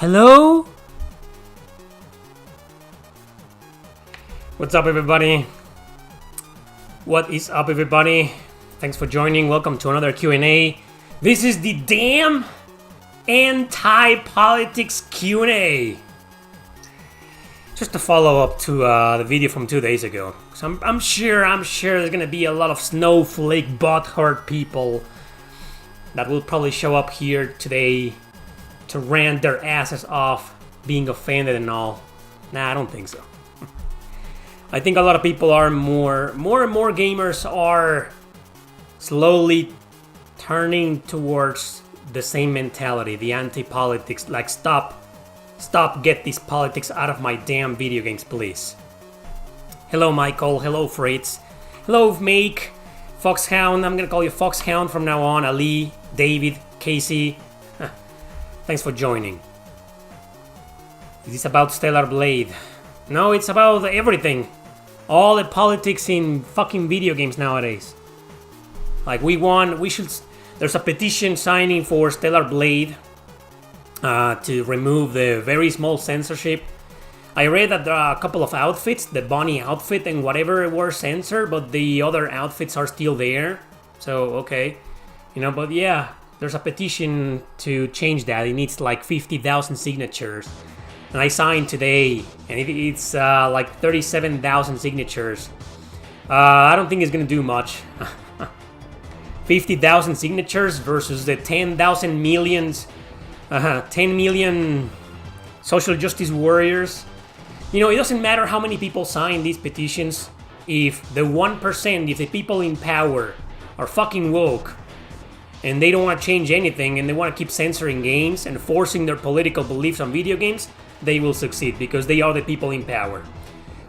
Hello? What's up, everybody? What is up, everybody? Thanks for joining. Welcome to another Q&A. This is the damn anti-politics Q&A. Just a follow-up to the video from 2 days ago. So I'm sure there's gonna be a lot of snowflake butthurt people that will probably show up here today to rant their asses off, being offended and all. Nah, I don't think so. I think a lot of people are more and more gamers are slowly turning towards the same mentality, the anti-politics, like stop, get these politics out of my damn video games, please. Hello, Michael. Hello, Fritz. Hello, Make. Foxhound. I'm gonna call you Foxhound from now on. Ali, David, Casey. Thanks for joining. Is this about Stellar Blade? No, it's about everything. All the politics in fucking video games nowadays. Like, there's a petition signing for Stellar Blade to remove the very small censorship. I read that there are a couple of outfits, the bunny outfit and whatever, were censored, but the other outfits are still there. So, okay. But yeah, there's a petition to change that. It needs like 50,000 signatures. And I signed today, and it's like 37,000 signatures. I don't think it's gonna do much. 50,000 signatures versus the 10 million social justice warriors. It doesn't matter how many people sign these petitions. If the 1%, if the people in power are fucking woke, and they don't want to change anything, and they want to keep censoring games and forcing their political beliefs on video games, they will succeed because they are the people in power.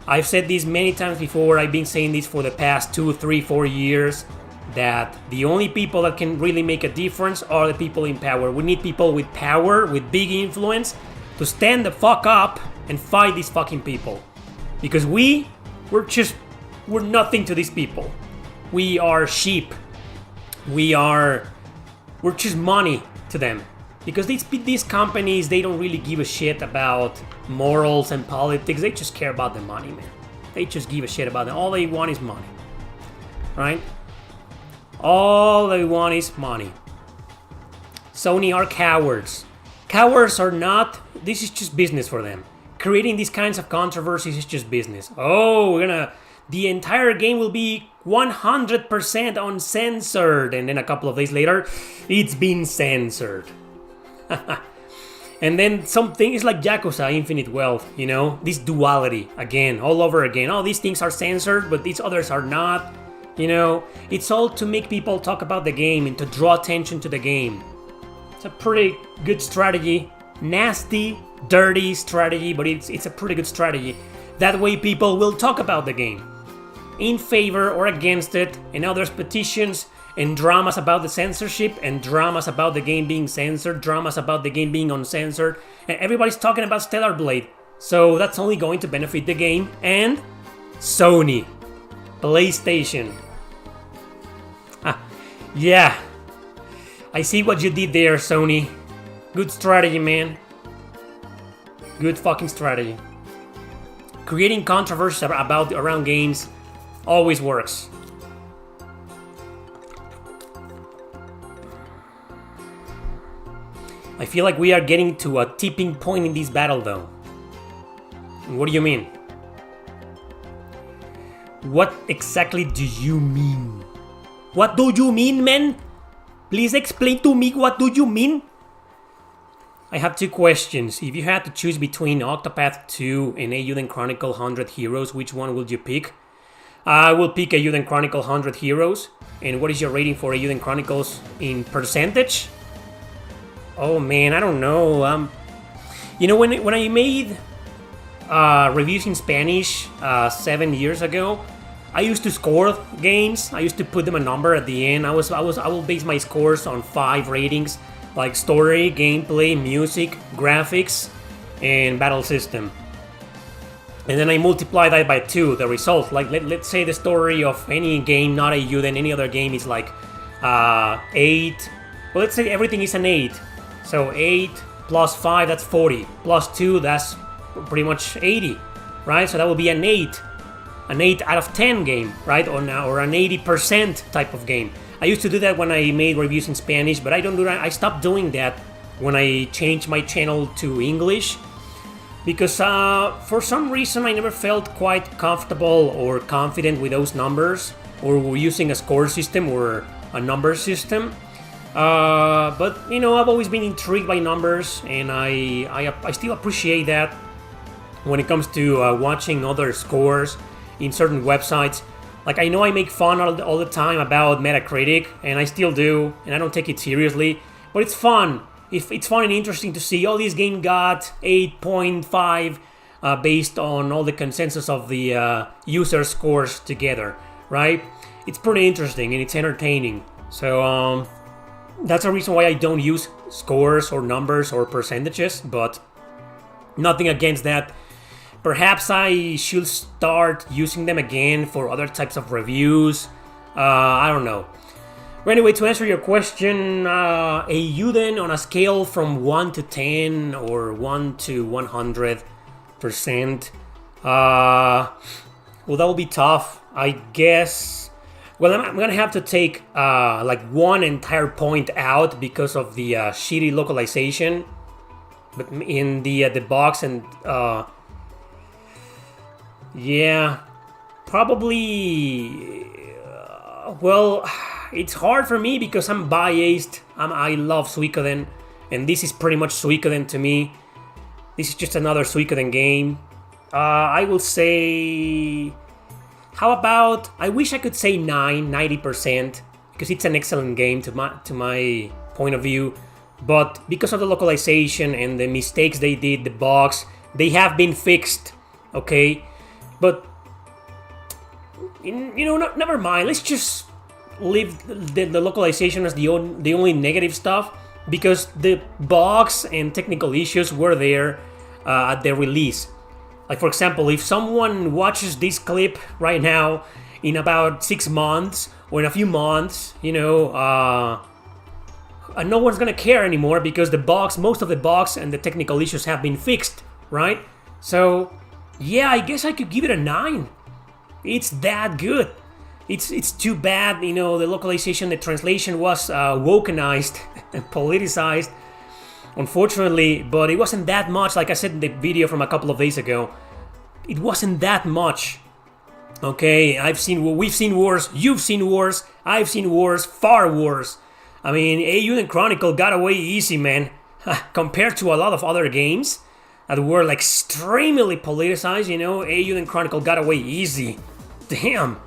I've said this many times before. I've been saying this for the past 2, 3, 4 years, that the only people that can really make a difference are the people in power. We need people with power, with big influence, to stand the fuck up and fight these fucking people. Because we're nothing to these people. We are sheep. We're just money to them. Because these companies, they don't really give a shit about morals and politics. They just care about the money, man. They just give a shit about it. All they want is money. Right? All they want is money. Sony are cowards. Cowards are not. This is just business for them. Creating these kinds of controversies is just business. The entire game will be 100% uncensored. And then a couple of days later, it's been censored. And then something is like Yakuza Infinite Wealth, this duality again, all over again. Oh, these things are censored, but these others are not. It's all to make people talk about the game and to draw attention to the game. It's a pretty good strategy. Nasty, dirty strategy, but it's a pretty good strategy. That way people will talk about the game, in favor or against it, and now there's petitions and dramas about the censorship and dramas about the game being censored, dramas about the game being uncensored, and everybody's talking about Stellar Blade. So that's only going to benefit the game and Sony, PlayStation. Yeah, I see what you did there, Sony. Good strategy, man. Good fucking strategy. Creating controversy around games always works. I feel like we are getting to a tipping point in this battle, though. What do you mean? What exactly do you mean? What do you mean, man? Please explain to me, what do you mean? I have two questions. If you had to choose between Octopath 2 and Eiyuden Chronicle 100 Heroes, which one would you pick? I will pick Eiyuden Chronicle 100 Heroes. And what is your rating for Eiyuden Chronicles in percentage? Oh man, I don't know. When I made reviews in Spanish 7 years ago, I used to score games. I used to put them a number at the end. I will base my scores on 5 ratings, like story, gameplay, music, graphics, and battle system. And then I multiply that by 2, the result. Like let's say the story of any game, not Eiyuden, any other game is like 8. Well, let's say everything is an 8. So 8 plus 5, that's 40. Plus 2, that's pretty much 80, right? So that would be an 8 out of 10 game, right? Or an 80% type of game. I used to do that when I made reviews in Spanish, but I don't do that. I stopped doing that when I changed my channel to English, because for some reason I never felt quite comfortable or confident with those numbers, or using a score system or a number system. But you know, I've always been intrigued by numbers, and I still appreciate that when it comes to watching other scores in certain websites. Like, I know I make fun all the time about Metacritic, and I still do, and I don't take it seriously, but it's fun. It's fun and interesting to see, oh, this game got 8.5 based on all the consensus of the user scores together, right? It's pretty interesting and it's entertaining. So that's a reason why I don't use scores or numbers or percentages, but nothing against that. Perhaps I should start using them again for other types of reviews. I don't know. But anyway, to answer your question, a Uden on a scale from 1 to 10 or 1 to 100%, well, that will be tough, I guess. Well, I'm gonna have to take like one entire point out because of the shitty localization, but in the box, and yeah, probably. Well, it's hard for me because I'm biased. I love Suikoden, and this is pretty much Suikoden to me. This is just another Suikoden game. I will say, how about, I wish I could say 90%, because it's an excellent game to my point of view. But because of the localization and the mistakes they did, the bugs, they have been fixed, okay? But, you know, never mind. Let's just leave the localization as the only negative stuff, because the bugs and technical issues were there at the release. Like, for example, if someone watches this clip right now in about 6 months or in a few months, you know, no one's gonna care anymore because most of the bugs and the technical issues have been fixed, right? So, yeah, I guess I could give it a 9. It's that good. It's too bad, you know, the localization, the translation was wokenized and politicized, unfortunately, but it wasn't that much. Like I said in the video from a couple of days ago, it wasn't that much. Okay, we've seen wars, you've seen wars, I've seen wars, far worse. I mean, Eiyuden Chronicle got away easy, man, compared to a lot of other games that were like extremely politicized. You know, Eiyuden Chronicle got away easy. Damn.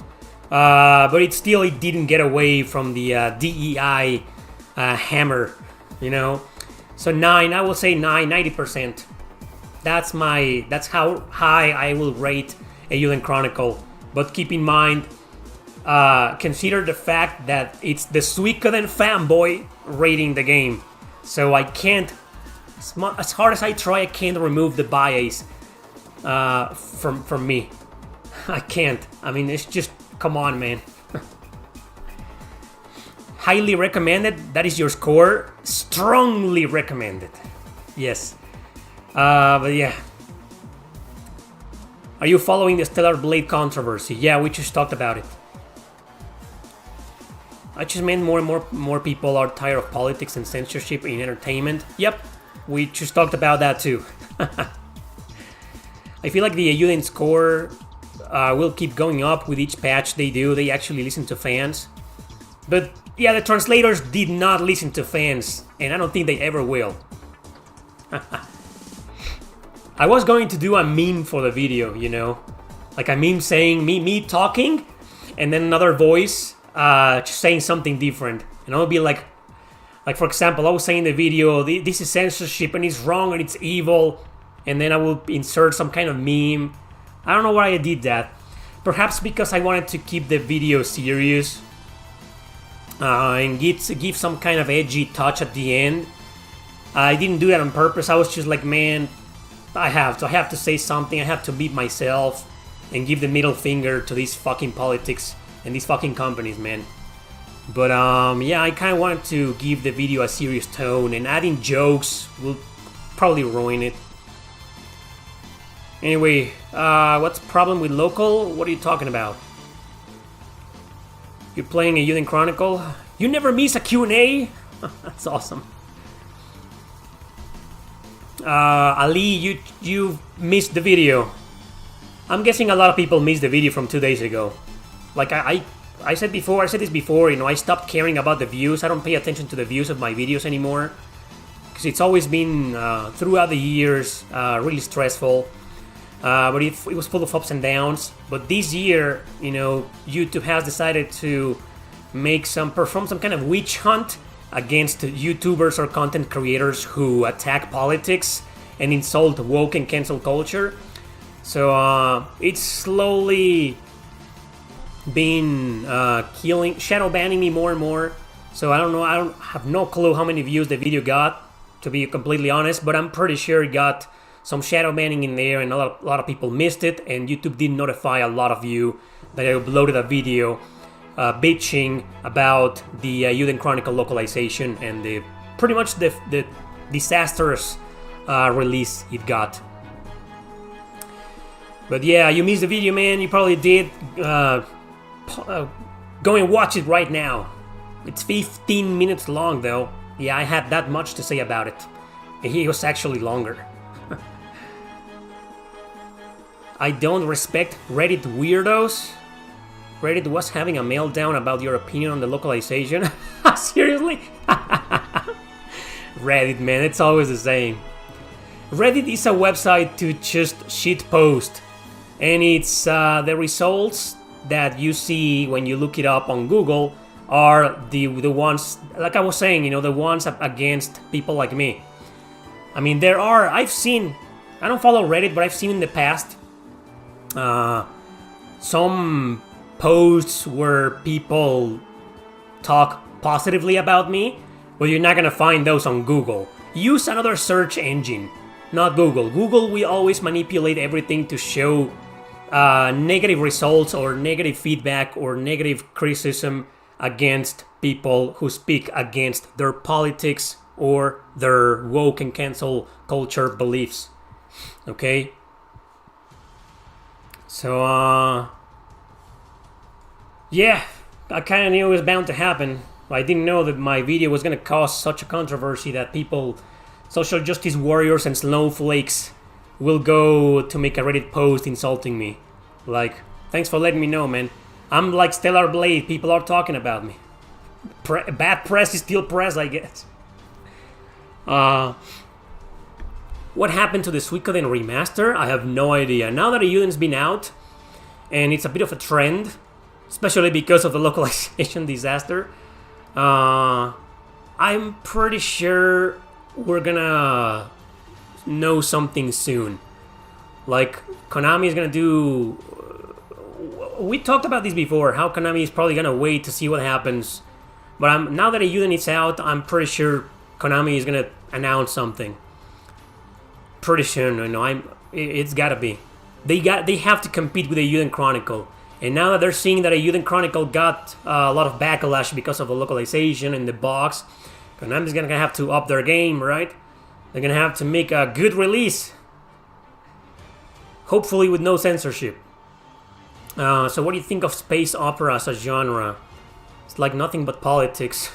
But it didn't get away from the DEI hammer, you know. So 9, I will say 90%. That's how high I will rate Eiyuden Chronicle. But keep in mind, consider the fact that it's the Suikoden fanboy rating the game. So I can't, as hard as I try, I can't remove the bias from me. I can't. I mean, it's just, come on, man. Highly recommended. That is your score. Strongly recommended. Yes. But yeah. Are you following the Stellar Blade controversy? Yeah, we just talked about it. I just meant more and more people are tired of politics and censorship in entertainment. Yep, we just talked about that too. I feel like the Eiyuden score will keep going up with each patch they do. They actually listen to fans. But yeah, the translators did not listen to fans, and I don't think they ever will. I was going to do a meme for the video, you know? Like a meme saying me talking, and then another voice just saying something different. And I would be like for example, I was saying in the video, this is censorship and it's wrong and it's evil. And then I will insert some kind of meme. I don't know why I did that. Perhaps because I wanted to keep the video serious and give some kind of edgy touch at the end. I didn't do that on purpose. I was just like, man, I have to say something. I have to beat myself and give the middle finger to these fucking politics and these fucking companies, man. But yeah, I kind of wanted to give the video a serious tone, and adding jokes will probably ruin it. Anyway, what's the problem with local? What are you talking about? You're playing a Euden Chronicle? You never miss a Q&A? That's awesome. Ali, you missed the video. I'm guessing a lot of people missed the video from 2 days ago. Like I said before, you know, I stopped caring about the views. I don't pay attention to the views of my videos anymore. Because it's always been, throughout the years, really stressful. But it was full of ups and downs. But this year, you know, YouTube has decided to perform some kind of witch hunt against YouTubers or content creators who attack politics and insult woke and cancel culture. So it's slowly been shadow banning me more and more. So I don't know, I don't have no clue how many views the video got, to be completely honest, but I'm pretty sure it got some shadow banning in there, and a lot of people missed it, and YouTube did notify a lot of you that I uploaded a video bitching about the Euden Chronicle localization and pretty much the disastrous release it got. But yeah, you missed the video, man. You probably did. Go and watch it right now. It's 15 minutes long, though. Yeah, I had that much to say about it. It was actually longer. I don't respect Reddit weirdos. Reddit was having a meltdown about your opinion on the localization. Seriously? Reddit, man, it's always the same. Reddit is a website to just shitpost. And it's the results that you see when you look it up on Google are the ones, like I was saying, you know, the ones against people like me. I mean, I've seen, I don't follow Reddit, but I've seen in the past some posts where people talk positively about me, but you're not gonna find those on Google. Use another search engine, not Google. Google will always manipulate everything to show negative results or negative feedback or negative criticism against people who speak against their politics or their woke and cancel culture beliefs. Okay? So, yeah, I kind of knew it was bound to happen. I didn't know that my video was going to cause such a controversy that people, social justice warriors and snowflakes, will go to make a Reddit post insulting me. Like, thanks for letting me know, man. I'm like Stellar Blade, people are talking about me. Bad press is still press, I guess. What happened to the Suikoden remaster? I have no idea. Now that Euden's been out, and it's a bit of a trend, especially because of the localization disaster, I'm pretty sure we're gonna know something soon. Like, Konami is gonna do... We talked about this before, how Konami is probably gonna wait to see what happens. But now that Euden is out, I'm pretty sure Konami is gonna announce something. Pretty soon, you know, it's gotta be. They have to compete with the Euden Chronicle. And now that they're seeing that a Euden Chronicle got a lot of backlash because of the localization and the box, Konami's gonna have to up their game, right? They're gonna have to make a good release. Hopefully with no censorship. So what do you think of space opera as a genre? It's like nothing but politics.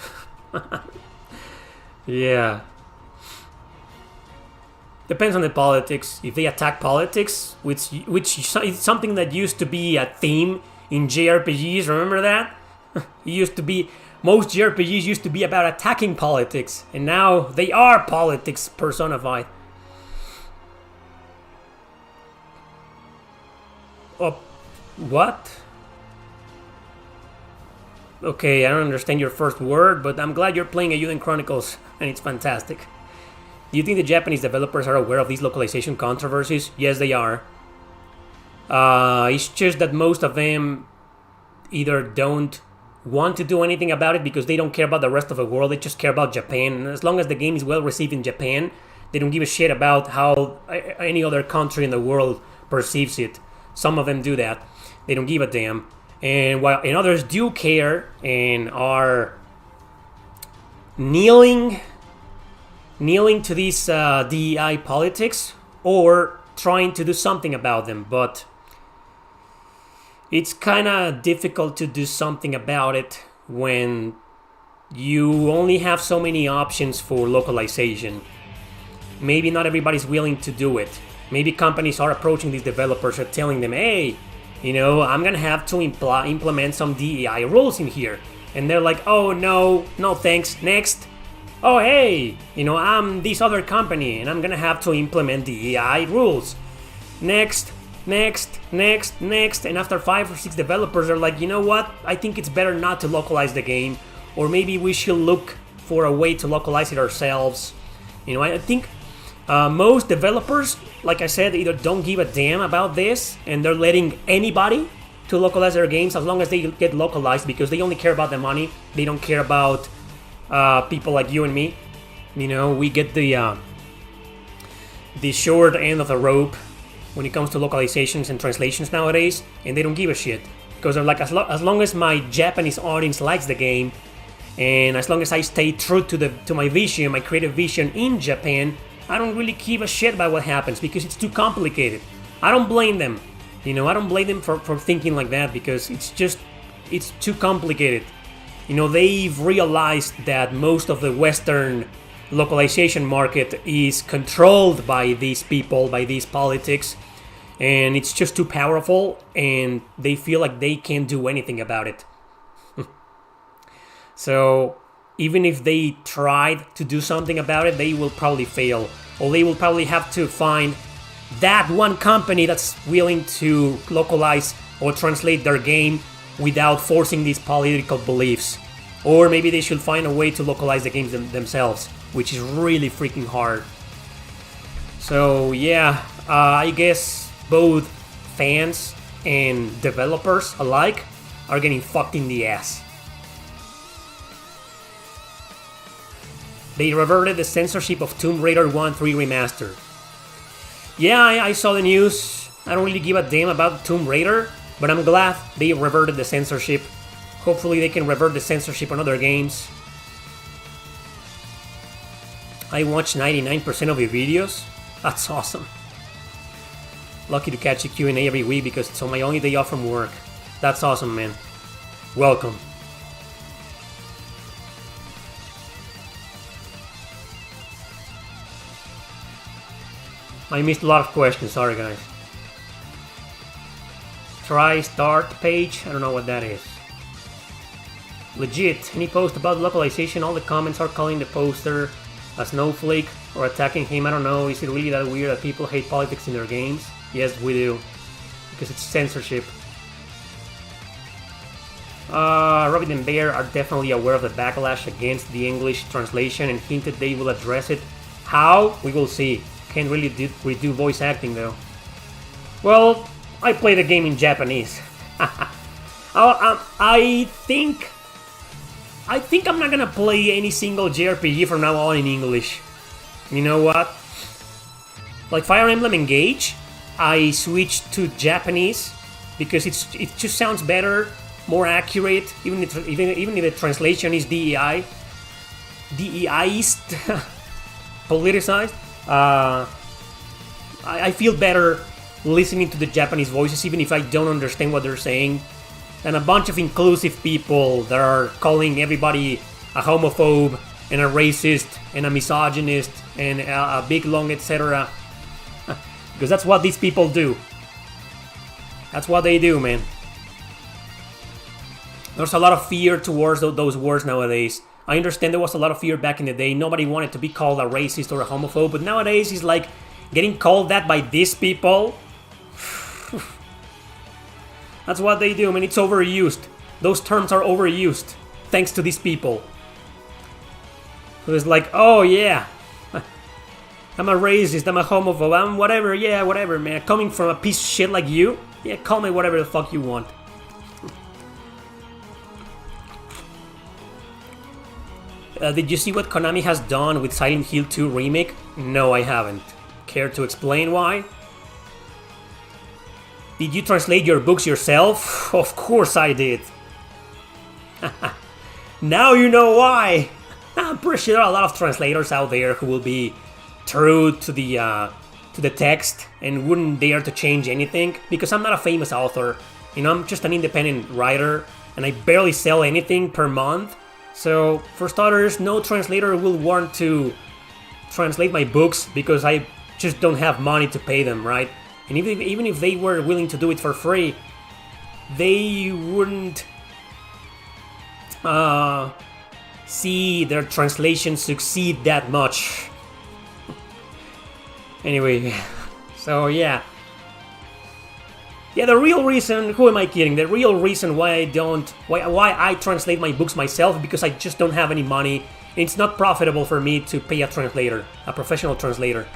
Yeah. Depends on the politics. If they attack politics, which is something that used to be a theme in JRPGs, remember that? It used to be, most JRPGs used to be about attacking politics, and now they are politics personified. Oh, what? Okay, I don't understand your first word, but I'm glad you're playing a Euden Chronicles, and it's fantastic. Do you think the Japanese developers are aware of these localization controversies? Yes, they are. It's just that most of them either don't want to do anything about it because they don't care about the rest of the world, they just care about Japan. And as long as the game is well received in Japan, they don't give a shit about how any other country in the world perceives it. Some of them do that. They don't give a damn. And while others do care and are kneeling kneeling to these DEI politics or trying to do something about them, but it's kind of difficult to do something about it when you only have so many options for localization. Maybe not everybody's willing to do it. Maybe companies are approaching these developers and telling them, hey, I'm gonna have to implement some DEI rules in here. And they're like, oh no thanks, next. Oh hey, I'm this other company and I'm gonna have to implement DEI rules. Next. And after 5 or 6 developers are like, you know what? I think it's better not to localize the game. Or maybe we should look for a way to localize it ourselves. I think most developers, like I said, either don't give a damn about this and they're letting anybody to localize their games as long as they get localized, because they only care about the money. They don't care about people like you and me. We get the short end of the rope when it comes to localizations and translations nowadays, and they don't give a shit, because they're like, as long as my Japanese audience likes the game, and as long as I stay true to my vision, my creative vision in Japan, I don't really give a shit about what happens, because it's too complicated. I don't blame them. I don't blame them for thinking like that, because it's too complicated. They've realized that most of the Western localization market is controlled by these people, by these politics, and it's just too powerful, and they feel like they can't do anything about it. So even if they tried to do something about it, they will probably fail, or they will probably have to find that one company that's willing to localize or translate their game without forcing these political beliefs. Or maybe they should find a way to localize the games themselves, which is really freaking hard. So yeah, I guess both fans and developers alike are getting fucked in the ass. They reverted the censorship of Tomb Raider 1-3 Remastered. Yeah, I saw the news. I don't really give a damn about Tomb Raider, but I'm glad they reverted the censorship. Hopefully they can revert the censorship on other games. I watch 99% of your videos. That's awesome. Lucky to catch a Q&A every week because it's on my only day off from work. That's awesome, man. Welcome. I missed a lot of questions, sorry guys. Try start page, I don't know what that is. Legit, any post about localization, all the comments are calling the poster a snowflake or attacking him. I don't know, is it really that weird that people hate politics in their games? Yes, we do. Because it's censorship. Rabbit and Bear are definitely aware of the backlash against the English translation and hinted they will address it. How? We will see. Can't really redo voice acting though. Well, I play the game in Japanese. I think I'm not gonna play any single JRPG from now on in English. You know what? Like Fire Emblem Engage, I switched to Japanese because it just sounds better, more accurate. Even if the translation is DEIist, politicized. I feel better listening to the Japanese voices, even if I don't understand what they're saying, than a bunch of inclusive people that are calling everybody a homophobe and a racist and a misogynist and a big long etc. Because that's what these people do. That's what they do, man. There's a lot of fear towards those words nowadays. I understand there was a lot of fear back in the day. Nobody wanted to be called a racist or a homophobe, but nowadays it's like getting called that by these people. That's what they do, man. It's overused. Those terms are overused thanks to these people. So it's like, oh yeah, I'm a racist, I'm a homophobe, I'm whatever, yeah, whatever, man. Coming from a piece of shit like you, yeah, call me whatever the fuck you want. Did you see what Konami has done with Silent Hill 2 Remake? No, I haven't. Care to explain why? Did you translate your books yourself? Of course I did. Now you know why. I'm pretty sure there are a lot of translators out there who will be true to the text and wouldn't dare to change anything, because I'm not a famous author. I'm just an independent writer and I barely sell anything per month. So for starters, no translator will want to translate my books because I just don't have money to pay them, right? And even if they were willing to do it for free, they wouldn't see their translation succeed that much. Anyway, so yeah, the real reason, who am I kidding? The real reason why I translate my books myself, because I just don't have any money. It's not profitable for me to pay a translator, a professional translator.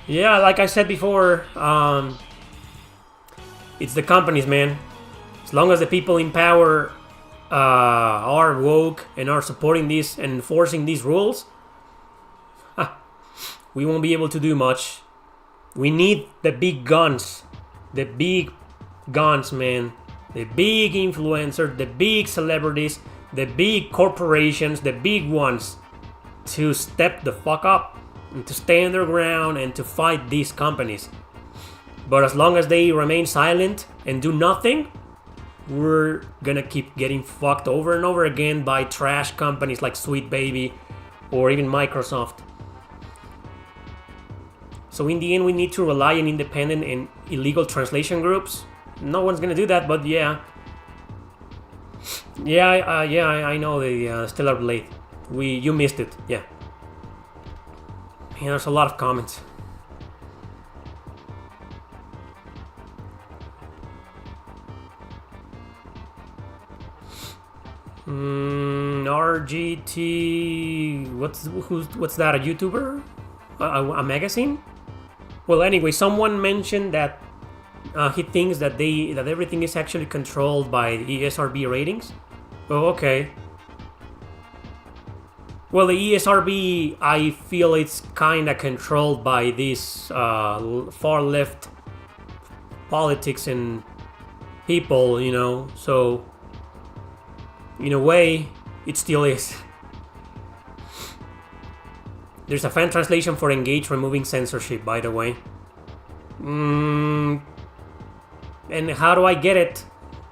Yeah, like I said before, it's the companies, man. As long as the people in power are woke and are supporting this and enforcing these rules, we won't be able to do much. We need the big guns. The big guns, man. The big influencers, the big celebrities, the big corporations, the big ones to step the fuck up and to stand their ground and to fight these companies. But as long as they remain silent and do nothing, we're gonna keep getting fucked over and over again by trash companies like Sweet Baby or even Microsoft. So in the end, we need to rely on independent and illegal translation groups. No one's gonna do that, but yeah. I know the Stellar Blade. You missed it, yeah. Man, there's a lot of comments. RGT, what's that? A YouTuber? A magazine? Well, anyway, someone mentioned that he thinks that everything is actually controlled by the ESRB ratings. Oh, okay. Well, the ESRB, I feel it's kind of controlled by this far left politics and people, so in a way, it still is. There's a fan translation for Engage removing censorship, by the way. And how do I get it?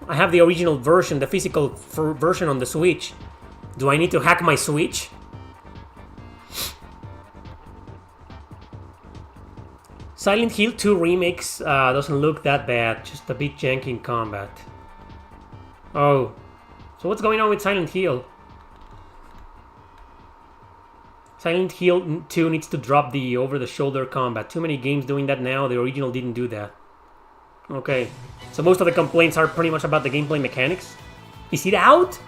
I have the original version, the physical version on the Switch. Do I need to hack my Switch? Silent Hill 2 Remix doesn't look that bad, just a bit janky in combat. Oh, so what's going on with Silent Hill? Silent Hill 2 needs to drop the over-the-shoulder combat. Too many games doing that now, the original didn't do that. Okay, so most of the complaints are pretty much about the gameplay mechanics. Is it out?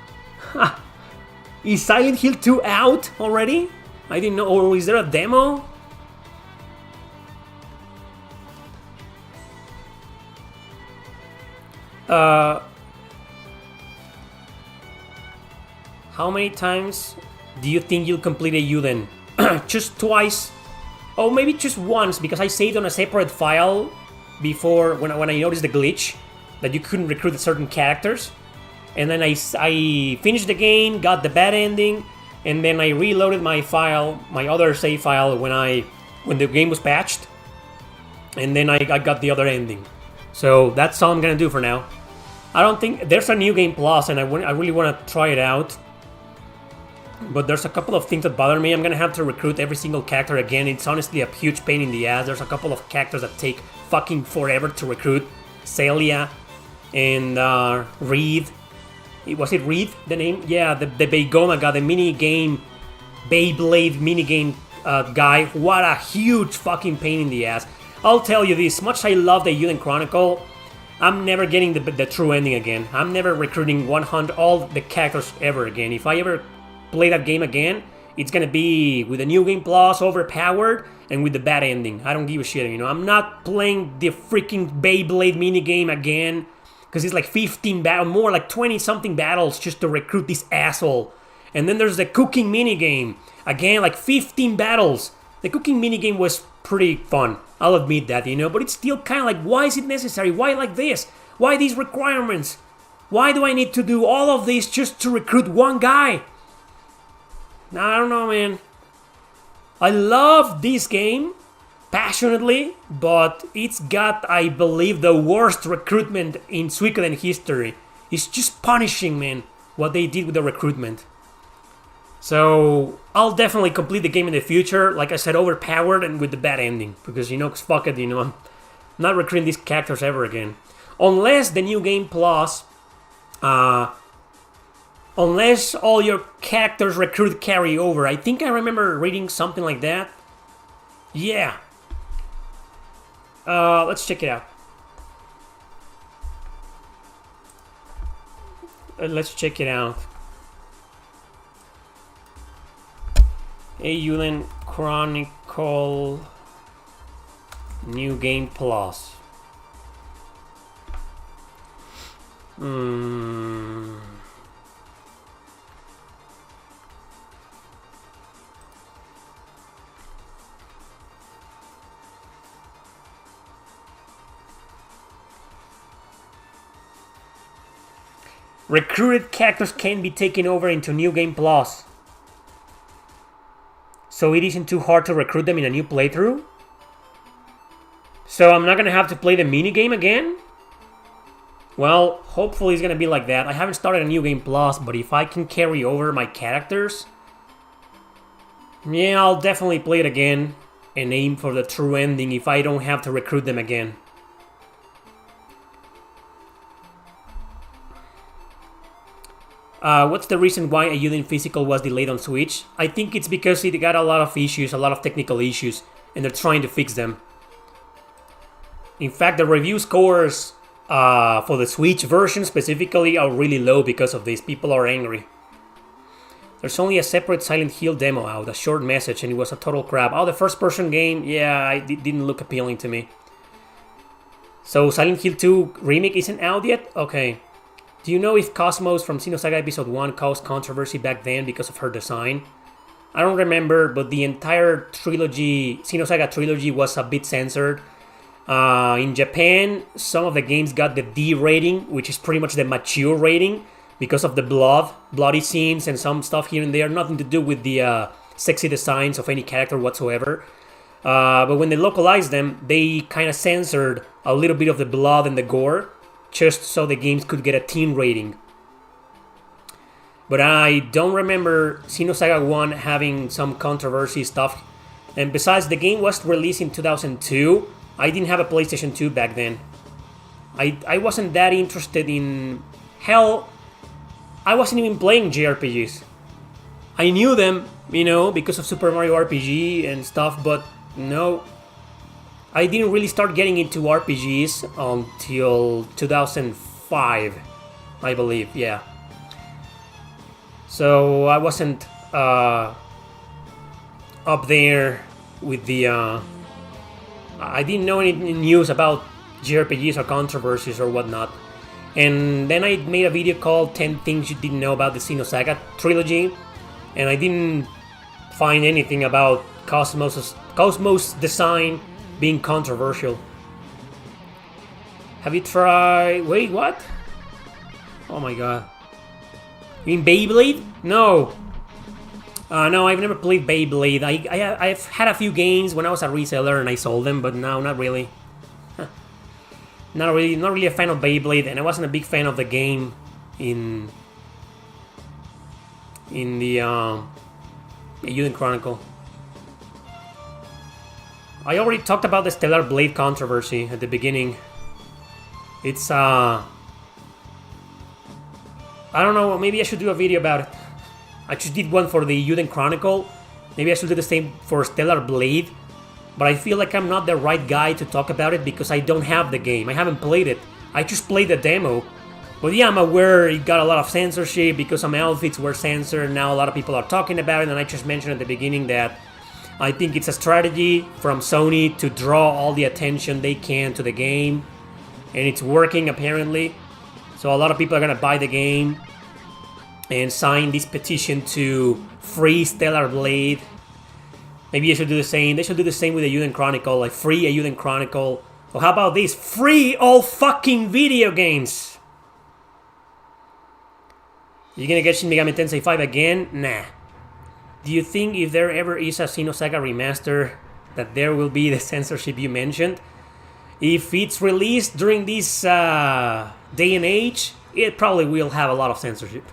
Is Silent Hill 2 out already? I didn't know, or is there a demo? How many times do you think you'll complete a Yuden? Just twice? Oh, maybe just once, because I saved on a separate file before when I noticed the glitch that you couldn't recruit certain characters. And then I finished the game, got the bad ending, and then I reloaded my file, my other save file when the game was patched. And then I got the other ending. So that's all I'm gonna do for now. I don't think there's a new game plus, and I really want to try it out. But there's a couple of things that bother me. I'm gonna have to recruit every single character again. It's honestly a huge pain in the ass. There's a couple of characters that take fucking forever to recruit. Celia and Reed. Was it Reed, the name? Yeah, the Beigoma guy, the Beyblade minigame guy. What a huge fucking pain in the ass. I'll tell you this, much I love the Yuden Chronicle, I'm never getting the true ending again. I'm never recruiting 100 all the characters ever again. If I ever play that game again, it's gonna be with a new game plus, overpowered, and with the bad ending. I don't give a shit, I'm not playing the freaking Beyblade minigame again, because it's like 15 battles, more like 20 something battles just to recruit this asshole. And then there's the cooking minigame. Again, like 15 battles. The cooking minigame was pretty fun. I'll admit that, you know, but it's still kind of like, why is it necessary? Why like this? Why these requirements? Why do I need to do all of this just to recruit one guy? I don't know, man. I love this game passionately, but it's got, I believe, the worst recruitment in Suikoden history. It's just punishing, man, what they did with the recruitment. So I'll definitely complete the game in the future. Like I said, overpowered and with the bad ending. Because, you know, fuck it, you know, I'm not recruiting these characters ever again. Unless the New Game Plus, unless all your characters recruit carry over. I think I remember reading something like that. Yeah. Let's check it out. Let's check it out. Eiyuden Chronicle New Game Plus. Recruited characters can be taken over into New Game Plus. So it isn't too hard to recruit them in a new playthrough? So I'm not gonna have to play the minigame again? Well, hopefully it's gonna be like that. I haven't started a New Game Plus, but if I can carry over my characters, yeah, I'll definitely play it again and aim for the true ending if I don't have to recruit them again. What's the reason why Eiyuden Physical was delayed on Switch? I think it's because it got a lot of issues, a lot of technical issues, and they're trying to fix them. In fact, the review scores for the Switch version specifically are really low because of this. People are angry. There's only a separate Silent Hill demo out, a short message, and it was a total crap. Oh, the first-person game, yeah, it didn't look appealing to me. So Silent Hill 2 Remake isn't out yet? Okay. Do you know if Cosmos from Xenosaga Episode 1 caused controversy back then because of her design? I don't remember, but the entire trilogy, Xenosaga trilogy, was a bit censored. In Japan, some of the games got the D rating, which is pretty much the mature rating, because of the bloody scenes and some stuff here and there. Nothing to do with the sexy designs of any character whatsoever. But when they localized them, they kind of censored a little bit of the blood and the gore, just so the games could get a teen rating. But I don't remember Xenosaga 1 having some controversy stuff. And besides, the game was released in 2002. I didn't have a PlayStation 2 back then. I wasn't that interested in... Hell, I wasn't even playing JRPGs. I knew them, you know, because of Super Mario RPG and stuff, but no. I didn't really start getting into RPGs until 2005, I believe, yeah. So I wasn't up there with the... I didn't know any news about JRPGs or controversies or whatnot. And then I made a video called 10 Things You Didn't Know About the Xenosaga Trilogy. And I didn't find anything about Cosmos' design being controversial. Have you tried... Wait, what? Oh my god. You mean Beyblade? No. No, I've never played Beyblade. I've had a few games when I was a reseller and I sold them, but no, not really. Not really a fan of Beyblade, and I wasn't a big fan of the game in the Eiyuden Chronicle. I already talked about the Stellar Blade controversy at the beginning. It's I don't know, maybe I should do a video about it. I just did one for the Eiyuden Chronicle. Maybe I should do the same for Stellar Blade. But I feel like I'm not the right guy to talk about it because I don't have the game. I haven't played it. I just played the demo. But yeah, I'm aware it got a lot of censorship because some outfits were censored. Now a lot of people are talking about it. And I just mentioned at the beginning that I think it's a strategy from Sony to draw all the attention they can to the game. And it's working apparently. So a lot of people are going to buy the game and sign this petition to free Stellar Blade. Maybe they should do the same. They should do the same with the Ayuden Chronicle, like free Ayuden Chronicle. Or how about this? Free all fucking video games! You gonna get Shin Megami Tensei 5 again? Nah. Do you think if there ever is a Xenosaga remaster that there will be the censorship you mentioned? If it's released during this day and age, it probably will have a lot of censorship.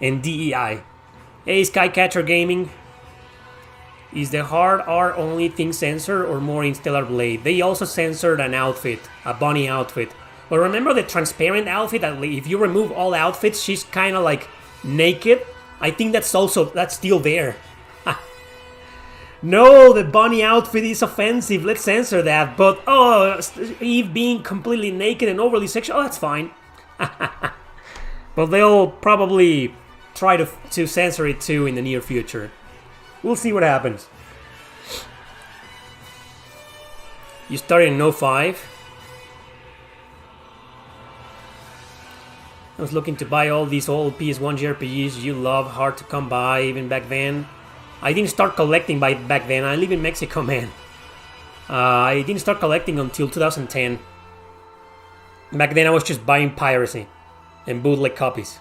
And DEI. Hey, Skycatcher Gaming. Is the hard R only thing censored or more in Stellar Blade? They also censored an outfit, a bunny outfit. But remember the transparent outfit? If you remove all outfits, she's kind of like naked. I think that's still there. No, the bunny outfit is offensive. Let's censor that. But Eve being completely naked and overly sexual, that's fine. But they'll probably try to censor it too in the near future. We'll see what happens. You started in 05. I was looking to buy all these old PS1 JRPGs you love, hard to come by even back then. I didn't start collecting back then. I live in Mexico, man. I didn't start collecting until 2010. Back then I was just buying piracy and bootleg copies.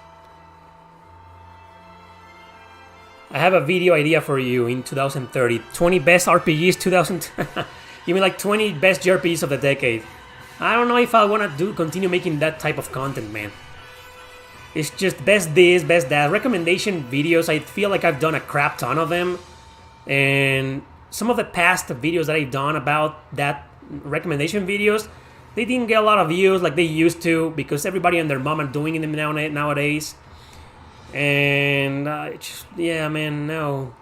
I have a video idea for you in 2030. 20 best RPGs 2000. You mean like 20 best JRPGs of the decade? I don't know if I want to continue making that type of content, man. It's just best this, best that. Recommendation videos, I feel like I've done a crap ton of them. And some of the past videos that I've done about that recommendation videos, they didn't get a lot of views like they used to because everybody and their mom are doing them nowadays. And yeah, man, no.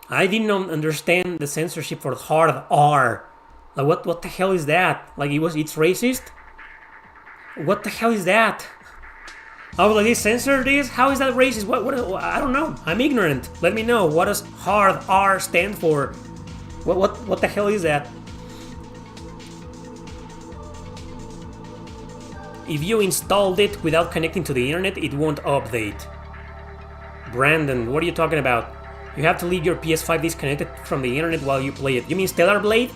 I didn't understand the censorship for hard R. Like what the hell is that? Like it's racist? What the hell is that? I was like, they censored this? How is that racist? What I don't know. I'm ignorant. Let me know. What does hard R stand for? What the hell is that? If you installed it without connecting to the internet, it won't update. Brandon, what are you talking about? You have to leave your PS5 disconnected from the internet while you play it. You mean Stellar Blade?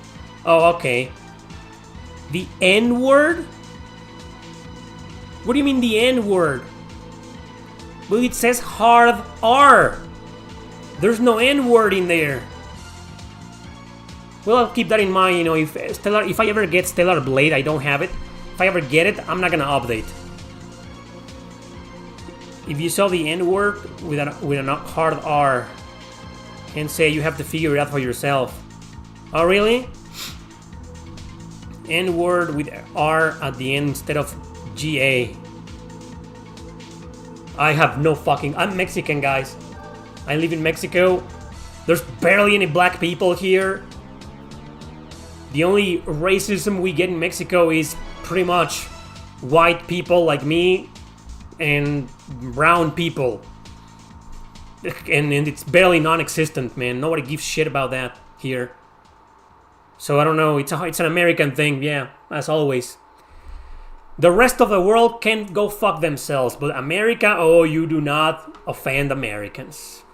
Oh, okay. The N-word? What do you mean the N-word? Well, it says hard R. There's no N-word in there. Well, I'll keep that in mind, you know, if I ever get Stellar Blade, I don't have it. If I ever get it, I'm not gonna update. If you saw the N-word with a hard R, can say you have to figure it out for yourself. Oh, really? N-word with R at the end instead of GA. I have no fucking... I'm Mexican, guys. I live in Mexico. There's barely any black people here. The only racism we get in Mexico is pretty much white people like me and brown people. And it's barely non-existent, man. Nobody gives shit about that here. So I don't know, it's an American thing, yeah, as always. The rest of the world can go fuck themselves, but America, oh, you do not offend Americans.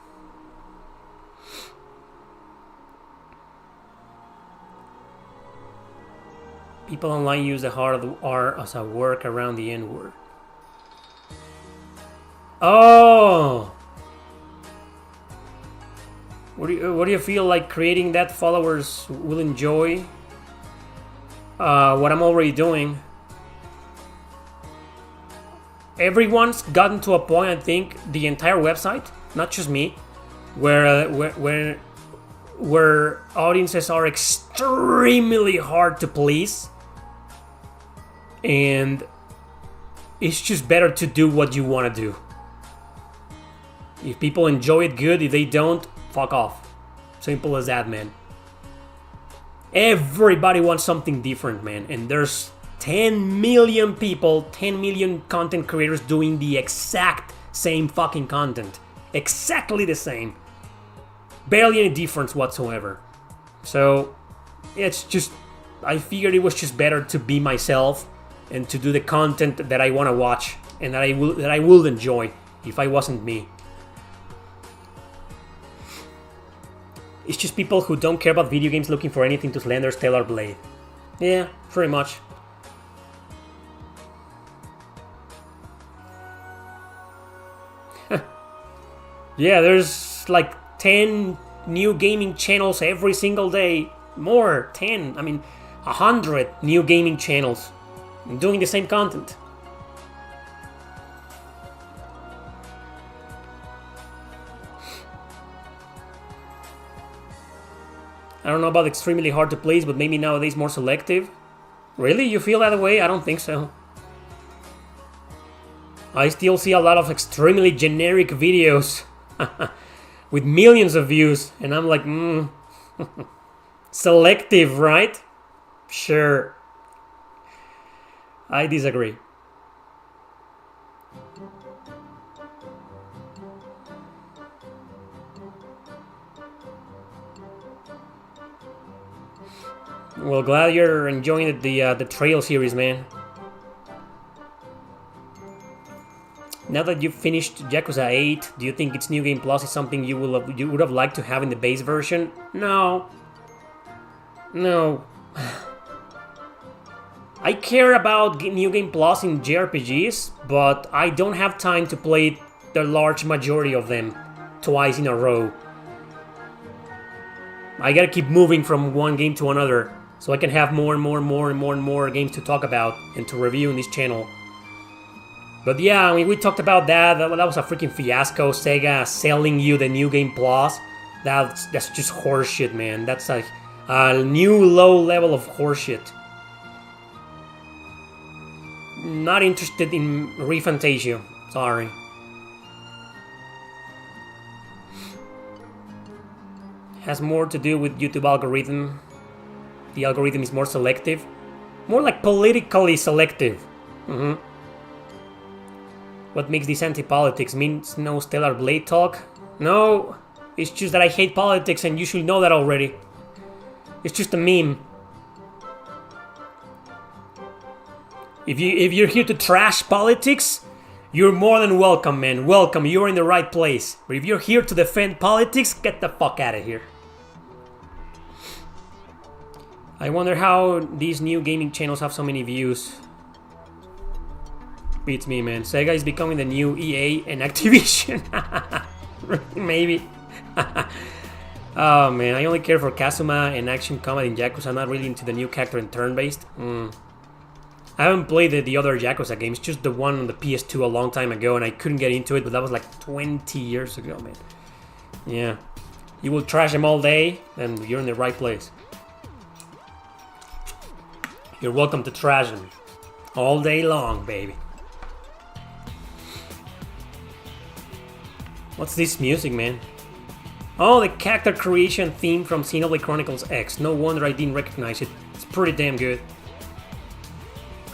People online use the hard R as a work around the N-word. Oh! What do you feel like creating that followers will enjoy? What I'm already doing. Everyone's gotten to a point, I think, the entire website, not just me, where audiences are extremely hard to please. And it's just better to do what you want to do. If people enjoy it, good. If they don't, fuck off. Simple as that, man. Everybody wants something different, man. And there's 10 million people, 10 million content creators doing the exact same fucking content. Exactly the same. Barely any difference whatsoever. So, it's just... I figured it was just better to be myself and to do the content that I want to watch and that I would enjoy if I wasn't me. It's just people who don't care about video games looking for anything to slander Stellar Blade. Yeah, pretty much. Yeah, there's like 10 new gaming channels every single day. More, 10, I mean 100 new gaming channels doing the same content. I don't know about extremely hard to please, but maybe nowadays more selective. Really? You feel that way? I don't think so. I still see a lot of extremely generic videos with millions of views, and I'm like, selective, right? Sure. I disagree. Well, glad you're enjoying the Trail series, man. Now that you've finished Yakuza 8, do you think its New Game Plus is something you would have liked to have in the base version? No. No. I care about New Game Plus in JRPGs, but I don't have time to play the large majority of them twice in a row. I gotta keep moving from one game to another, so I can have more and more games to talk about and to review in this channel. But yeah, I mean, we talked about that. That was a freaking fiasco. Sega selling you the New Game Plus. That's just horseshit, man. That's a new low level of horseshit. Not interested in ReFantasio. Sorry. Has more to do with YouTube algorithm. The algorithm is more selective. More like politically selective. What makes this anti-politics? Means no Stellar Blade talk? No, it's just that I hate politics and you should know that already. It's just a meme. If you're here to trash politics, you're more than welcome, man. Welcome, you're in the right place. But if you're here to defend politics, get the fuck out of here. I wonder how these new gaming channels have so many views. Beats me, man. Sega is becoming the new EA and Activision. Maybe. Oh, man. I only care for Kazuma and action combat in Yakuza. I'm not really into the new character and turn-based. I haven't played the other Yakuza games, just the one on the PS2 a long time ago, and I couldn't get into it, but that was like 20 years ago, man. Yeah. You will trash them all day, then you're in the right place. You're welcome to trash them. All day long, baby. What's this music, man? Oh, the character creation theme from Xenoblade Chronicles X. No wonder I didn't recognize it. It's pretty damn good.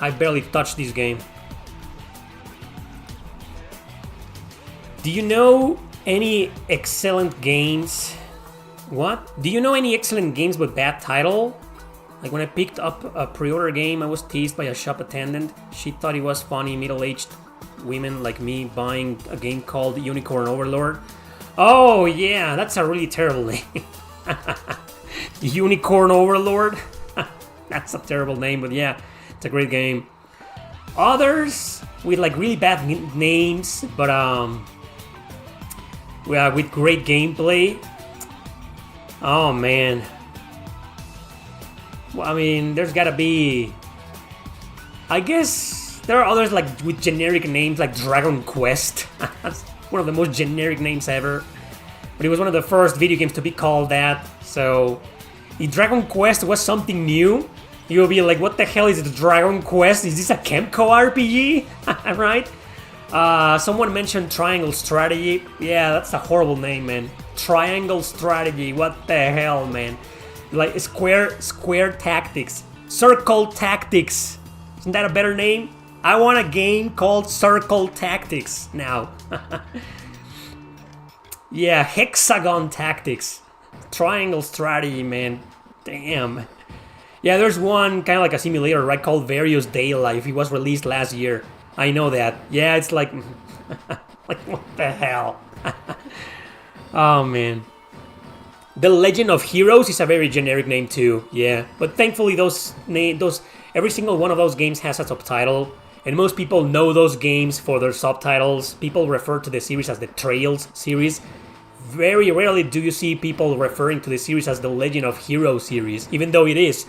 I barely touched this game. Do you know any excellent games? What? Do you know any excellent games with bad title? Like when I picked up a pre-order game, I was teased by a shop attendant. She thought it was funny, middle-aged women like me buying a game called Unicorn Overlord. Oh yeah, that's a really terrible name. Unicorn Overlord? That's a terrible name, but yeah, it's a great game. Others with like really bad names, but with great gameplay. Oh man. Well, I mean, there's gotta be... I guess there are others like with generic names like Dragon Quest. That's one of the most generic names ever. But it was one of the first video games to be called that. So if Dragon Quest was something new, you'll be like, what the hell is it, Dragon Quest? Is this a Kemco RPG? Right? Someone mentioned Triangle Strategy. Yeah, that's a horrible name, man. Triangle Strategy, what the hell, man? Like Square Tactics. Circle Tactics. Isn't that a better name? I want a game called Circle Tactics now. Yeah, Hexagon Tactics. Triangle Strategy, man. Damn. Yeah, there's one kind of like a simulator, right, called Various Day Life. It was released last year. I know that. Yeah, it's like... like, what the hell? Oh, man. The Legend of Heroes is a very generic name too, yeah. But thankfully every single one of those games has a subtitle. And most people know those games for their subtitles. People refer to the series as the Trails series. Very rarely do you see people referring to the series as the Legend of Heroes series, even though it is.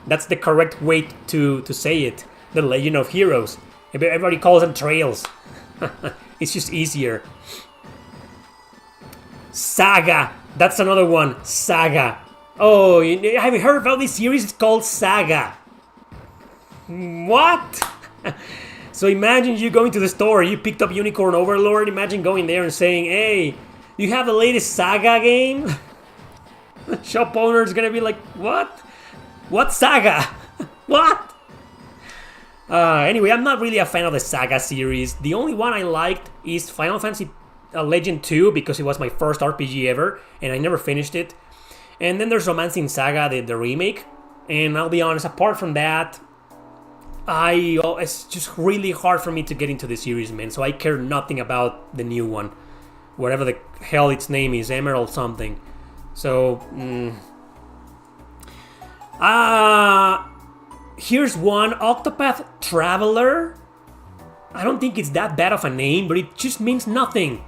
That's the correct way to say it. The Legend of Heroes. Everybody calls them Trails. It's just easier. Saga. That's another one. Saga. Oh, have you heard about this series? It's called Saga. What? So imagine you going to the store, you picked up Unicorn Overlord. Imagine going there and saying, hey, you have the latest Saga game? The shop owner is gonna be like, what? What Saga? What? Anyway, I'm not really a fan of the Saga series. The only one I liked is Final Fantasy Legend 2 because it was my first RPG ever and I never finished it. And then there's Romancing Saga, the remake. And I'll be honest, apart from that, it's just really hard for me to get into the series, man. So I care nothing about the new one. Whatever the hell its name is, Emerald something. So, here's one, Octopath Traveler. I don't think it's that bad of a name, but it just means nothing.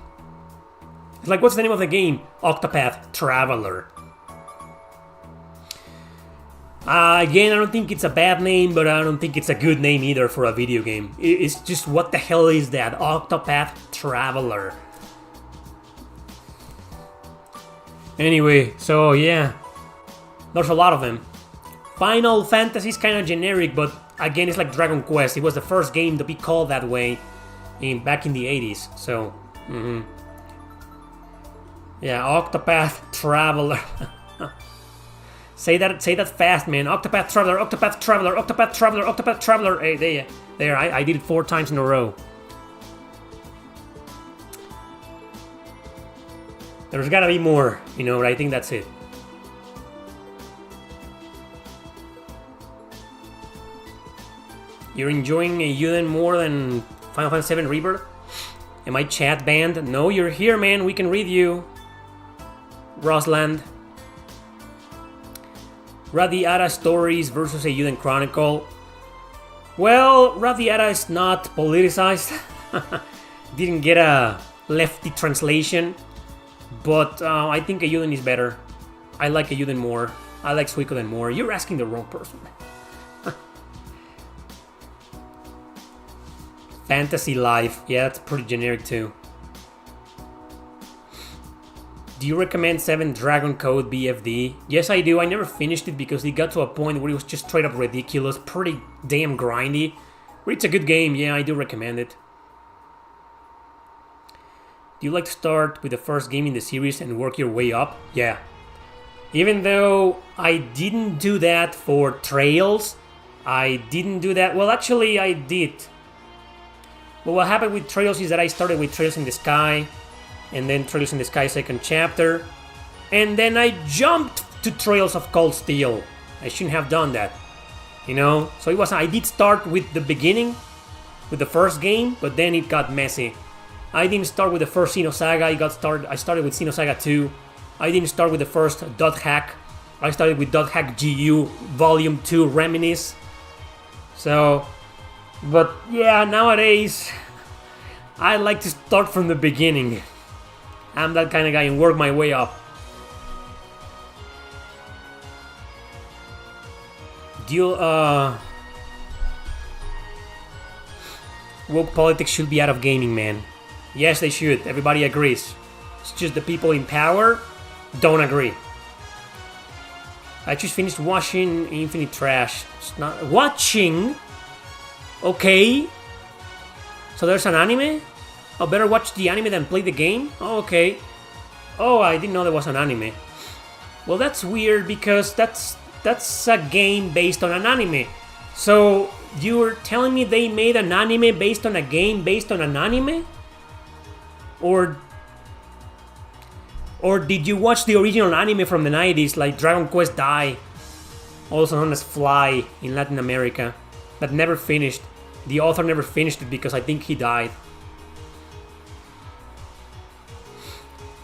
It's like, what's the name of the game? Octopath Traveler. Again, I don't think it's a bad name, but I don't think it's a good name either for a video game. It's just, what the hell is that? Octopath Traveler. Anyway, so yeah. There's a lot of them. Final Fantasy is kind of generic, but again, it's like Dragon Quest. It was the first game to be called that way back in the 80s. So, yeah, Octopath Traveler. Say that fast, man. Octopath Traveler, Octopath Traveler, Octopath Traveler, Octopath Traveler. Hey, there. I did it 4 times in a row. There's gotta be more, but I think that's it. You're enjoying Euden more than Final Fantasy VII Rebirth? Am I chat banned? No, you're here, man. We can read you. Rosland. Radiata Stories versus Euden Chronicle. Well, Radiata is not politicized. Didn't get a lefty translation. But I think Euden is better. I like Euden more. I like Suikoden more. You're asking the wrong person. Fantasy Life. Yeah, that's pretty generic too. Do you recommend 7 Dragon Code BFD? Yes, I do. I never finished it because it got to a point where it was just straight up ridiculous. Pretty damn grindy. But it's a good game. Yeah, I do recommend it. Do you like to start with the first game in the series and work your way up? Yeah. Even though I didn't do that for Trails, I didn't do that. Well, actually, I did. But what happened with Trails is that I started with Trails in the Sky, and then Trails in the Sky second chapter, and then I jumped to Trails of Cold Steel. I shouldn't have done that, So I did start with the beginning, with the first game, but then it got messy. I didn't start with the first Xenosaga. I started with Xenosaga 2. I didn't start with the first Dot Hack. I started with Dot Hack GU Volume 2 Reminisce. So, but yeah, nowadays I like to start from the beginning. I'm that kind of guy and work my way up. Do you, woke politics should be out of gaming, man. Yes, they should. Everybody agrees. It's just the people in power don't agree. I just finished watching Infinite Trash. It's not watching. Okay. So there's an anime? I better watch the anime than play the game? Oh, okay. Oh, I didn't know there was an anime. Well, that's weird because that's a game based on an anime. So you're telling me they made an anime based on a game based on an anime? Or did you watch the original anime from the 90s like Dragon Quest Dai, also known as Fly in Latin America, that never finished? The author never finished it because I think he died.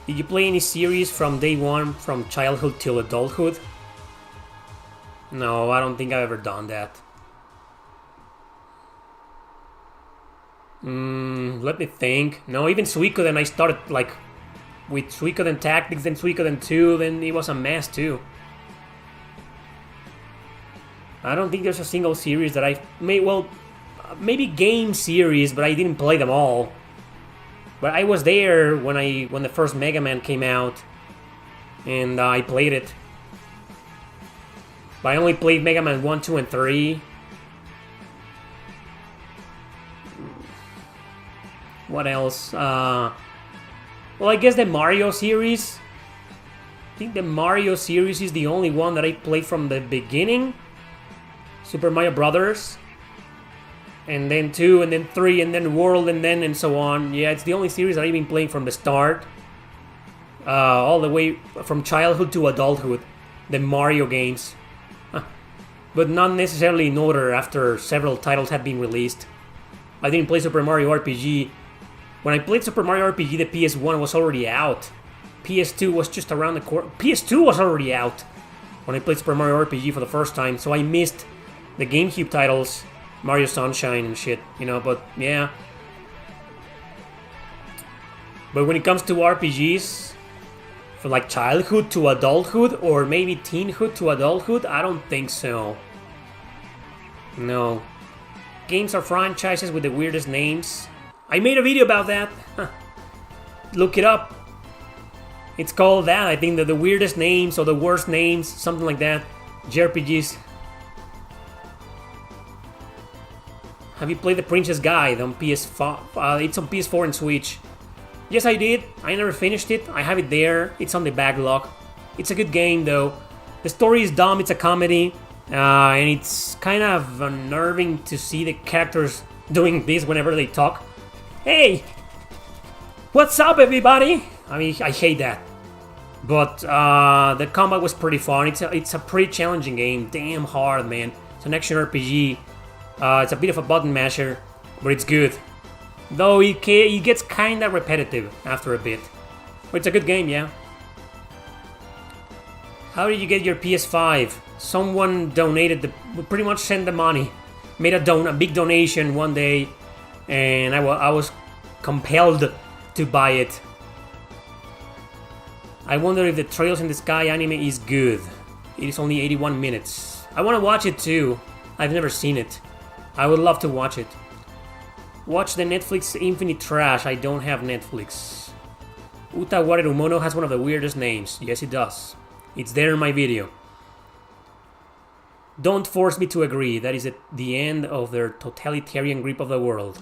Did you play any series from day one, from childhood till adulthood? No, I don't think I've ever done that. Let me think. No, even Suikoden, I started like with Suikoden Tactics, then Suikoden 2, then it was a mess too. I don't think there's a single series that I made. Well, maybe game series, but I didn't play them all. But I was there when the first Mega Man came out, and I played it. But I only played Mega Man 1, 2, and 3. What else? Well, I guess the Mario series. I think the Mario series is the only one that I played from the beginning. Super Mario Brothers. And then 2, and then 3, and then World, and so on. Yeah, it's the only series that I've been playing from the start. All the way from childhood to adulthood. The Mario games. But not necessarily in order after several titles had been released. I didn't play Super Mario RPG. When I played Super Mario RPG, the PS1 was already out. PS2 was just around the corner. PS2 was already out when I played Super Mario RPG for the first time, so I missed the GameCube titles, Mario Sunshine and shit, you know, but yeah. But when it comes to RPGs, from like childhood to adulthood, or maybe teenhood to adulthood, I don't think so. No. Games are franchises with the weirdest names. I made a video about that. Look it up. It's called that. I think that the weirdest names or the worst names, something like that. JRPGs. Have you played The Princess Guide on PS5? It's on PS4 and Switch. Yes, I did. I never finished it. I have it there. It's on the backlog. It's a good game, though. The story is dumb. It's a comedy. And it's kind of unnerving to see the characters doing this whenever they talk. Hey! What's up, everybody? I mean, I hate that. But the combat was pretty fun. It's a pretty challenging game. Damn hard, man. It's an action RPG. It's a bit of a button masher, but it's good. Though it gets kind of repetitive after a bit. But it's a good game, yeah. How did you get your PS5? Someone donated pretty much sent the money. Made a big donation one day, and I was compelled to buy it. I wonder if the Trails in the Sky anime is good. It is only 81 minutes. I want to watch it too. I've never seen it. I would love to watch it. Watch the Netflix Infinite Trash. I don't have Netflix. Uta Warerumono has one of the weirdest names. Yes, it does. It's there in my video. Don't force me to agree. That is at the end of their totalitarian grip of the world.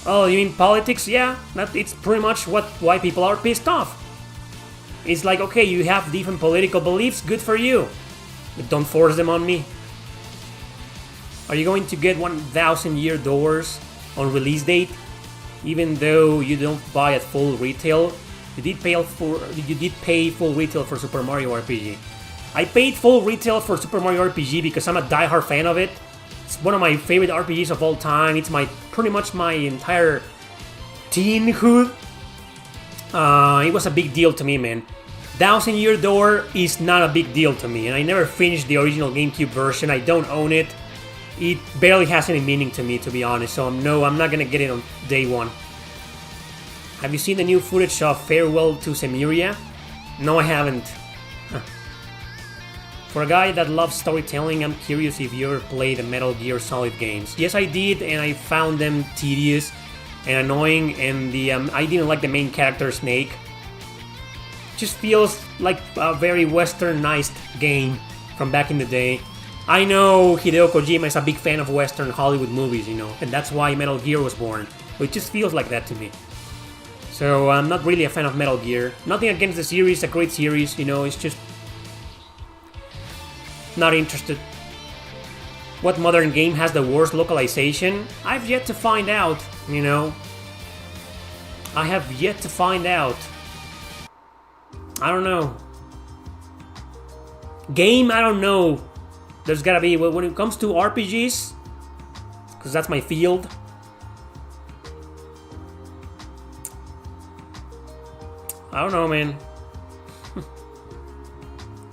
Oh, you mean politics? Yeah, it's pretty much why people are pissed off. It's like, okay, you have different political beliefs, good for you. But don't force them on me. Are you going to get 1,000 year doors on release date? Even though you don't buy at full retail, you did pay full retail for Super Mario RPG. I paid full retail for Super Mario RPG because I'm a diehard fan of it. It's one of my favorite RPGs of all time. It's pretty much my entire teenhood. It was a big deal to me, man. 1,000 Year Door is not a big deal to me, and I never finished the original GameCube version. I don't own it. It barely has any meaning to me, to be honest, so no, I'm not gonna get it on day one. Have you seen the new footage of Farewell to Semiria? No, I haven't. For a guy that loves storytelling, I'm curious if you ever played the Metal Gear Solid games. Yes, I did, and I found them tedious and annoying, and I didn't like the main character, Snake. Just feels like a very westernized game from back in the day. I know Hideo Kojima is a big fan of Western Hollywood movies, you know, and that's why Metal Gear was born. But it just feels like that to me. So I'm not really a fan of Metal Gear. Nothing against the series, a great series, you know, it's just not interested. What modern game has the worst localization? I've yet to find out, you know. I have yet to find out. I don't know. Game, I don't know. There's gotta be, when it comes to RPGs, because that's my field. I don't know, man.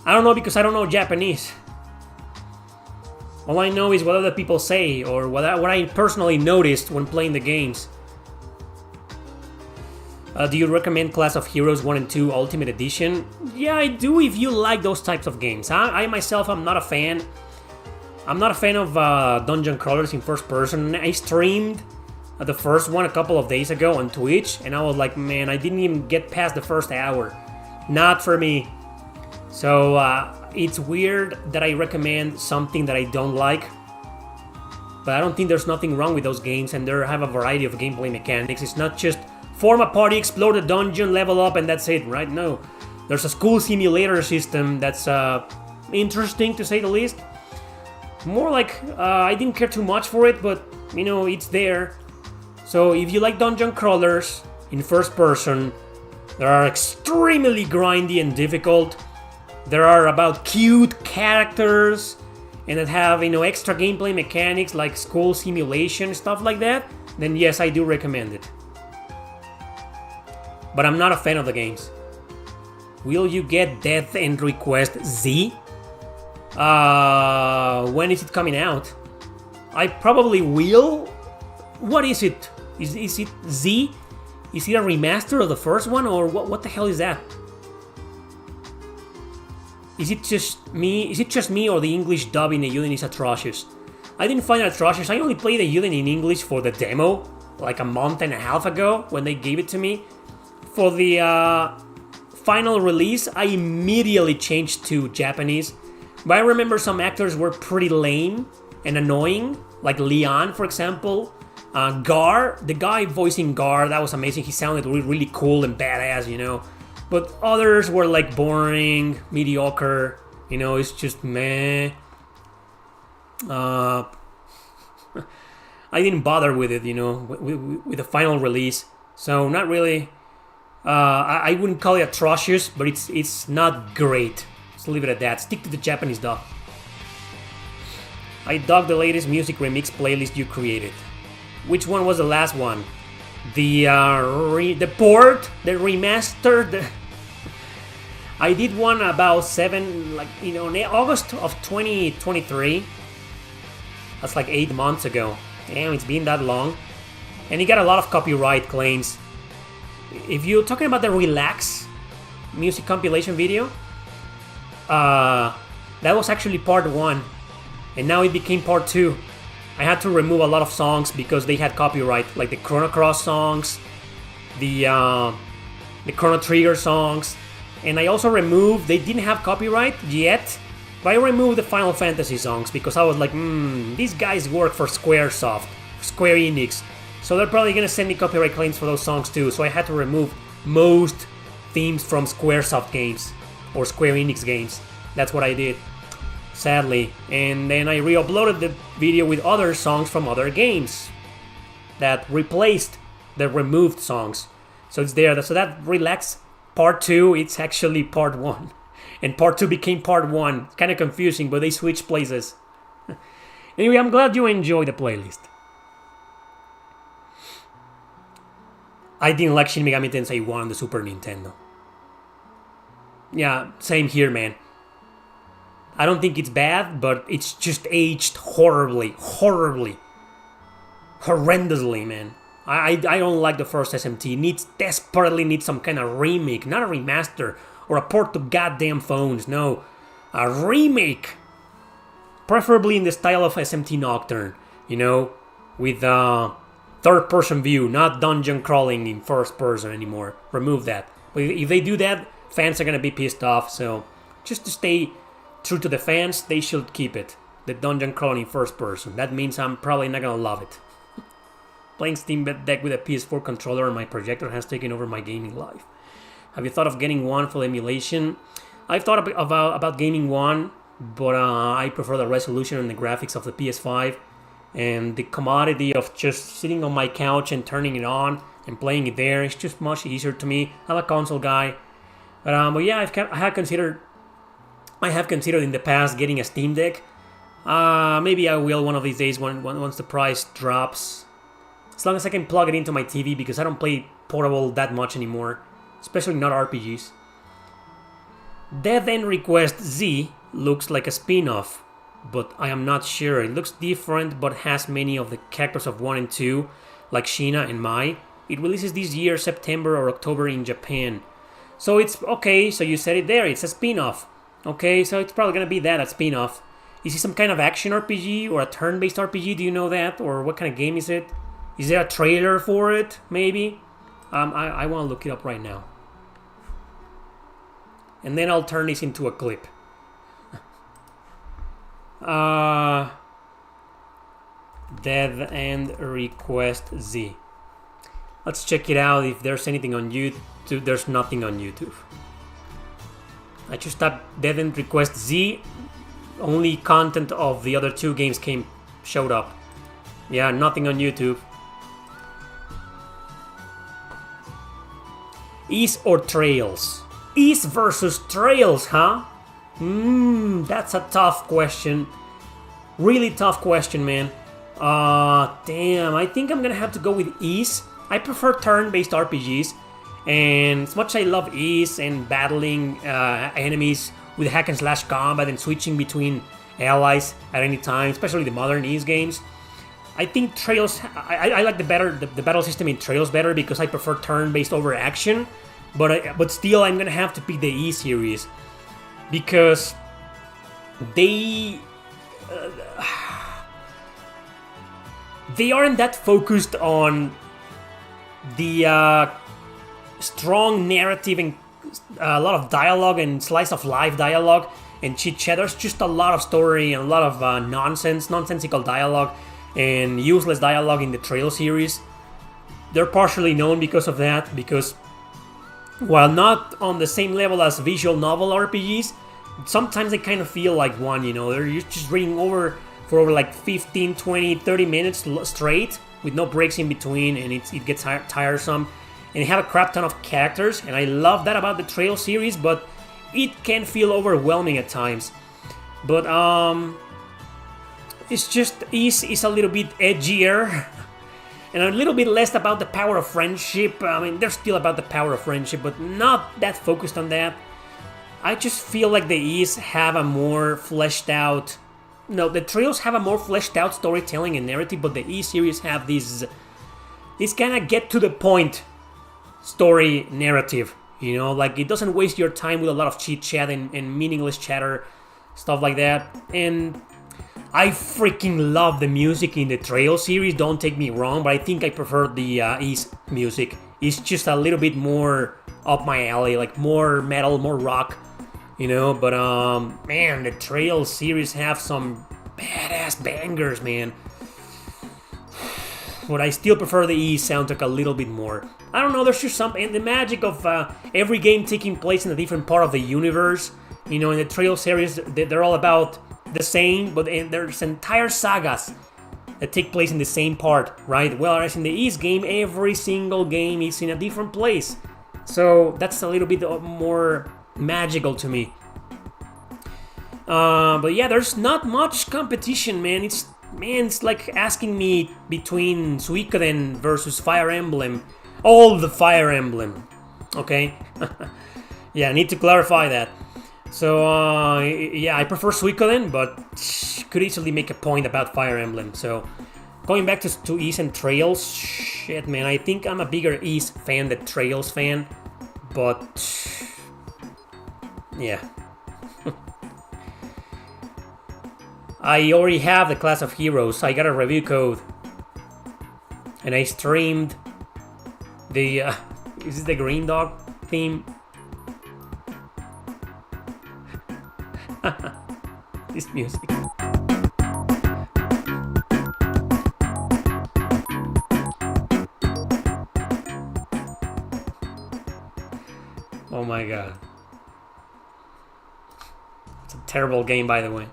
I don't know because I don't know Japanese. All I know is what other people say or what I personally noticed when playing the games. Do you recommend Class of Heroes 1 and 2 Ultimate Edition? Yeah, I do if you like those types of games. I myself, I'm not a fan. I'm not a fan of dungeon crawlers in first person. I streamed the first one a couple of days ago on Twitch, and I was like, man, I didn't even get past the first hour. Not for me. So it's weird that I recommend something that I don't like. But I don't think there's nothing wrong with those games, and they have a variety of gameplay mechanics. It's not just form a party, explore the dungeon, level up, and that's it, right? No. There's a school simulator system that's interesting, to say the least. More like, I didn't care too much for it, but, you know, it's there. So if you like dungeon crawlers in first person, they are extremely grindy and difficult. There are about cute characters, and that have, you know, extra gameplay mechanics like school simulation, stuff like that, then yes, I do recommend it. But I'm not a fan of the games. Will you get Death End Request Z? When is it coming out? I probably will. What is it? Is it Z? Is it a remaster of the first one, or what the hell is that? Is it just me? Is it just me, or the English dub in the Udin is atrocious? I didn't find it atrocious. I only played the Udin in English for the demo, like a month and a half ago when they gave it to me. For the final release, I immediately changed to Japanese. But I remember some actors were pretty lame and annoying, like Leon, for example. Gar, the guy voicing Gar, that was amazing. He sounded really cool and badass, you know. But others were like boring, mediocre, you know, it's just meh. I didn't bother with it, you know, with the final release. So not really. I wouldn't call it atrocious, but it's not great. Let's leave it at that. Stick to the Japanese dub. I dug the latest music remix playlist you created. Which one was the last one? The port, the remastered. I did one about in August of 2023. That's like 8 months ago. Damn, it's been that long. And it got a lot of copyright claims. If you're talking about the Relax music compilation video, that was actually part 1. And now it became part 2. I had to remove a lot of songs because they had copyright, like the Chrono Cross songs, the Chrono Trigger songs, and I also removed, they didn't have copyright yet, but I removed the Final Fantasy songs because I was like, these guys work for Square Enix, so they're probably gonna send me copyright claims for those songs too, so I had to remove most themes from Squaresoft games, or Square Enix games. That's what I did. Sadly, and then I re-uploaded the video with other songs from other games that replaced the removed songs. So it's there. So that Relax part 2, it's actually part 1. And part 2 became part 1. It's kind of confusing, but they switched places. Anyway, I'm glad you enjoyed the playlist. I didn't like Shin Megami Tensei 1 on the Super Nintendo. Yeah, same here, man. I don't think it's bad, but it's just aged horribly. Horrendously, man. I don't like the first SMT. Desperately needs some kind of remake, not a remaster or a port to goddamn phones. No, a remake. Preferably in the style of SMT Nocturne, you know, with third-person view, not dungeon crawling in first person anymore. Remove that. But if they do that, fans are gonna be pissed off. So just to stay true to the fans, they should keep it. The dungeon crawling in first person. That means I'm probably not gonna love it. Playing Steam Deck with a PS4 controller and my projector has taken over my gaming life. Have you thought of getting one for emulation? I've thought about gaming one, but I prefer the resolution and the graphics of the PS5 and the commodity of just sitting on my couch and turning it on and playing it there. It's just much easier to me. I'm a console guy. But yeah, I have considered in the past getting a Steam Deck. Maybe I will one of these days once the price drops. As long as I can plug it into my TV, because I don't play portable that much anymore. Especially not RPGs. Death End Request Z looks like a spin-off, but I am not sure. It looks different, but has many of the characters of 1 and 2, like Sheena and Mai. It releases this year, September or October in Japan. So it's okay, so you said it there, it's a spin-off. Okay, so it's probably gonna be that, a spin-off. Is it some kind of action RPG or a turn-based RPG? Do you know that? Or what kind of game is it? Is there a trailer for it, maybe? I want to look it up right now. And then I'll turn this into a clip. Death End Request Z. Let's check it out if there's anything on YouTube. There's nothing on YouTube. I just tapped Death End Request Z. Only content of the other 2 games showed up. Yeah, nothing on YouTube. Ease or Trails? Ease versus Trails, huh? That's a tough question. Really tough question, man. Damn, I think I'm gonna have to go with Ease. I prefer turn-based RPGs, and as much as I love Ease and battling enemies with hack and slash combat and switching between allies at any time, especially the modern Ease games, I think Trails. I like the battle system in Trails better because I prefer turn-based over action. But still, I'm gonna have to pick the E series because they aren't that focused on the strong narrative and a lot of dialogue and slice of life dialogue and chit chat. There's just a lot of story and a lot of nonsensical dialogue and useless dialogue in the Trail series. They're partially known because of that, because while not on the same level as visual novel RPGs, sometimes they kind of feel like one, you know. They're just reading over for over like 15, 20, 30 minutes straight with no breaks in between, and it gets tiresome. And they have a crap ton of characters, and I love that about the Trail series, but it can feel overwhelming at times. But it's just is a little bit edgier and a little bit less about the power of friendship. I mean, they're still about the power of friendship, but not that focused on that. I just feel like the E's have a more fleshed out... No, the Trails have a more fleshed out storytelling and narrative, but the E series have this kind of get to the point story narrative. You know, like it doesn't waste your time with a lot of chit chat and meaningless chatter, stuff like that. And I freaking love the music in the Trail series, don't take me wrong, but I think I prefer the East music. It's just a little bit more up my alley, like more metal, more rock, you know. But man, the Trail series have some badass bangers, man. But I still prefer the East soundtrack a little bit more. I don't know, there's just something, and the magic of every game taking place in a different part of the universe. You know, in the Trail series, they're all about the same, but there's entire sagas that take place in the same part, right? Whereas in the East game, every single game is in a different place. So that's a little bit more magical to me. But yeah, there's not much competition, man. It's like asking me between Suikoden versus Fire Emblem. All the Fire Emblem, okay? Yeah, I need to clarify that. So, yeah, I prefer Suikoden, but could easily make a point about Fire Emblem. So, going back to East and Trails, shit, man, I think I'm a bigger East fan than Trails fan. But, yeah. I already have the class of heroes. I got a review code. And I streamed the, is this the Green Dog theme? This music. Oh my god. It's a terrible game, by the way.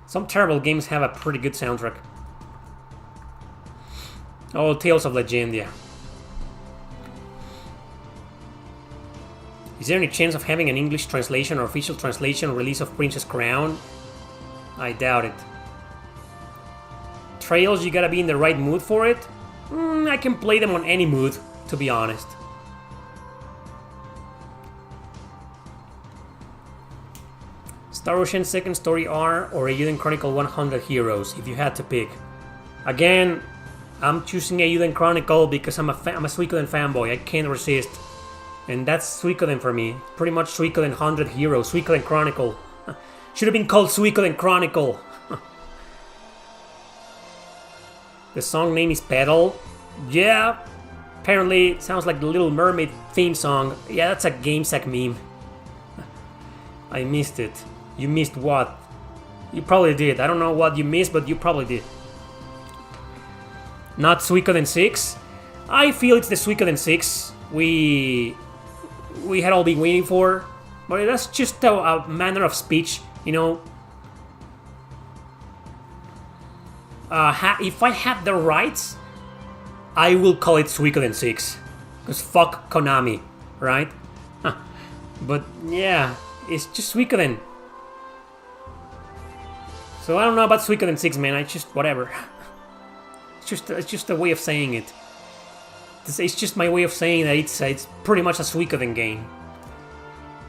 Some terrible games have a pretty good soundtrack. Oh, Tales of Legendia. Is there any chance of having an English translation or official translation release of Princess Crown? I doubt it. Trails, you gotta be in the right mood for it. I can play them on any mood, to be honest. Star Ocean Second Story R or Eiyuden Chronicle 100 Heroes, if you had to pick. Again, I'm choosing Eiyuden Chronicle because I'm a Suikoden fanboy. I can't resist. And that's Suikoden for me. Pretty much Suikoden 100 Heroes, Suikoden Chronicle. Should have been called Suikoden Chronicle. The song name is Pedal. Yeah, apparently it sounds like the Little Mermaid theme song. Yeah, that's a GameSack meme. I missed it. You missed what? You probably did. I don't know what you missed, but you probably did. Not Suikoden 6. I feel it's the Suikoden 6 we had all been waiting for. But that's just a manner of speech, you know. If I had the rights, I will call it Suikoden 6. Because fuck Konami, right? But yeah, it's just Suikoden. So I don't know about Suikoden 6, man. I just, whatever. It's just a way of saying it. It's just my way of saying that it's pretty much a Suikoden game.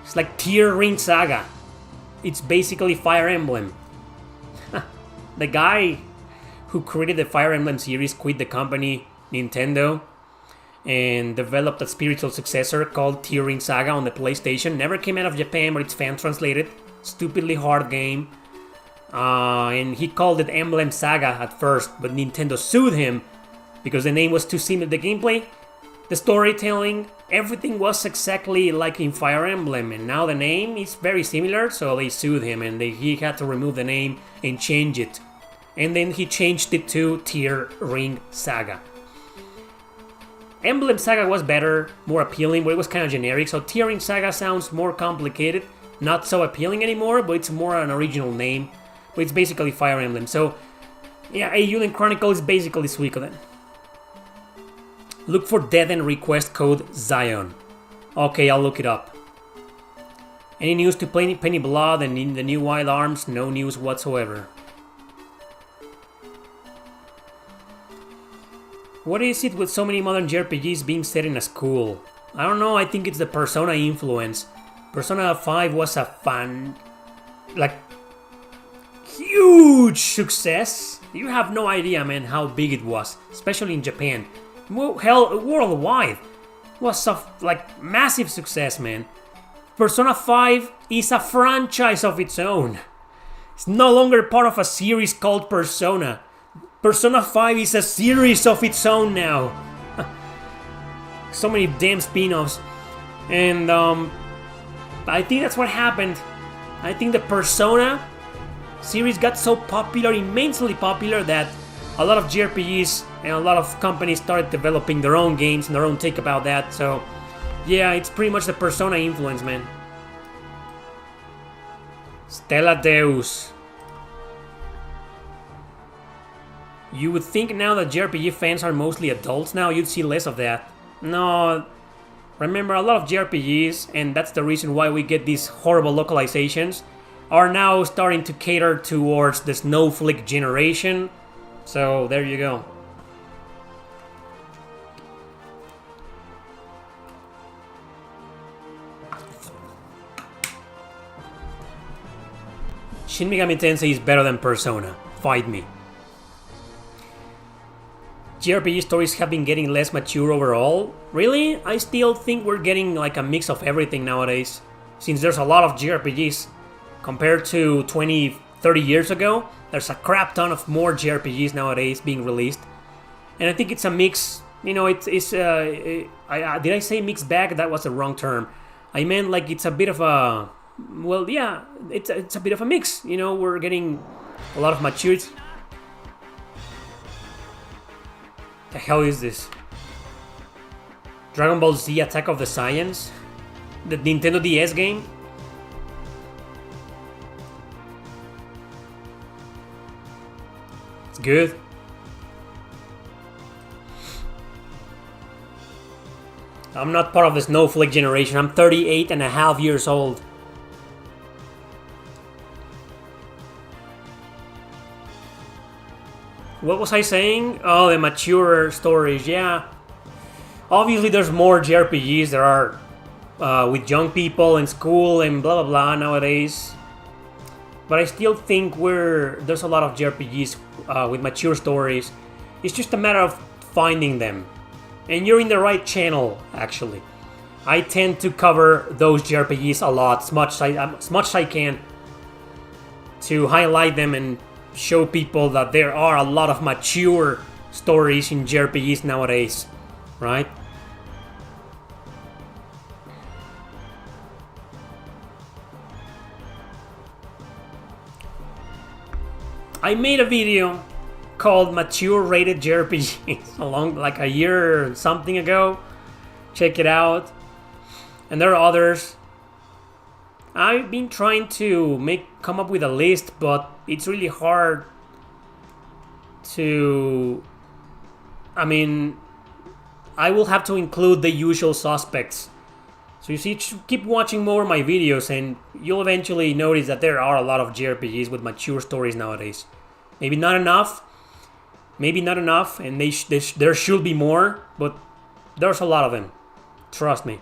It's like Tier Ring Saga. It's basically Fire Emblem. The guy who created the Fire Emblem series quit the company, Nintendo, and developed a spiritual successor called Tier Ring Saga on the PlayStation. Never came out of Japan, but it's fan translated. Stupidly hard game. And he called it Emblem Saga at first, but Nintendo sued him because the name was too similar. The gameplay, the storytelling, everything was exactly like in Fire Emblem, and now the name is very similar, so they sued him and he had to remove the name and change it. And then he changed it to Tier Ring Saga. Emblem Saga was better, more appealing, but it was kind of generic, so Tier Ring Saga sounds more complicated, not so appealing anymore, but it's more an original name. But it's basically Fire Emblem, so yeah, Eiyuden Chronicle is basically Suikoden. Look for Dead End request code Zion. Okay, I'll look it up. Any news to Penny Blood and in the new Wild Arms? No news whatsoever. What is it with so many modern JRPGs being set in a school? I don't know, I think it's the Persona influence. Persona 5 was a huge success. You have no idea, man, how big it was, especially in Japan. Hell, worldwide. It was a massive success, man. Persona 5 is a franchise of its own. It's no longer part of a series called Persona. Persona 5 is a series of its own now. So many damn spin-offs. And I think that's what happened. I think the Persona series got so popular, immensely popular, that a lot of JRPGs and a lot of companies started developing their own games and their own take about that. So yeah, it's pretty much the Persona influence, man. Stella Deus. You would think now that JRPG fans are mostly adults now, you'd see less of that. No, remember, a lot of JRPGs, and that's the reason why we get these horrible localizations, are now starting to cater towards the snowflake generation. So there you go. Shin Megami Tensei is better than Persona. Fight me. JRPG stories have been getting less mature overall. Really? I still think we're getting like a mix of everything nowadays. Since there's a lot of JRPGs. Compared to 20, 30 years ago, there's a crap ton of more JRPGs nowadays being released. And I think it's a mix, you know, did I say mixed bag? That was the wrong term. I meant like it's a bit of a, well, yeah, it's a bit of a mix. You know, we're getting a lot of maturity. The hell is this? Dragon Ball Z Attack of the Saiyans? The Nintendo DS game? It's good. I'm not part of the snowflake generation. I'm 38 and a half years old. What was I saying? Oh, the mature stories, yeah. Obviously, there's more JRPGs there are with young people in school and blah blah blah nowadays. But I still think there's a lot of JRPGs with mature stories. It's just a matter of finding them. And you're in the right channel, actually. I tend to cover those JRPGs a lot, as much as I can, to highlight them and show people that there are a lot of mature stories in JRPGs nowadays, right? I made a video called Mature Rated JRPGs along like a year or something ago. Check it out. And there are others. I've been trying to come up with a list, but it's really hard to... I mean, I will have to include the usual suspects. So you see, keep watching more of my videos and you'll eventually notice that there are a lot of JRPGs with mature stories nowadays. Maybe not enough, and there should be more, but there's a lot of them. Trust me.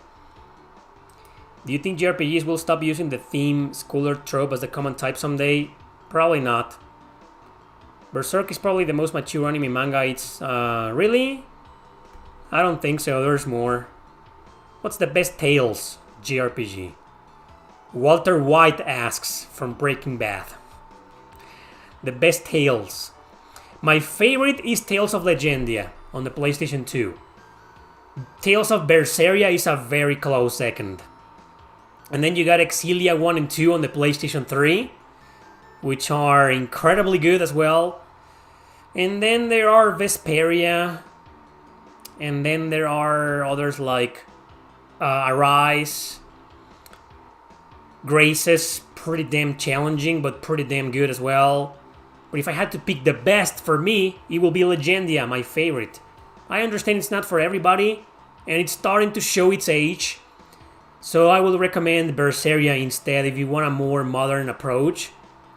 Do you think JRPGs will stop using the theme schooler trope as the common type someday? Probably not. Berserk is probably the most mature anime manga. It's really? I don't think so. There's more. What's the best Tales JRPG? Walter White asks from Breaking Bad. The best Tales. My favorite is Tales of Legendia on the PlayStation 2. Tales of Berseria is a very close second. And then you got Exilia 1 and 2 on the PlayStation 3, which are incredibly good as well. And then there are Vesperia. And then there are others like Arise. Graces, pretty damn challenging, but pretty damn good as well. But if I had to pick the best for me, it will be Legendia, my favorite. I understand it's not for everybody, and it's starting to show its age. So I will recommend Berseria instead if you want a more modern approach.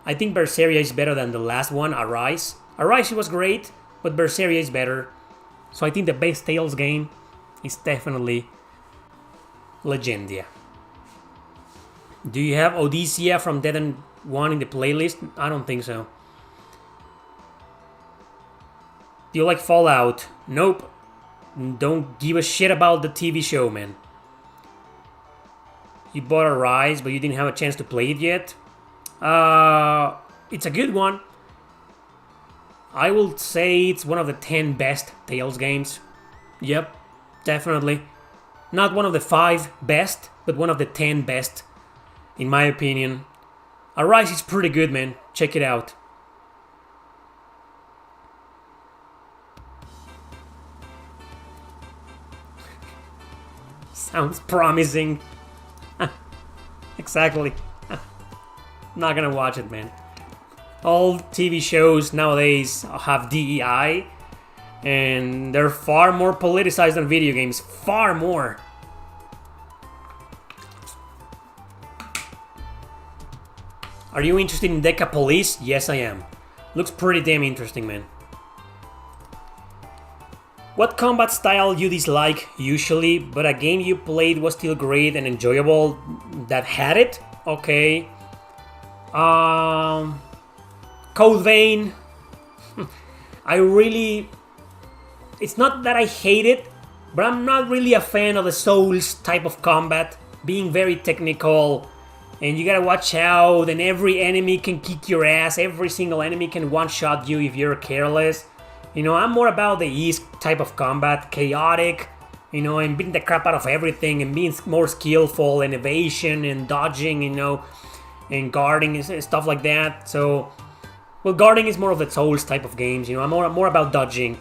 I think Berseria is better than the last one, Arise. Arise was great, but Berseria is better. So I think the best Tales game is definitely Legendia. Do you have Odyssea from Dead and 1 in the playlist? I don't think so. Do you like Fallout? Nope. Don't give a shit about the TV show, man. You bought Arise, but you didn't have a chance to play it yet? It's a good one. I will say it's one of the 10 best Tales games. Yep, definitely. Not one of the 5 best, but one of the 10 best, in my opinion. Arise is pretty good, man. Check it out. Sounds promising. Exactly. I'm not gonna watch it, man. All TV shows nowadays have DEI, and they're far more politicized than video games. Far more. Are you interested in Deca Police? Yes, I am. Looks pretty damn interesting, man. What combat style you dislike usually, but a game you played was still great and enjoyable that had it? Okay. Code Vein. It's not that I hate it, but I'm not really a fan of the Souls type of combat. Being very technical, and you gotta watch out, and every enemy can kick your ass. Every single enemy can one-shot you if you're careless. You know, I'm more about the East type of combat, chaotic, you know, and beating the crap out of everything and being more skillful and evasion and dodging, you know, and guarding and stuff like that. So, well, guarding is more of the Souls type of games, you know, I'm more about dodging.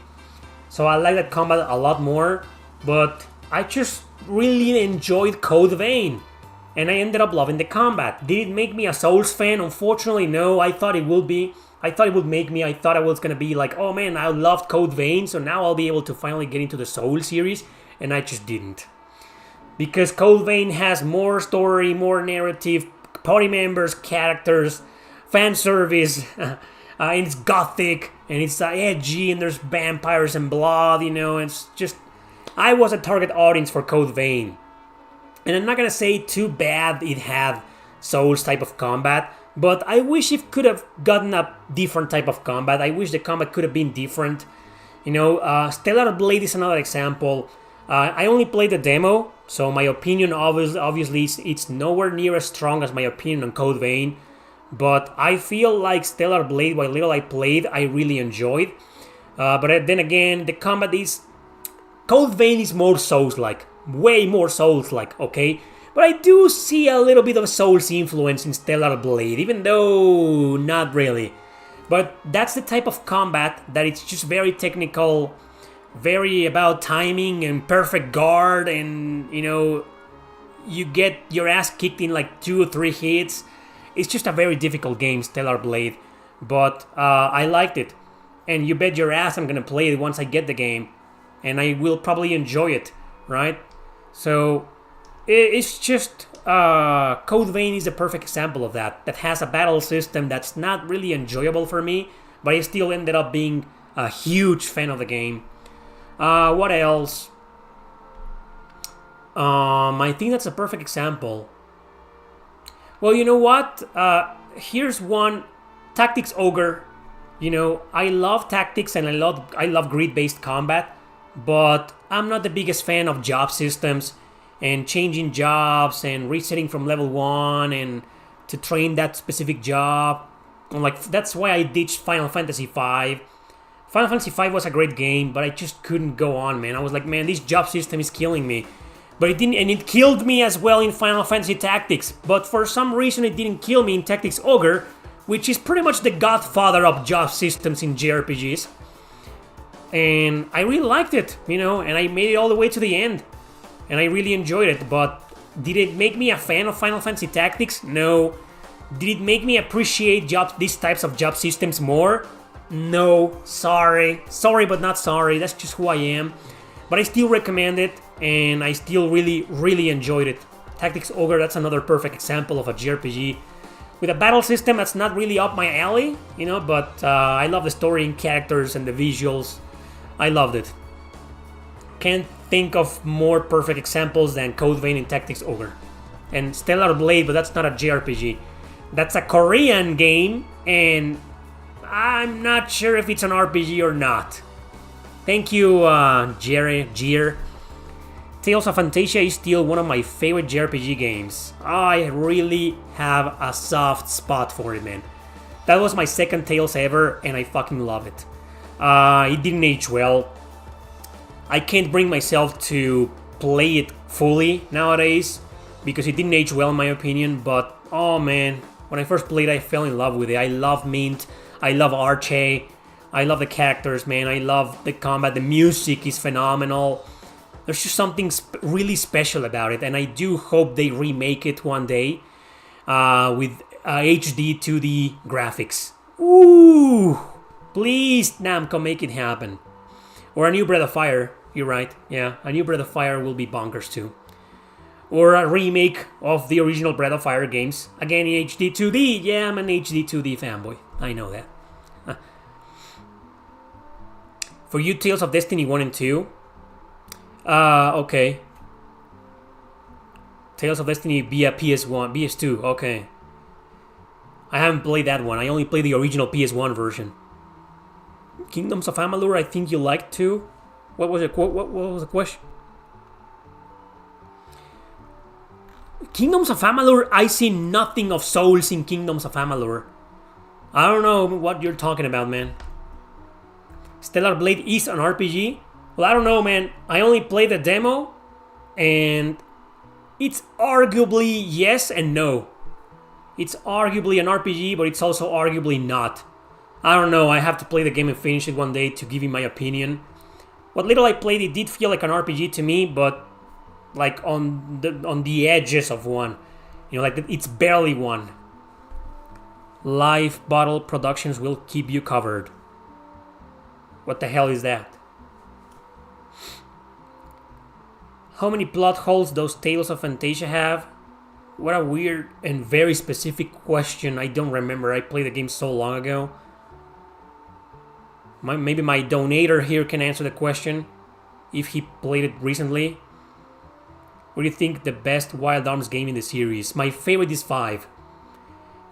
So I like that combat a lot more, but I just really enjoyed Code Vein, and I ended up loving the combat. Did it make me a Souls fan? Unfortunately, no. I thought it would be. I thought it would make me, I thought I was gonna be like, oh man, I loved Code Vein, so now I'll be able to finally get into the Soul series, and I just didn't. Because Code Vein has more story, more narrative, party members, characters, fan service, and it's gothic, and it's edgy, and there's vampires and blood, you know. It's just, I was a target audience for Code Vein. And I'm not gonna say too bad it had Souls type of combat, but I wish it could have gotten a different type of combat. I wish the combat could have been different. You know, Stellar Blade is another example. I only played the demo, so my opinion obviously it's nowhere near as strong as my opinion on Code Vein. But I feel like Stellar Blade, what little I played, I really enjoyed. But then again, the combat is... Code Vein is more Souls-like. Way more Souls-like, okay? But I do see a little bit of Souls influence in Stellar Blade, even though not really. But that's the type of combat that it's just very technical, very about timing and perfect guard, and, you know, you get your ass kicked in like 2 or 3 hits. It's just a very difficult game, Stellar Blade. But I liked it. And you bet your ass I'm gonna play it once I get the game. And I will probably enjoy it, right? So, it's just... Code Vein is a perfect example of that. That has a battle system that's not really enjoyable for me, but I still ended up being a huge fan of the game. What else? I think that's a perfect example. Well, you know what? Here's one. Tactics Ogre. You know, I love tactics and I love grid-based combat, but I'm not the biggest fan of job systems and changing jobs and resetting from level 1 and to train that specific job. And like, that's why I ditched Final Fantasy V. Final Fantasy V was a great game, but I just couldn't go on, man. I was like, man, this job system is killing me. But it didn't, and it killed me as well in Final Fantasy Tactics. But for some reason it didn't kill me in Tactics Ogre, which is pretty much the godfather of job systems in JRPGs. And I really liked it, you know, and I made it all the way to the end. And I really enjoyed it, but did it make me a fan of Final Fantasy Tactics? No. Did it make me appreciate these types of job systems more? No. Sorry. Sorry, but not sorry. That's just who I am. But I still recommend it, and I still really, really enjoyed it. Tactics Ogre, that's another perfect example of a JRPG with a battle system that's not really up my alley, you know, but I love the story and characters and the visuals. I loved it. Can't think of more perfect examples than Code Vein and Tactics Ogre. And Stellar Blade, but that's not a JRPG. That's a Korean game, and I'm not sure if it's an RPG or not. Thank you, Jeer. Tales of Fantasia is still one of my favorite JRPG games. I really have a soft spot for it, man. That was my second Tales ever, and I fucking love it. It didn't age well. I can't bring myself to play it fully nowadays because it didn't age well in my opinion, but oh man, when I first played I fell in love with it. I love Mint, I love Arche, I love the characters, man, I love the combat, the music is phenomenal. There's just something really special about it, and I do hope they remake it one day with HD 2D graphics. Ooh! Please, Namco, make it happen. Or a new Breath of Fire. You're right. Yeah, a new Breath of Fire will be bonkers too. Or a remake of the original Breath of Fire games. Again in HD 2D. Yeah, I'm an HD 2D fanboy. I know that. For you, Tales of Destiny 1 and 2. Okay. Tales of Destiny via PS1, PS2. Okay. I haven't played that one. I only played the original PS1 version. Kingdoms of Amalur, I think you liked too. What was it? What was the question? Kingdoms of Amalur, I see nothing of Souls in Kingdoms of Amalur. I don't know what you're talking about, man. Stellar Blade is an RPG? Well, I don't know, man. I only played the demo, and it's arguably yes and no. It's arguably an RPG, but it's also arguably not. I don't know, I have to play the game and finish it one day to give you my opinion. What little I played, it did feel like an RPG to me, but like on the edges of one. You know, like it's barely one. Live Bottle Productions will keep you covered. What the hell is that? How many plot holes does Tales of Fantasia have? What a weird and very specific question. I don't remember. I played the game so long ago. Maybe my donator here can answer the question if he played it recently. What do you think the best Wild Arms game in the series? My favorite is 5.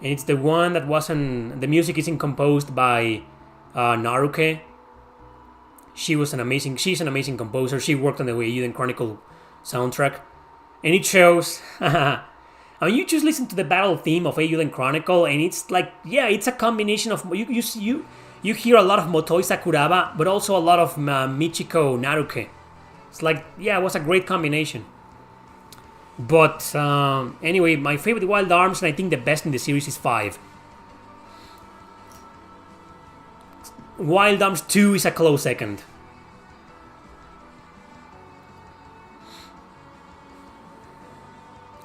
And it's the one that wasn't... The music isn't composed by Naruke. She's an amazing composer. She worked on the Eiyuden Chronicle soundtrack. And it shows... I mean, you just listen to the battle theme of Eiyuden Chronicle, and it's like, yeah, it's a combination of... You hear a lot of Motoi Sakuraba, but also a lot of Michiko Naruke. It's like, yeah, it was a great combination. But anyway, my favorite Wild Arms, and I think the best in the series, is 5. Wild Arms 2 is a close second.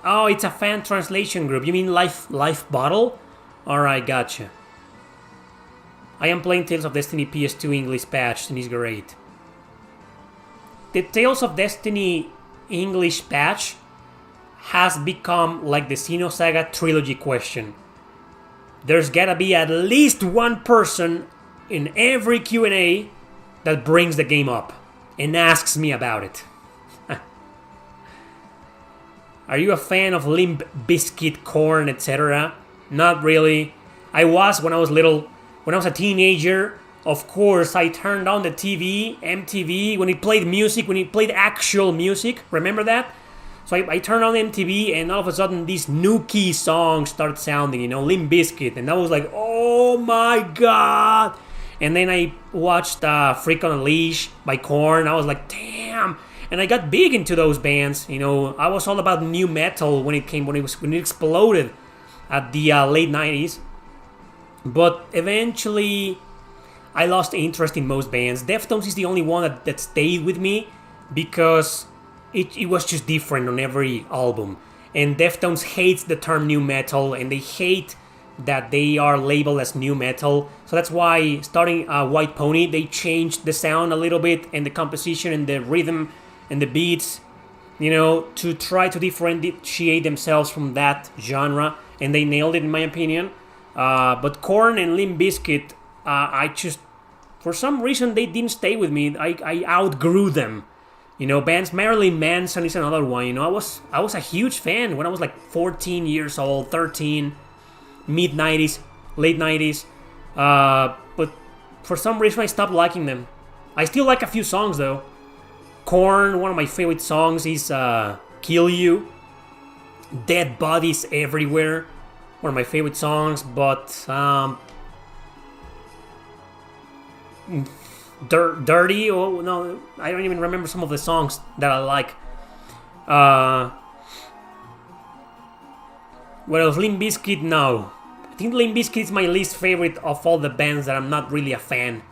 Oh, it's a fan translation group. You mean Life Bottle? Alright, gotcha. I am playing Tales of Destiny PS2 English patch, and it's great. The Tales of Destiny English patch has become like the Xenosaga trilogy question. There's gotta be at least one person in every Q&A that brings the game up and asks me about it. Are you a fan of Limp Bizkit, Korn, etc.? Not really. I was when I was little. When I was a teenager, of course, I turned on the TV, MTV, when it played music, when it played actual music. Remember that? So I turned on MTV, and all of a sudden, these Nuki songs start sounding, Limp Bizkit. And I was like, oh my god! And then I watched Freak on a Leash by Korn. I was like, damn! And I got big into those bands. I was all about new metal when it exploded at the late 90s. But eventually, I lost interest in most bands. Deftones is the only one that stayed with me because it was just different on every album. And Deftones hates the term new metal, and they hate that they are labeled as new metal. So that's why, starting White Pony, they changed the sound a little bit, and the composition, and the rhythm, and the beats, to try to differentiate themselves from that genre. And they nailed it, in my opinion. But Korn and Limp Bizkit, for some reason, they didn't stay with me. I outgrew them. Bands, Marilyn Manson is another one. I was a huge fan when I was like 14 years old, 13, mid 90s, late 90s. But for some reason, I stopped liking them. I still like a few songs though. Korn, one of my favorite songs is Kill You. Dead Bodies Everywhere, one of my favorite songs. But Dirty, oh no, I don't even remember some of the songs that I like. What else? Limp Bizkit, no. I think Limp Bizkit is my least favorite of all the bands that I'm not really a fan,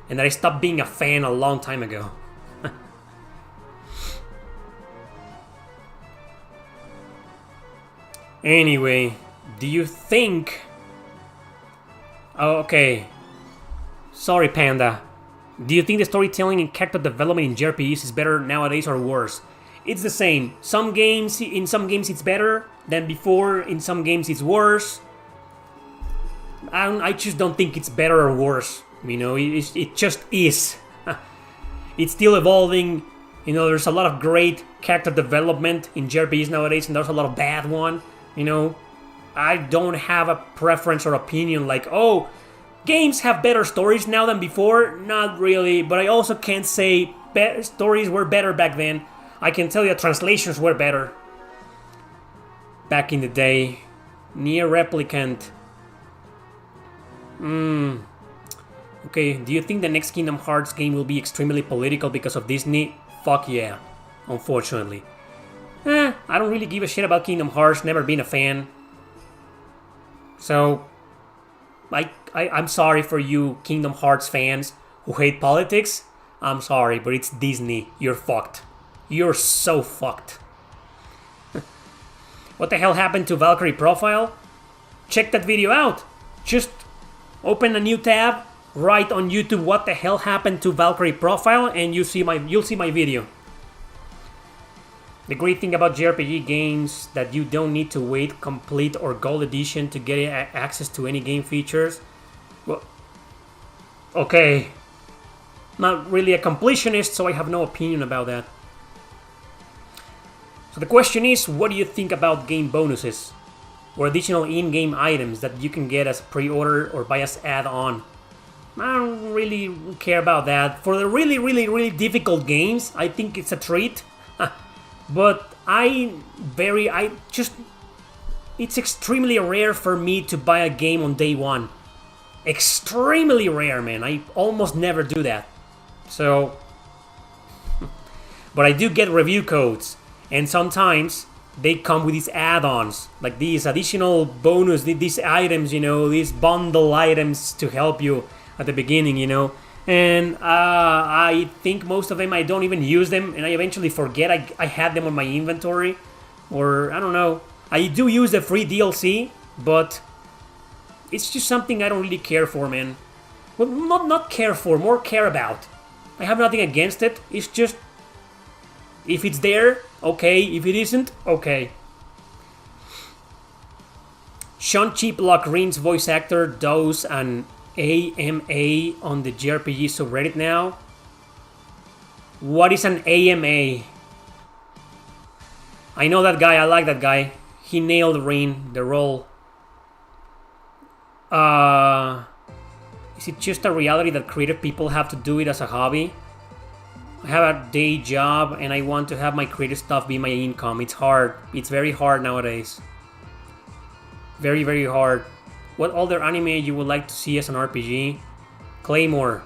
and that I stopped being a fan a long time ago. Anyway, do you think... Oh, okay. Sorry, Panda. Do you think the storytelling and character development in JRPGs is better nowadays or worse? It's the same. In some games it's better than before. In some games it's worse. I just don't think it's better or worse. It just is. It's still evolving. There's a lot of great character development in JRPGs nowadays, and there's a lot of bad one. I don't have a preference or opinion like, oh, games have better stories now than before. Not really, but I also can't say stories were better back then. I can tell you translations were better back in the day. Nier Replicant. Okay, do you think the next Kingdom Hearts game will be extremely political because of Disney? Fuck yeah, unfortunately. I don't really give a shit about Kingdom Hearts, never been a fan. So, I'm sorry for you Kingdom Hearts fans who hate politics. I'm sorry, but it's Disney. You're fucked. You're so fucked. What the hell happened to Valkyrie Profile? Check that video out. Just open a new tab, write on YouTube what the hell happened to Valkyrie Profile, and you'll see my video. The great thing about JRPG games that you don't need to wait complete or gold edition to get access to any game features. Well, okay, Not really a completionist, so I have no opinion about that. So the question is, what do you think about game bonuses? Or additional in-game items that you can get as pre-order or buy as add-on? I don't really care about that. For the really difficult games, I think it's a treat. But it's extremely rare for me to buy a game on day one. Extremely rare, man. I almost never do that. So, but I do get review codes, and sometimes they come with these add-ons, like these additional bonus, these items, these bundle items to help you at the beginning, And I think most of them, I don't even use them, and I eventually forget I had them on my inventory, or I don't know. I do use the free DLC, but it's just something I don't really care for, man. Well, not care for, more care about. I have nothing against it. It's just, if it's there, okay. If it isn't, okay. Sean Cheaplock Green's voice actor does an AMA on the JRPG subreddit now. What is an AMA? I know that guy. I like that guy. He nailed the role. Is it just a reality that creative people have to do it as a hobby? I have a day job and I want to have my creative stuff be my income. It's hard. It's very hard nowadays. Very hard. What other anime you would like to see as an RPG? Claymore.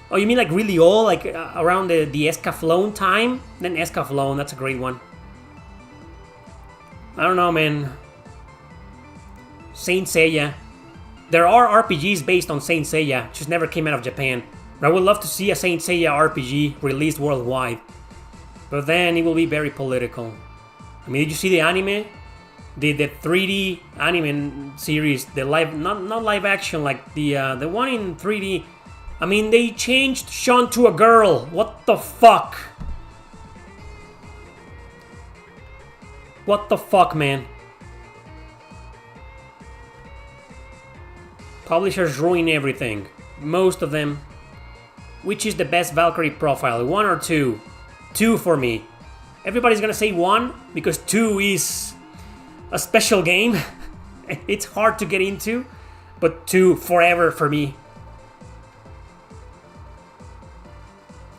Oh, you mean like really old? Like around the Escaflowne time? Then Escaflowne, that's a great one. I don't know, man. Saint Seiya. There are RPGs based on Saint Seiya, just never came out of Japan. But I would love to see a Saint Seiya RPG released worldwide. But then it will be very political. I mean, did you see the anime? The 3D anime series, the live, not live action, like the one in 3D. I mean, they changed Sean to a girl. What the fuck? What the fuck, man? Publishers ruin everything. Most of them. Which is the best Valkyrie profile? 1 or 2? 2 for me. Everybody's gonna say 1 because 2 is a special game. It's hard to get into, but 2 forever for me.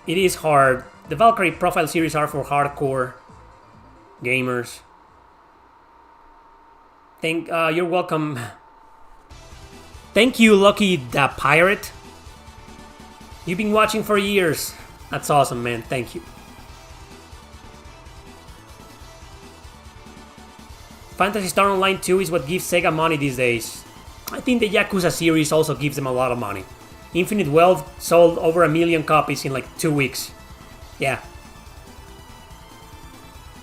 It is hard. The Valkyrie profile series are for hardcore gamers. You're welcome. Thank you, Lucky the Pirate. You've been watching for years. That's awesome, man. Thank you. Phantasy Star Online 2 is what gives Sega money these days. I think the Yakuza series also gives them a lot of money. Infinite Wealth sold over 1 million copies in like 2 weeks. Yeah.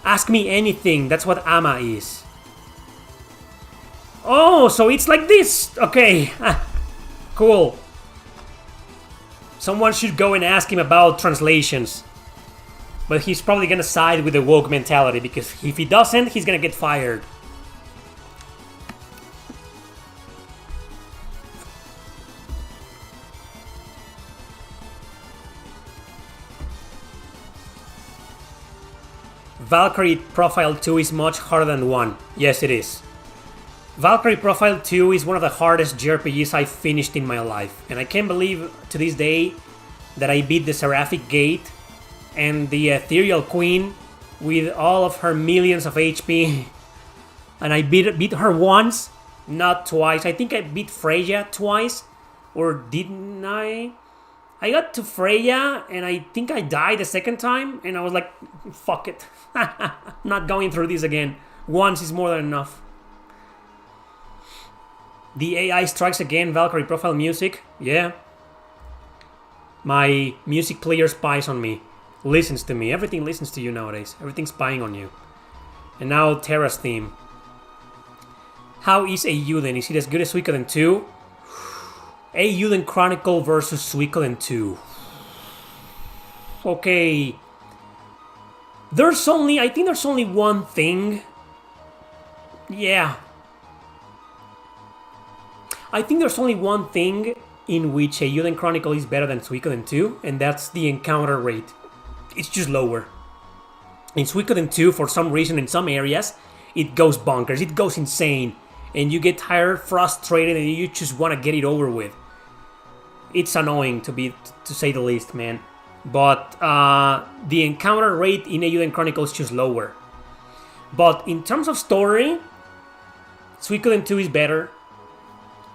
Ask me anything, that's what AMA is. Oh, so it's like this! Okay. Cool. Someone should go and ask him about translations. But he's probably gonna side with the woke mentality, because if he doesn't, he's gonna get fired. Valkyrie Profile 2 is much harder than 1. Yes, it is. Valkyrie Profile 2 is one of the hardest JRPGs I've finished in my life. And I can't believe to this day that I beat the Seraphic Gate and the Ethereal Queen with all of her millions of HP. And I beat her once, not twice. I think I beat Freya twice. Or didn't I? I got to Freya and I think I died the second time. And I was like, fuck it. Not going through this again. Once is more than enough. The AI strikes again, Valkyrie Profile music. Yeah. My music player spies on me. Listens to me. Everything listens to you nowadays. Everything's spying on you. And now Terra's theme. How is Eiyuden? Is it as good as Suikoden 2? Eiyuden Chronicle versus Suikoden 2. Okay. I think there's only one thing. Yeah. I think there's only one thing in which Eiyuden Chronicle is better than Suikoden 2, and that's the encounter rate. It's just lower. In Suikoden 2, for some reason, in some areas, it goes bonkers, it goes insane, and you get tired, frustrated, and you just want to get it over with. It's annoying, to say the least, man. But the encounter rate in Eiyuden Chronicle is just lower. But in terms of story, Suikoden 2 is better.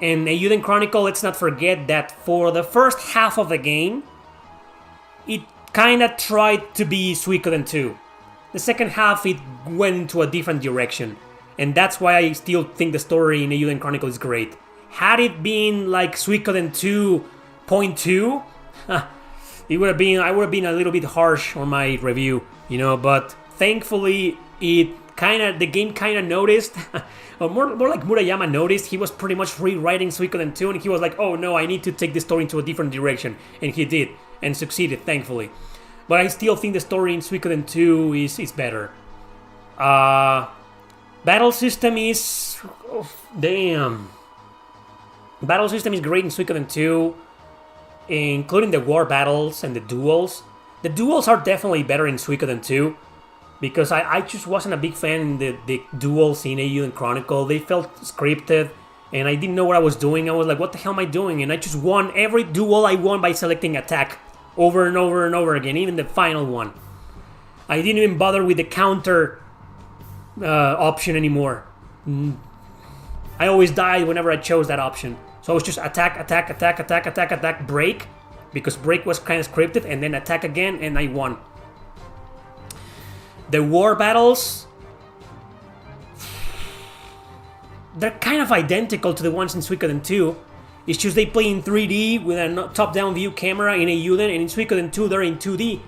And Eiyuden Chronicle, let's not forget that for the first half of the game, it kinda tried to be Suikoden 2. The second half, it went into a different direction. And that's why I still think the story in Eiyuden Chronicle is great. Had it been like Suikoden 2.2, I would have been a little bit harsh on my review, but thankfully the game kinda noticed, or more like Murayama noticed. He was pretty much rewriting Suikoden 2, and he was like, oh no, I need to take the story into a different direction, and he did, and succeeded, thankfully. But I still think the story in Suikoden 2 is better. Battle system is... oh, damn. Battle system is great in Suikoden 2, including the war battles and the duels. The duels are definitely better in Suikoden 2, because I just wasn't a big fan in the duels in Eiyuden Chronicle. They felt scripted, and I didn't know what I was doing. I was like, what the hell am I doing? And I just won every duel I won by selecting attack over and over and over again, even the final one. I didn't even bother with the counter option anymore. I always died whenever I chose that option. So it was just attack, break, because break was kind of scripted, and then attack again, and I won. The war battles, they're kind of identical to the ones in Suikoden 2. It's just they play in 3D with a top-down view camera in Eiyuden, and in Suikoden 2 they're in 2D.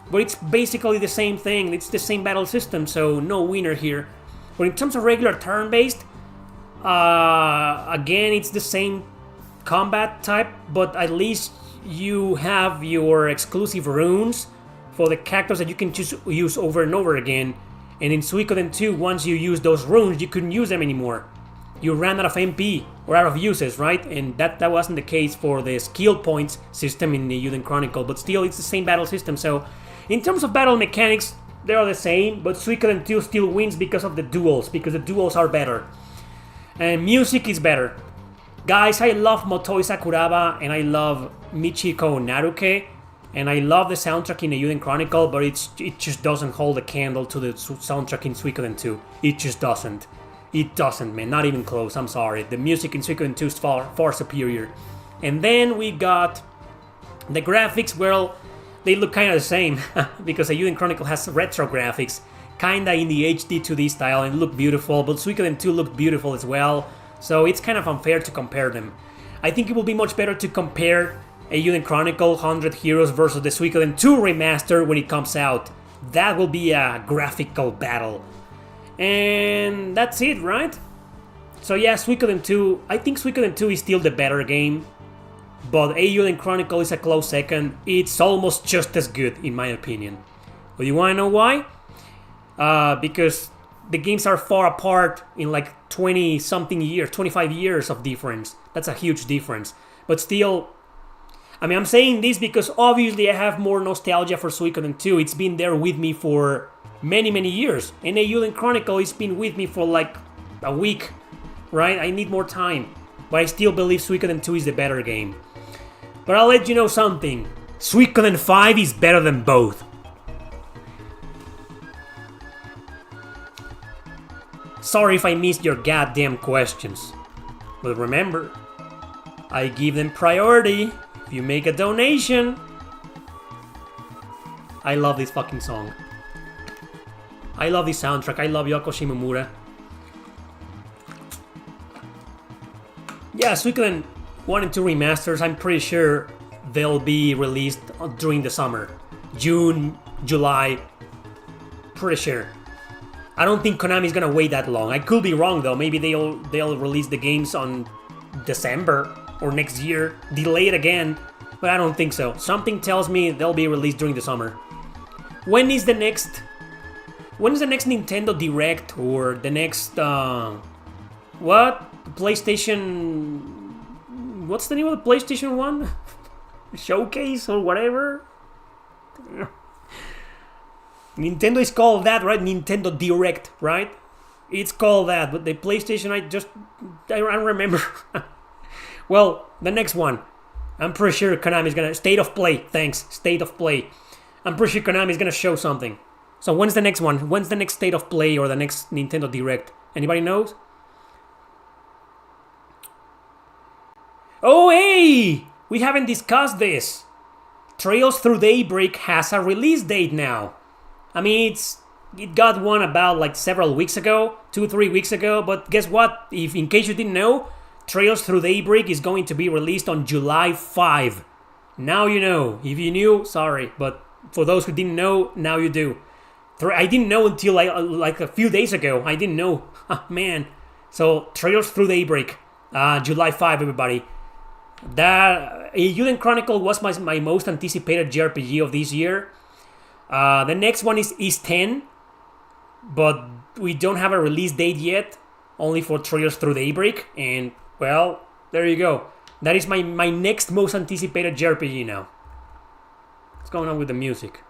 But it's basically the same thing, it's the same battle system, so no winner here. But in terms of regular turn-based, again, it's the same combat type, but at least you have your exclusive runes for the characters that you can just use over and over again. And in Suikoden 2, once you use those runes, you couldn't use them anymore. You ran out of MP or out of uses, right? And that wasn't the case for the skill points system in the Eiyuden Chronicle, but still, it's the same battle system. So, in terms of battle mechanics, they are the same, but Suikoden 2 still wins because of the duels, because the duels are better. And music is better. Guys, I love Motoi Sakuraba, and I love Michiko Naruke, and I love the soundtrack in the Eiyuden Chronicle, but it just doesn't hold a candle to the soundtrack in Suikoden 2. It just doesn't. It doesn't, man. Not even close. I'm sorry. The music in Suikoden 2 is far superior. And then we got the graphics. Well, they look kind of the same because the Eiyuden Chronicle has retro graphics, kinda in the HD 2D style, and look beautiful. But Suikoden 2 looked beautiful as well. So it's kind of unfair to compare them. I think it will be much better to compare Eiyuden Chronicle 100 Heroes versus the Suikoden 2 remaster when it comes out. That will be a graphical battle. And that's it, right? So yeah, Suikoden 2, I think Suikoden 2 is still the better game, but Eiyuden Chronicle is a close second. It's almost just as good, in my opinion. But you wanna know why? Because the games are far apart in like 20-something years, 25 years of difference. That's a huge difference. But still, I mean, I'm saying this because obviously I have more nostalgia for Suikoden 2. It's been there with me for many, many years. And Eiyuden Chronicle has been with me for like a week, right? I need more time. But I still believe Suikoden 2 is the better game. But I'll let you know something. Suikoden 5 is better than both. Sorry if I missed your goddamn questions. But remember, I give them priority if you make a donation. I love this fucking song. I love this soundtrack. I love Yoko Shimomura. Yeah, Suikoden 1 and 2 remasters, I'm pretty sure they'll be released during the summer. June, July. Pretty sure. I don't think Konami's gonna wait that long. I could be wrong though. Maybe they'll release the games on December or next year. Delay it again. But I don't think so. Something tells me they'll be released during the summer. When is the next Nintendo Direct or the next PlayStation what's the name of the PlayStation 1? Showcase or whatever? Nintendo is called that, right? Nintendo Direct, right? It's called that, but the PlayStation, I don't remember. Well, the next one. I'm pretty sure Konami's gonna... State of Play, thanks. State of Play. I'm pretty sure Konami's gonna show something. So when's the next one? When's the next State of Play or the next Nintendo Direct? Anybody knows? Oh, hey! We haven't discussed this. Trails Through Daybreak has a release date now. I mean, it got one about like several weeks ago, 2-3 weeks ago, but guess what? If in case you didn't know, Trails Through Daybreak is going to be released on July 5. Now you know. If you knew, sorry, but for those who didn't know, now you do. I didn't know until like a few days ago. I didn't know. Man. So, Trails Through Daybreak, July 5, everybody. That Eiyuden Chronicle was my most anticipated JRPG of this year. The next one is 10, but we don't have a release date yet, only for Trails Through Daybreak, and, well, there you go. That is my next most anticipated JRPG now. What's going on with the music?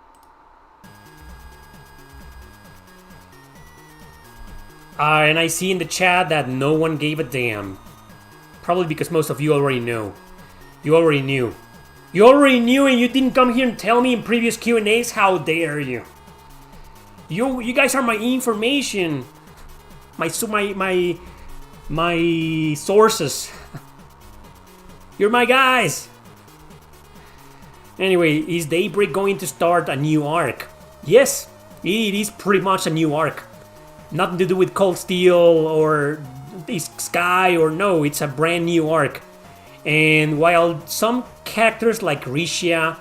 And I see in the chat that no one gave a damn. Probably because most of you already know. You already knew. You already knew and you didn't come here and tell me in previous Q&As? How dare you? You guys are my information. My sources. You're my guys. Anyway, is Daybreak going to start a new arc? Yes, it is pretty much a new arc. Nothing to do with Cold Steel or Sky or no, it's a brand new arc. And while some characters like Risha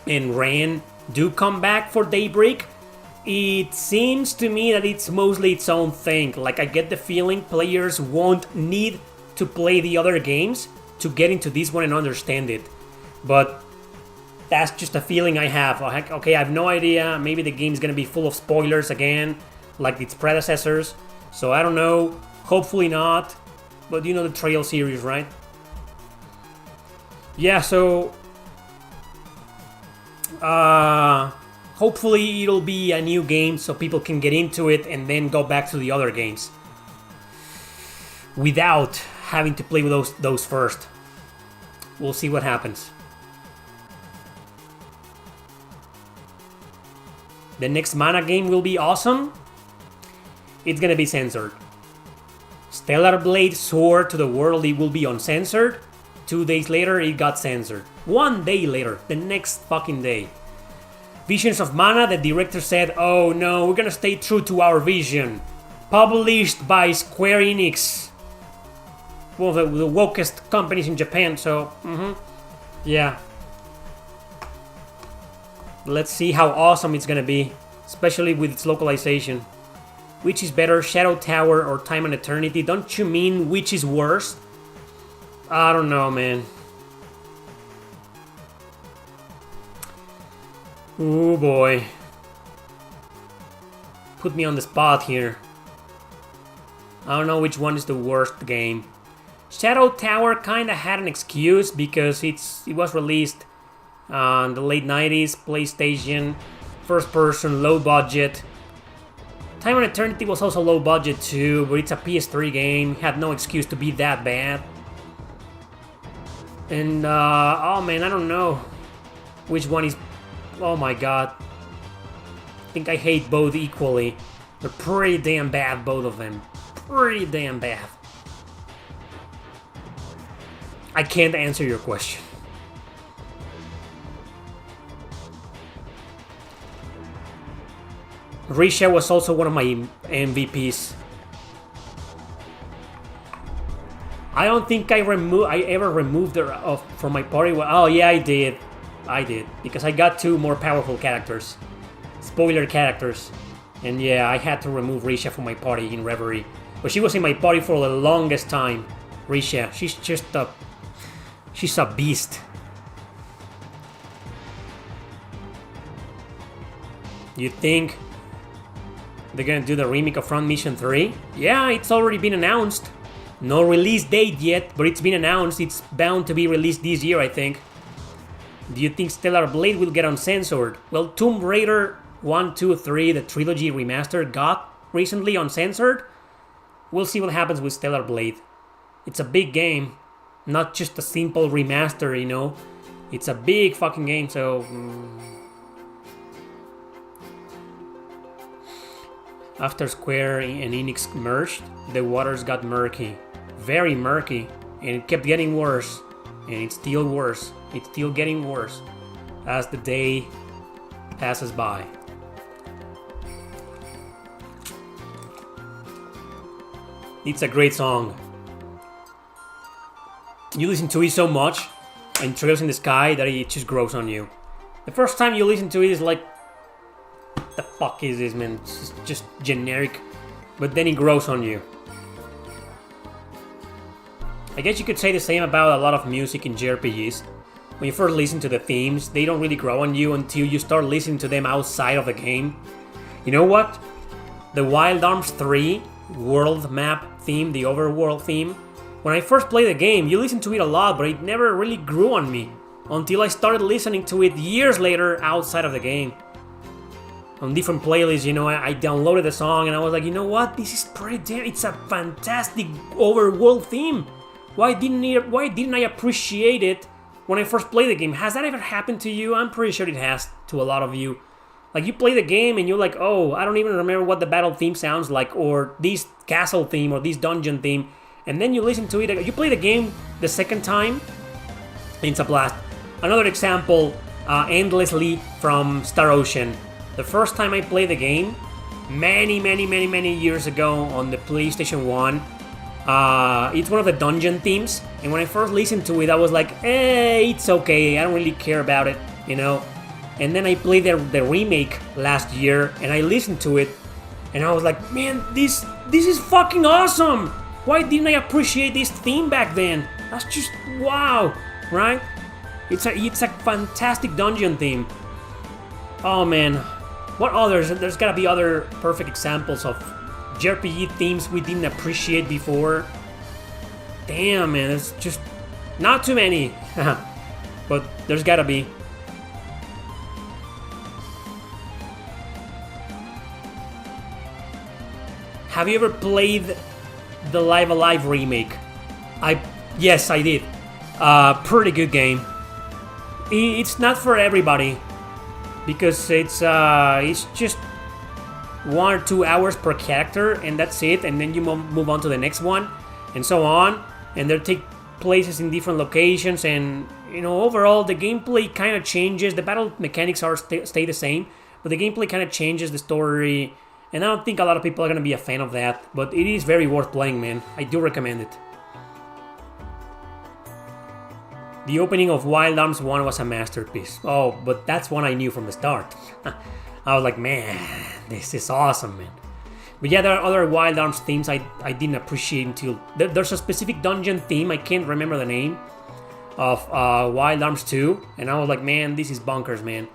and Ren do come back for Daybreak, it seems to me that it's mostly its own thing. Like, I get the feeling players won't need to play the other games to get into this one and understand it. But that's just a feeling I have. Okay, I have no idea. Maybe the game's gonna be full of spoilers again, like its predecessors. So I don't know. Hopefully not. But you know the Trail series, right? Yeah, so... hopefully it'll be a new game so people can get into it and then go back to the other games. Without having to play with those first. We'll see what happens. The next Mana game will be awesome. It's gonna be censored. Stellar Blade Sword to the World, it will be uncensored. 2 days later, it got censored. 1 day later, the next fucking day. Visions of Mana, the director said, oh no, we're gonna stay true to our vision. Published by Square Enix. One of the wokest companies in Japan, so, yeah. Let's see how awesome it's gonna be, especially with its localization. Which is better, Shadow Tower or Time and Eternity? Don't you mean which is worse? I don't know, man. Oh boy. Put me on the spot here. I don't know which one is the worst game. Shadow Tower kinda had an excuse because it was released in the late 90s, PlayStation, first person, low budget. Time and Eternity was also low budget too, but it's a PS3 game, had no excuse to be that bad. And, oh man, I don't know which one is... Oh my god. I think I hate both equally. They're pretty damn bad, both of them. Pretty damn bad. I can't answer your question. Risha was also one of my MVPs. I don't think I ever removed her from my party. Oh yeah, I did. Because I got 2 more powerful characters. Spoiler characters. And yeah, I had to remove Risha from my party in Reverie. But she was in my party for the longest time. Risha, she's a beast. You think they're gonna do the remake of Front Mission 3? Yeah, it's already been announced. No release date yet, but it's been announced. It's bound to be released this year, I think. Do you think Stellar Blade will get uncensored? Well, Tomb Raider 1, 2, 3, the trilogy remastered, got recently uncensored. We'll see what happens with Stellar Blade. It's a big game, not just a simple remaster, you know. It's a big fucking game, so... After Square and Enix merged, the waters got murky. Very murky. And it kept getting worse. And it's still worse. It's still getting worse as the day passes by. It's a great song. You listen to it so much, and Trails in the Sky, that it just grows on you. The first time you listen to it is like, what the fuck is this, man? It's just generic, but then it grows on you. I guess you could say the same about a lot of music in JRPGs. When you first listen to the themes, they don't really grow on you until you start listening to them outside of the game. You know what? The Wild Arms 3 world map theme, the overworld theme, when I first played the game, you listen to it a lot, but it never really grew on me until I started listening to it years later outside of the game. On different playlists, you know, I downloaded the song and I was like, you know what? This is pretty damn, it's a fantastic overworld theme. Why didn't I appreciate it when I first played the game? Has that ever happened to you? I'm pretty sure it has to a lot of you. Like, you play the game and you're like, oh, I don't even remember what the battle theme sounds like, or this castle theme, or this dungeon theme. And then you listen to it, you play the game the second time, and it's a blast. Another example, Endlessly from Star Ocean. The first time I played the game, many years ago on the PlayStation 1, it's one of the dungeon themes, and when I first listened to it, I was like, it's okay, I don't really care about it, you know. And then I played the remake last year, and I listened to it, and I was like, man, this is fucking awesome! Why didn't I appreciate this theme back then? That's just wow, right? It's a fantastic dungeon theme. Oh man, what others? There's gotta be other perfect examples of JRPG themes we didn't appreciate before. Damn, man, there's just not too many. But there's gotta be. Have you ever played the Live Alive remake? Yes, I did. Pretty good game. It's not for everybody because it's just 1 or 2 hours per character, and that's it. And then you move on to the next one, and so on. And they take places in different locations, and you know, overall the gameplay kind of changes. The battle mechanics stay the same, but the gameplay kind of changes, the story. And I don't think a lot of people are going to be a fan of that, but it is very worth playing, man. I do recommend it. The opening of Wild Arms 1 was a masterpiece. Oh, but that's one I knew from the start. I was like, man, this is awesome, man. But yeah, there are other Wild Arms themes I didn't appreciate until... There's a specific dungeon theme, I can't remember the name, of Wild Arms 2. And I was like, man, this is bonkers, man.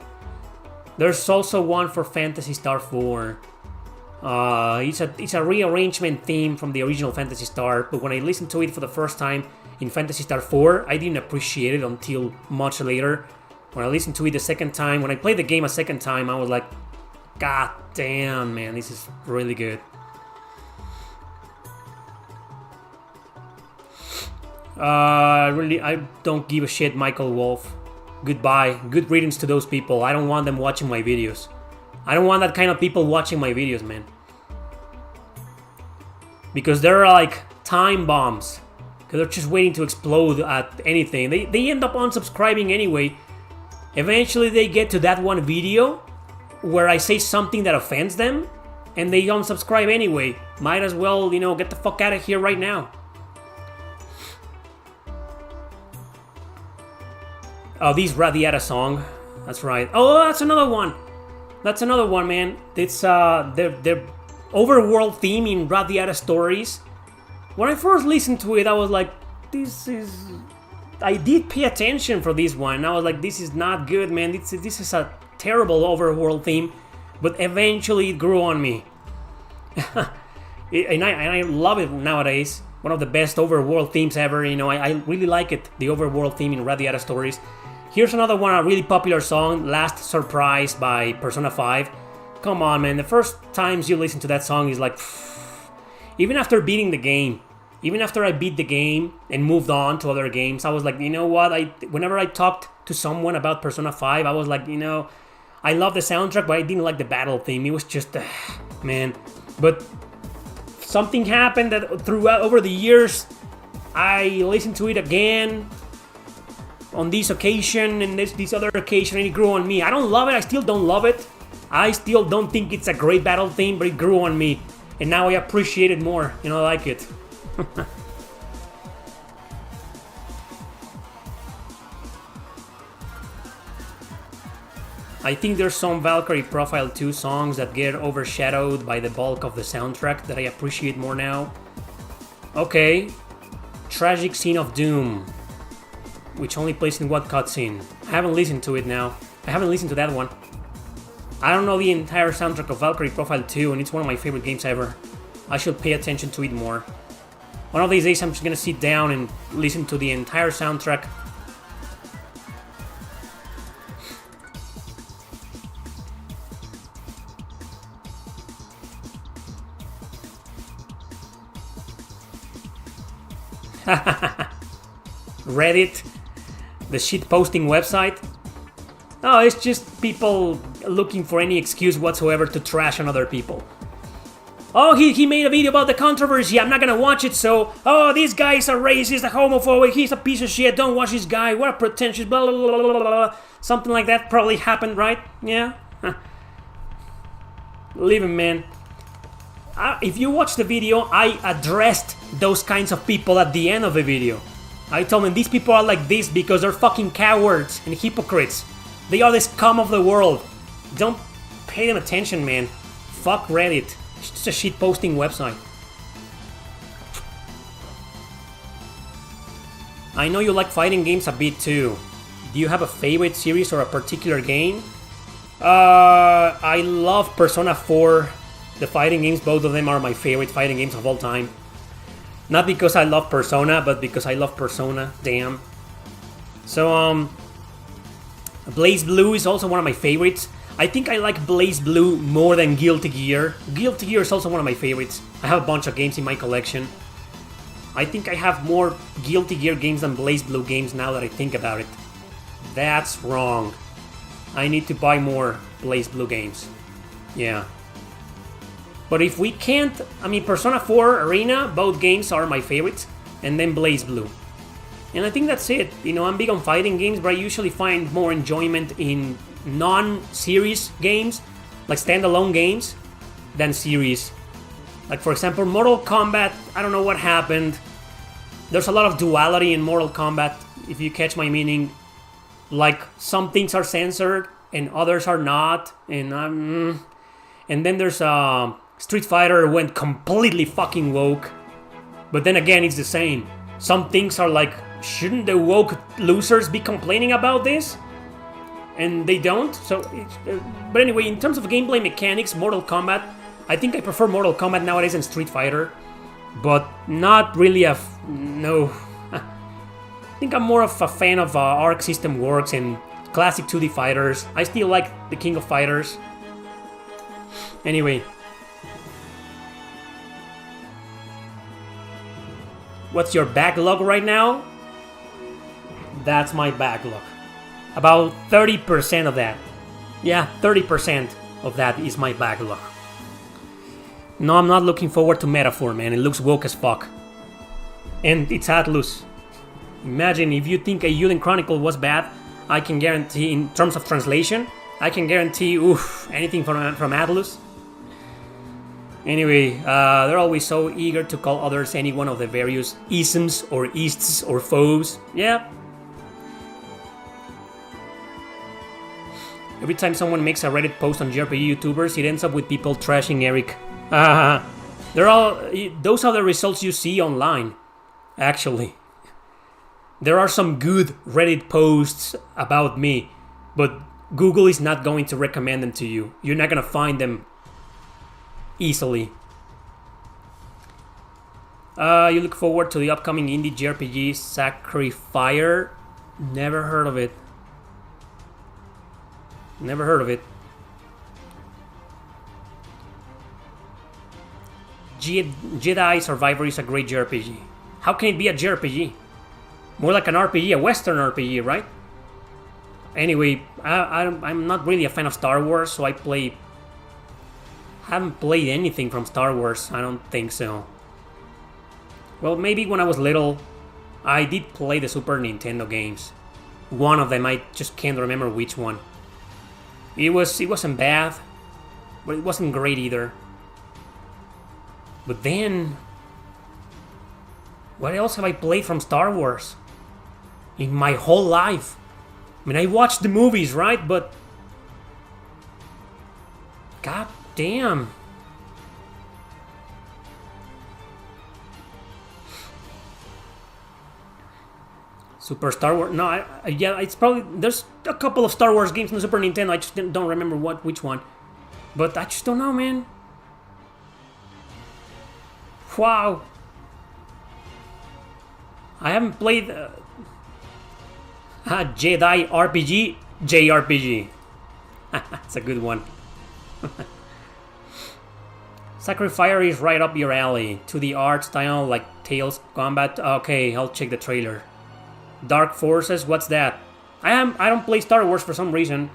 There's also one for Phantasy Star 4. It's a rearrangement theme from the original Phantasy Star, but when I listened to it for the first time in Phantasy Star 4, I didn't appreciate it until much later. When I listened to it the second time, when I played the game a second time, I was like, god damn, man, this is really good. I don't give a shit, Michael Wolf. Goodbye. Good riddance to those people. I don't want them watching my videos. I don't want that kind of people watching my videos, man. Because they're like time bombs. Because they're just waiting to explode at anything. They end up unsubscribing anyway. Eventually they get to that one video where I say something that offends them, and they unsubscribe anyway. Might as well, you know, get the fuck out of here right now. Oh, these Radiata song. That's right. Oh, that's another one. That's another one, man. It's their overworld theme in Radiata Stories. When I first listened to it, I was like, this is... I did pay attention for this one. I was like, this is not good, man. This is a terrible overworld theme. But eventually it grew on me. and I love it nowadays. One of the best overworld themes ever. You know, I really like it. The overworld theme in Radiata Stories. Here's another one, a really popular song, Last Surprise by Persona 5. Come on, man. The first times you listen to that song is like... Even after beating the game, even after I beat the game and moved on to other games, I was like, you know what? Whenever I talked to someone about Persona 5, I was like, you know, I love the soundtrack, but I didn't like the battle theme. It was just, man. But something happened that throughout over the years, I listened to it again on this occasion and this other occasion, and it grew on me. I don't love it. I still don't love it. I still don't think it's a great battle theme, but it grew on me. And now I appreciate it more. You know, I like it. I think there's some Valkyrie Profile 2 songs that get overshadowed by the bulk of the soundtrack that I appreciate more now. Okay. Tragic Scene of Doom, which only plays in one cutscene. I haven't listened to it now. I haven't listened to that one. I don't know the entire soundtrack of Valkyrie Profile 2, and it's one of my favorite games ever. I should pay attention to it more. One of these days I'm just gonna sit down and listen to the entire soundtrack. Reddit, the shitposting website. Oh, it's just people looking for any excuse whatsoever to trash on other people. Oh, he made a video about the controversy, I'm not gonna watch it, so... Oh, this guy is a racist, a homophobic, he's a piece of shit, don't watch this guy, what a pretentious... Blah, blah, blah, blah, blah. Something like that probably happened, right? Yeah? Leave him, man. If you watch the video, I addressed those kinds of people at the end of the video. I told them these people are like this because they're fucking cowards and hypocrites. They are the scum of the world. Don't pay them attention, man. Fuck Reddit. It's just a shitposting website. I know you like fighting games a bit too. Do you have a favorite series or a particular game? I love Persona 4. The fighting games, both of them are my favorite fighting games of all time. Not because I love Persona, but because I love Persona. Damn. So, Blaze Blue is also one of my favorites. I think I like Blaze Blue more than Guilty Gear. Guilty Gear is also one of my favorites. I have a bunch of games in my collection. I think I have more Guilty Gear games than Blaze Blue games now that I think about it. That's wrong. I need to buy more Blaze Blue games. Yeah. But if we can't... I mean, Persona 4 Arena, both games are my favorites. And then Blaze Blue. And I think that's it. You know, I'm big on fighting games, but I usually find more enjoyment in non-series games, like standalone games, than series. Like, for example, Mortal Kombat, I don't know what happened. There's a lot of duality in Mortal Kombat, if you catch my meaning. Like, some things are censored, and others are not. And then there's Street Fighter went completely fucking woke. But then again, it's the same. Some things are like, shouldn't the woke losers be complaining about this? And they don't. So, but anyway, in terms of gameplay mechanics, Mortal Kombat, I think I prefer Mortal Kombat nowadays than Street Fighter. But not really no. I think I'm more of a fan of Arc System Works and classic 2D fighters. I still like the King of Fighters. Anyway. What's your backlog right now? That's my backlog. About 30% of that. Yeah, 30% of that is my backlog. No, I'm not looking forward to Metaphor, man. It looks woke as fuck. And it's Atlus. Imagine if you think a Eiyuden Chronicle was bad, I can guarantee, in terms of translation, I can guarantee, anything from Atlus. Anyway, they're always so eager to call others any one of the various isms or easts or foes. Yeah. Every time someone makes a Reddit post on JRPG YouTubers, it ends up with people trashing Erick. Those are the results you see online, actually. There are some good Reddit posts about me, but Google is not going to recommend them to you. You're not going to find them easily. You look forward to the upcoming indie JRPG Sacrifier. Never heard of it. Never heard of it. Jedi Survivor is a great JRPG. How can it be a JRPG? More like an RPG, a Western RPG, right? Anyway, I'm not really a fan of Star Wars, so I haven't played anything from Star Wars. I don't think so. Well, maybe when I was little, I did play the Super Nintendo games. One of them, I just can't remember which one. It wasn't bad, but it wasn't great either. But then, what else have I played from Star Wars? In my whole life. I mean, I watched the movies, right? But god damn. Super Star Wars. No, yeah, it's probably there's a couple of Star Wars games on the Super Nintendo. I just don't remember which one. But I just don't know, man. Wow. I haven't played Jedi RPG, JRPG. That's a good one. Sacrifier is right up your alley. To the art style like Tales Combat. Okay, I'll check the trailer. Dark Forces, what's that? I don't play Star Wars for some reason.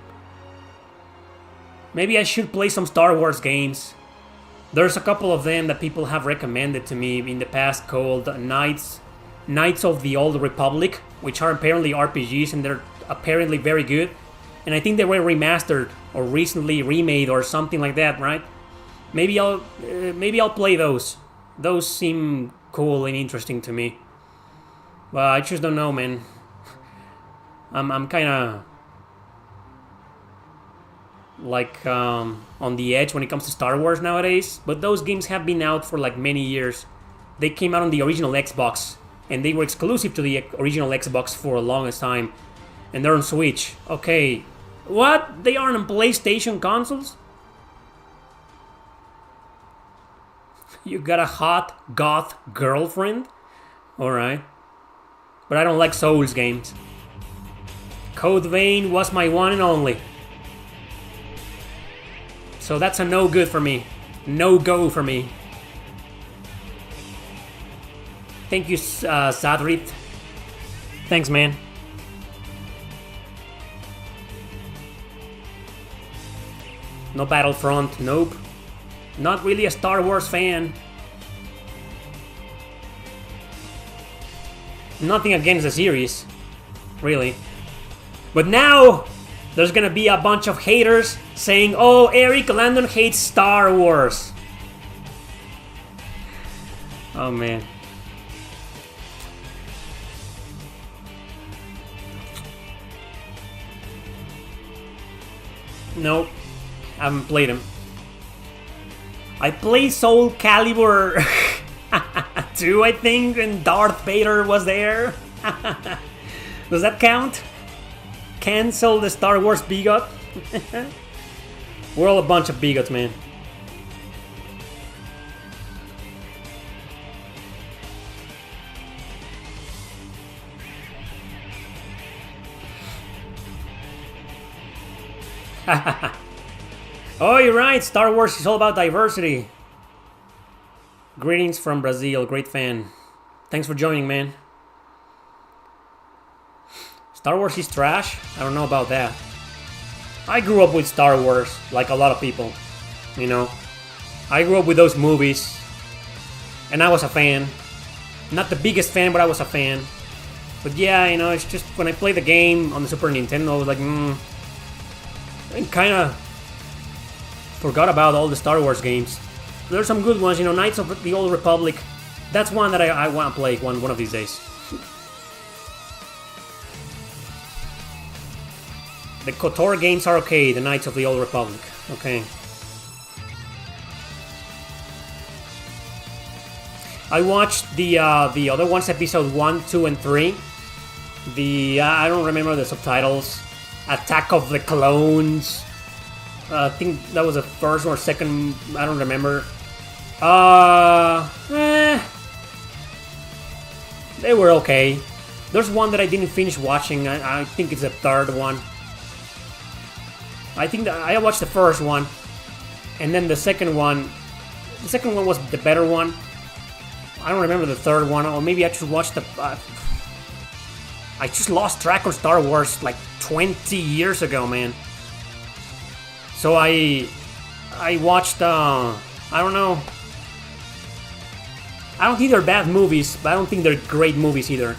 Maybe I should play some Star Wars games. There's a couple of them that people have recommended to me in the past called Knights of the Old Republic, which are apparently RPGs and they're apparently very good. And I think they were remastered or recently remade or something like that, right? Maybe I'll play those. Those seem cool and interesting to me. But I just don't know, man. I'm kind of like on the edge when it comes to Star Wars nowadays. But those games have been out for like many years. They came out on the original Xbox. And they were exclusive to the original Xbox for the longest time. And they're on Switch. Okay. What? They aren't on PlayStation consoles? You got a hot goth girlfriend? Alright. But I don't like Souls games. Code Vein was my one and only. So that's a no good for me. No go for me. Thank you, Sadrit. Thanks, man. No Battlefront, nope. Not really a Star Wars fan. Nothing against the series, really. But now, there's gonna be a bunch of haters saying, oh, Erick, Landon hates Star Wars. Oh, man. Nope, I haven't played him. I played Soul Calibur 2, I think, and Darth Vader was there. Does that count? Cancel the Star Wars bigot? We're all a bunch of bigots, man. Oh, you're right. Star Wars is all about diversity. Greetings from Brazil. Great fan. Thanks for joining, man. Star Wars is trash? I don't know about that. I grew up with Star Wars, like a lot of people. You know, I grew up with those movies, and I was a fan. Not the biggest fan, but I was a fan. But yeah, you know, it's just when I played the game on the Super Nintendo, I was like, I kind of forgot about all the Star Wars games. There's some good ones, you know, Knights of the Old Republic. That's one that I want to play one of these days. The KOTOR games are okay, the Knights of the Old Republic. Okay. I watched the other ones, episode 1, 2, and 3. I don't remember the subtitles. Attack of the Clones. I think that was the first or second. I don't remember. They were okay. There's one that I didn't finish watching. I think it's the third one. I think that I watched the first one, and then the second one. The second one was the better one. I don't remember the third one, or maybe I just watched the. I just lost track of Star Wars like 20 years ago, man. So I watched. I don't know. I don't think they're bad movies, but I don't think they're great movies either.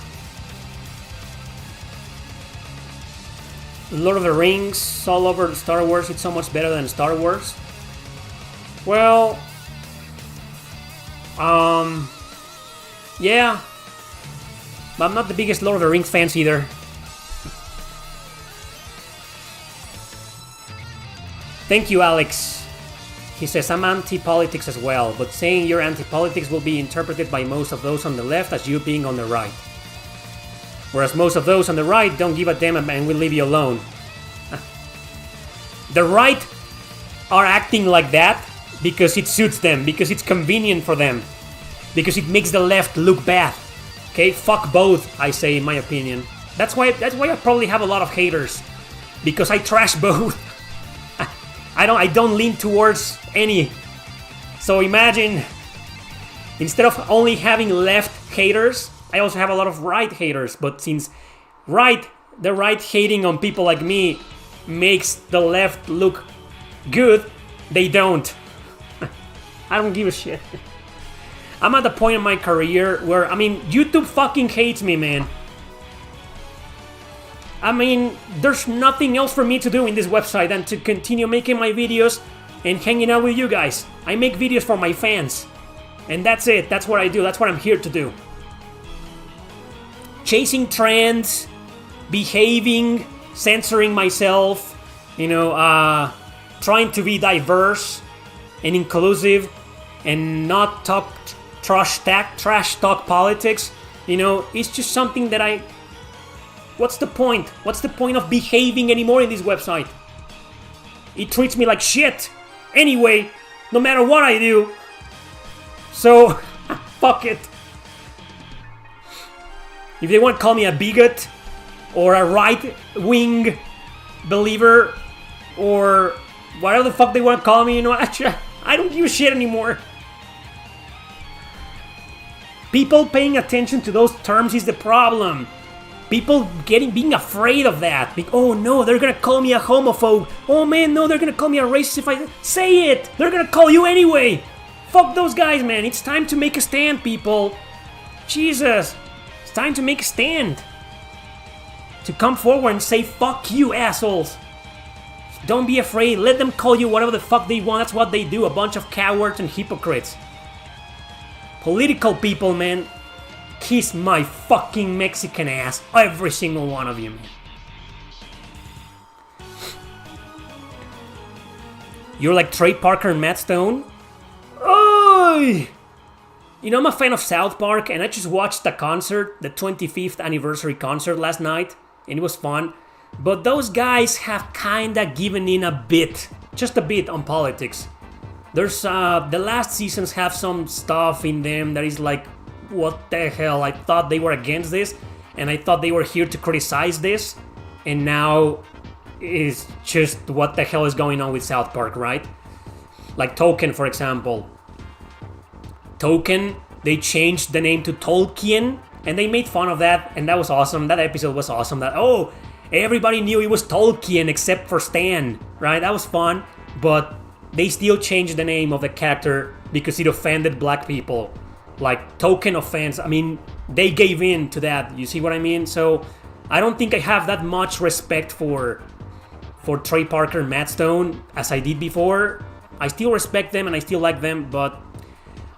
Lord of the Rings, all over Star Wars, it's so much better than Star Wars. Well, yeah. But I'm not the biggest Lord of the Rings fans either. Thank you, Alex. He says, I'm anti-politics as well, but saying you're anti-politics will be interpreted by most of those on the left as you being on the right. Whereas most of those on the right don't give a damn and will leave you alone. The right are acting like that because it suits them, because it's convenient for them, because it makes the left look bad. Okay, fuck both, I say, in my opinion. That's why I probably have a lot of haters, because I trash both. I don't lean towards any. So imagine, instead of only having left haters, I also have a lot of right haters. But since the right hating on people like me makes the left look good, they don't. I don't give a shit. I'm at the point in my career where, YouTube fucking hates me, man. There's nothing else for me to do in this website than to continue making my videos and hanging out with you guys. I make videos for my fans. And that's it. That's what I do. That's what I'm here to do. Chasing trends, behaving, censoring myself, trying to be diverse and inclusive and not talk trash talk politics. It's just something that what's the point? What's the point of behaving anymore in this website? It treats me like shit anyway, no matter what I do. So, fuck it. If they want to call me a bigot, or a right-wing believer, or whatever the fuck they want to call me, I don't give a shit anymore. People paying attention to those terms is the problem. People being afraid of that. Oh no, they're gonna call me a homophobe. Oh man, no, they're gonna call me a racist if I say it. They're gonna call you anyway. Fuck those guys, man. It's time to make a stand, people. Jesus. It's time to make a stand. To come forward and say, fuck you, assholes. Don't be afraid. Let them call you whatever the fuck they want. That's what they do. A bunch of cowards and hypocrites. Political people, man. Kiss my fucking Mexican ass. Every single one of you, man. You're like Trey Parker and Matt Stone? Oh! I'm a fan of South Park, and I just watched the concert, the 25th anniversary concert last night, and it was fun. But those guys have kinda given in a bit, just a bit, on politics. There's, the last seasons have some stuff in them that is like, what the hell? I thought they were against this, and I thought they were here to criticize this, and now it's just what the hell is going on with South Park, right? Like Token, for example. Token, they changed the name to Tolkien, and they made fun of that, and that was awesome. That episode was awesome. Everybody knew it was Tolkien except for Stan, right? That was fun, but they still changed the name of the character because it offended black people. Like, token offense, they gave in to that, you see what I mean? So, I don't think I have that much respect for Trey Parker and Matt Stone as I did before. I still respect them and I still like them, but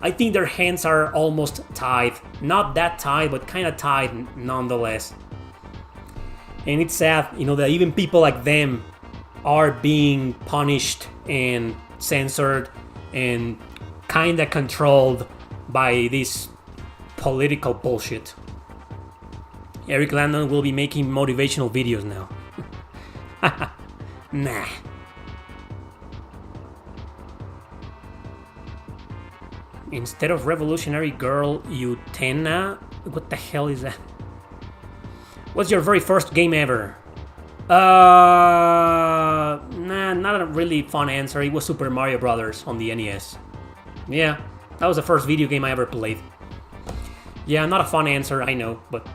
I think their hands are almost tied. Not that tied, but kind of tied nonetheless. And it's sad, that even people like them are being punished and censored and kind of controlled by this political bullshit. Erick Landon will be making motivational videos now. Nah. Instead of revolutionary girl Utena, What the hell is that? What's your very first game ever? Nah, not a really fun answer. It was Super Mario Brothers on the NES. Yeah, that was the first video game I ever played. Yeah, not a fun answer, I know, but...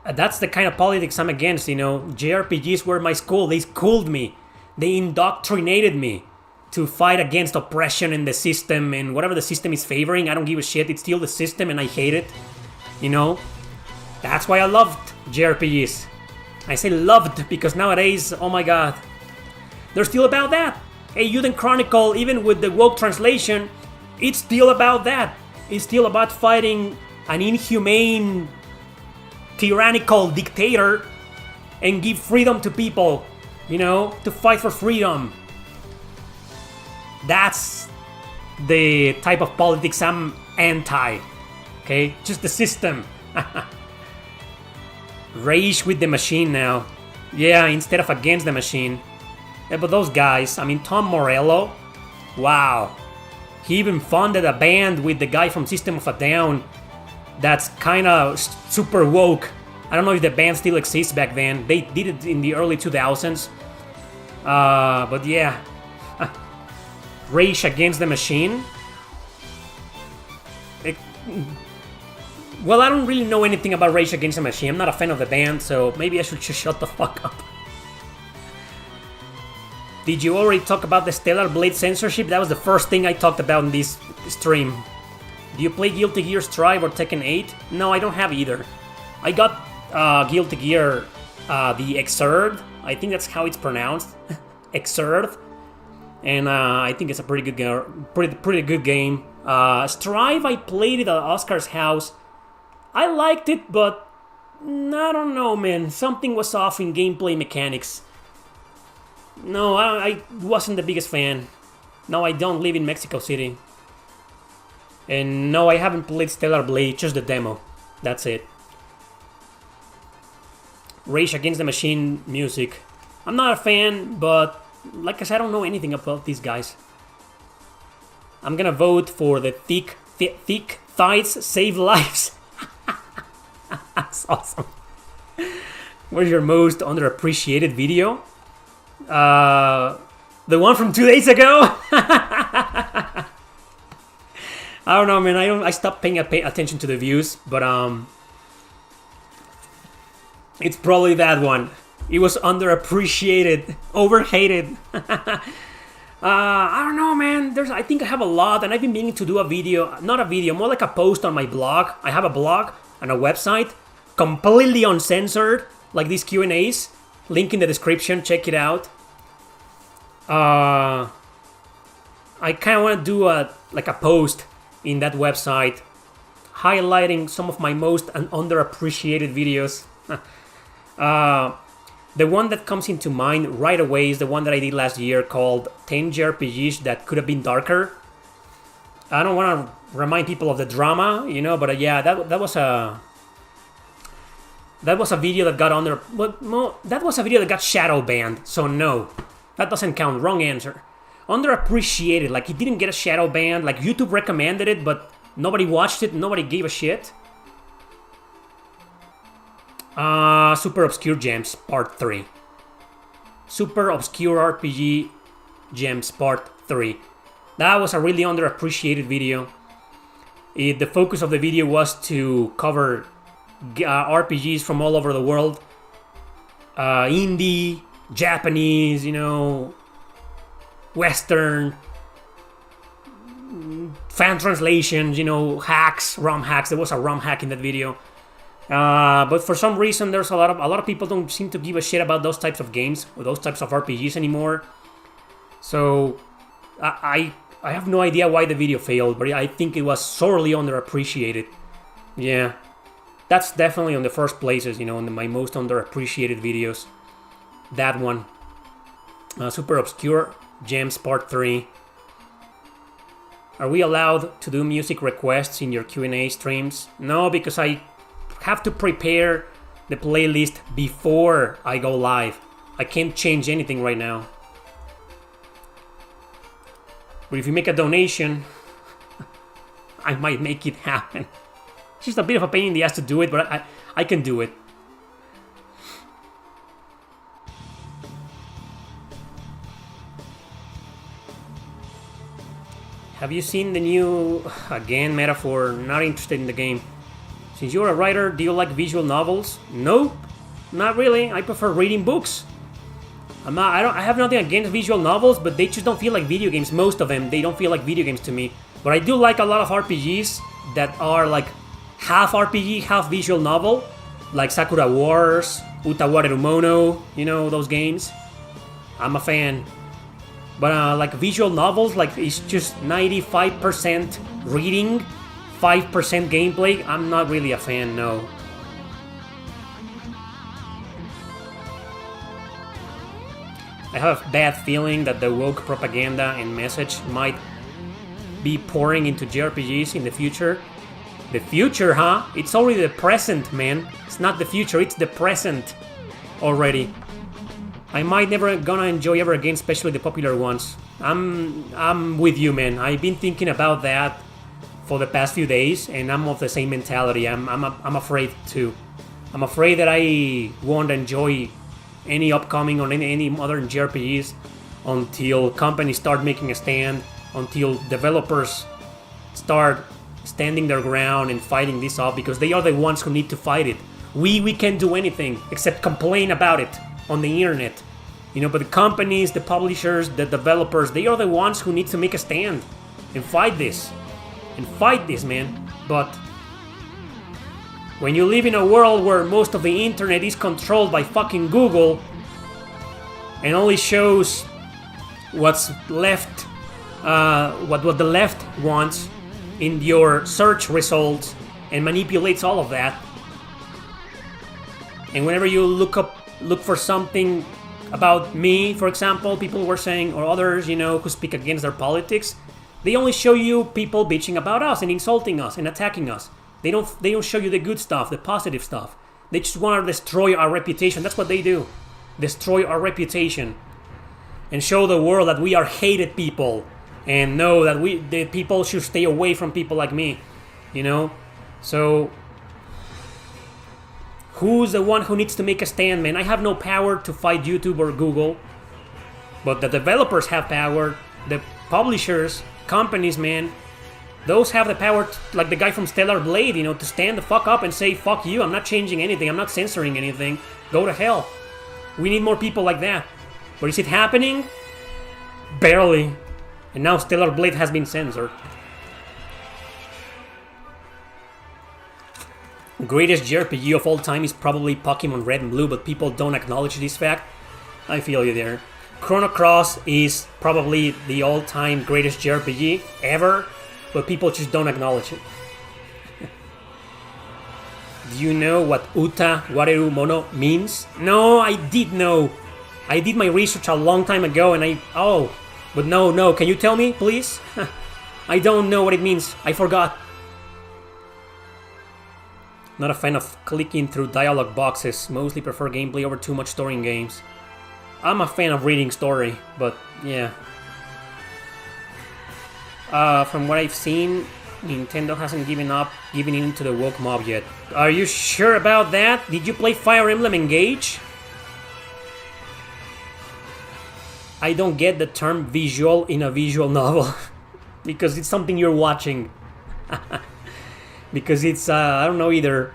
That's the kind of politics I'm against, you know. JRPGs were my school. They schooled me. They indoctrinated me to fight against oppression in the system, and whatever the system is favoring, I don't give a shit. It's still the system and I hate it. You know? That's why I loved JRPGs. I say loved because nowadays, oh my god, they're still about that. Hey, Eiyuden Chronicle, even with the woke translation, it's still about that. It's still about fighting an inhumane, tyrannical dictator and give freedom to people, you know, to fight for freedom. That's the type of politics I'm anti, okay? Just the system. Rage with the machine now. Yeah, instead of against the machine. Yeah, but those guys, I mean, Tom Morello, wow. He even funded a band with the guy from System of a Down that's kind of super woke. I don't know if the band still exists back then. They did it in the early 2000s. But yeah. Rage Against the Machine. Well, I don't really know anything about Rage Against the Machine. I'm not a fan of the band, so maybe I should just shut the fuck up. Did you already talk about the Stellar Blade censorship? That was the first thing I talked about in this stream. Do you play Guilty Gear Strive or Tekken 8? No, I don't have either. I got Guilty Gear, the Xrd. I think that's how it's pronounced. Xrd. And I think it's a pretty good game. Strive, I played it at Oscar's house. I liked it, but I don't know, man. Something was off in gameplay mechanics. No, I wasn't the biggest fan. No, I don't live in Mexico City. And no, I haven't played Stellar Blade, just the demo. That's it. Rage Against the Machine music. I'm not a fan, but like I said, I don't know anything about these guys. I'm gonna vote for the thick thighs save lives. That's awesome. What's your most underappreciated video? The one from 2 days ago? I don't know, man. I stopped paying attention to the views, but it's probably that one. It was underappreciated, overhated. I don't know, man. I think I have a lot, and I've been meaning to do a video, not a video, more like a post on my blog. I have a blog and a website, completely uncensored, like these Q&As. Link in the description. Check it out. I kind of want to do a post in that website highlighting some of my most underappreciated videos. The one that comes into mind right away is the one that I did last year called 10 JRPGs that could have been darker. I don't want to remind people of the drama, you know, but yeah, that was a video that got under. Well, that was a video that got shadow banned, so no, that doesn't count. Wrong answer. Underappreciated, like it didn't get a shadow ban. Like YouTube recommended it, but nobody watched it. Nobody gave a shit. Super Obscure Gems Part 3. Super Obscure RPG Gems Part 3. That was a really underappreciated video. The focus of the video was to cover RPGs from all over the world. Indie, Japanese, you know, Western, fan translations, you know, hacks, ROM hacks. There was a ROM hack in that video. But for some reason, there's a lot of people don't seem to give a shit about those types of games or those types of RPGs anymore. So I have no idea why the video failed, but I think it was sorely underappreciated. Yeah, that's definitely on the first places, you know, in my most underappreciated videos. That one, Super Obscure Gems Part 3. Are we allowed to do music requests in your Q&A streams? No, because I have to prepare the playlist before I go live. I can't change anything right now. But if you make a donation, I might make it happen. It's just a bit of a pain in the ass to do it, but I can do it. Have you seen the new, again, metaphor, not interested in the game. Since you're a writer, do you like visual novels? Nope, not really. I prefer reading books. I have nothing against visual novels, but they just don't feel like video games. Most of them, they don't feel like video games to me. But I do like a lot of RPGs that are like half RPG, half visual novel. Like Sakura Wars, Uta Wareru Mono, you know, those games. I'm a fan. But like visual novels, like it's just 95% reading, 5% gameplay. I'm not really a fan, no. I have a bad feeling that the woke propaganda and message might be pouring into JRPGs in the future. The future, huh? It's already the present, man. It's not the future, it's the present already. I might never gonna enjoy ever again, especially the popular ones. I'm with you, man. I've been thinking about that for the past few days, and I'm of the same mentality. I'm afraid too. I'm afraid that I won't enjoy any upcoming or any modern JRPGs until companies start making a stand, until developers start standing their ground and fighting this off, because they are the ones who need to fight it. We can't do anything except complain about it on the internet, you know. But the companies, the publishers, the developers, they are the ones who need to make a stand and fight this, man. But when you live in a world where most of the internet is controlled by fucking Google and only shows what's left, what the left wants in your search results and manipulates all of that, and whenever you look for something about me, for example, people were saying, or others, you know, who speak against their politics, they only show you people bitching about us and insulting us and attacking us. They don't show you the good stuff, the positive stuff. They just want to destroy our reputation. That's what they do. Destroy our reputation and show the world that we are hated people, and know that the people should stay away from people like me, you know? So who's the one who needs to make a stand, man? I have no power to fight YouTube or Google, but the developers have power. The publishers, companies, man, those have the power, like the guy from Stellar Blade, you know, to stand the fuck up and say, fuck you, I'm not changing anything, I'm not censoring anything, go to hell. We need more people like that. But is it happening? Barely. And now Stellar Blade has been censored. Greatest JRPG of all time is probably Pokemon Red and Blue, but people don't acknowledge this fact. I feel you there. Chrono Cross is probably the all-time greatest JRPG ever, but people just don't acknowledge it. Do you know what Uta Wareru Mono means? No, I did know. I did my research a long time ago, and but no, can you tell me, please? I don't know what it means. I forgot. Not a fan of clicking through dialogue boxes. Mostly prefer gameplay over too much story in games. I'm a fan of reading story, but yeah. From what I've seen, Nintendo hasn't given in to the woke mob yet. Are you sure about that? Did you play Fire Emblem Engage? I don't get the term visual in a visual novel. Because it's something you're watching. Because it's, I don't know either.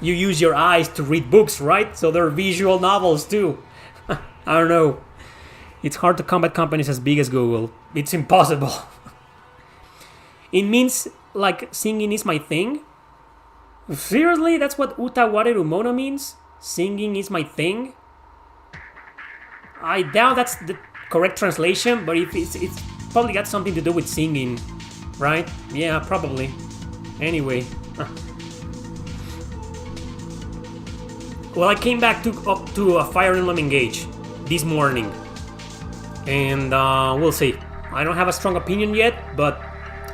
You use your eyes to read books, right? So they're visual novels too. I don't know. It's hard to combat companies as big as Google. It's impossible. It means, like, singing is my thing? Seriously? That's what Uta Wareru Mono means? Singing is my thing? I doubt that's the correct translation, but if it's probably got something to do with singing, right? Yeah, probably. Anyway. Well, I came back to Fire Emblem Engage this morning, and we'll see. I don't have a strong opinion yet, but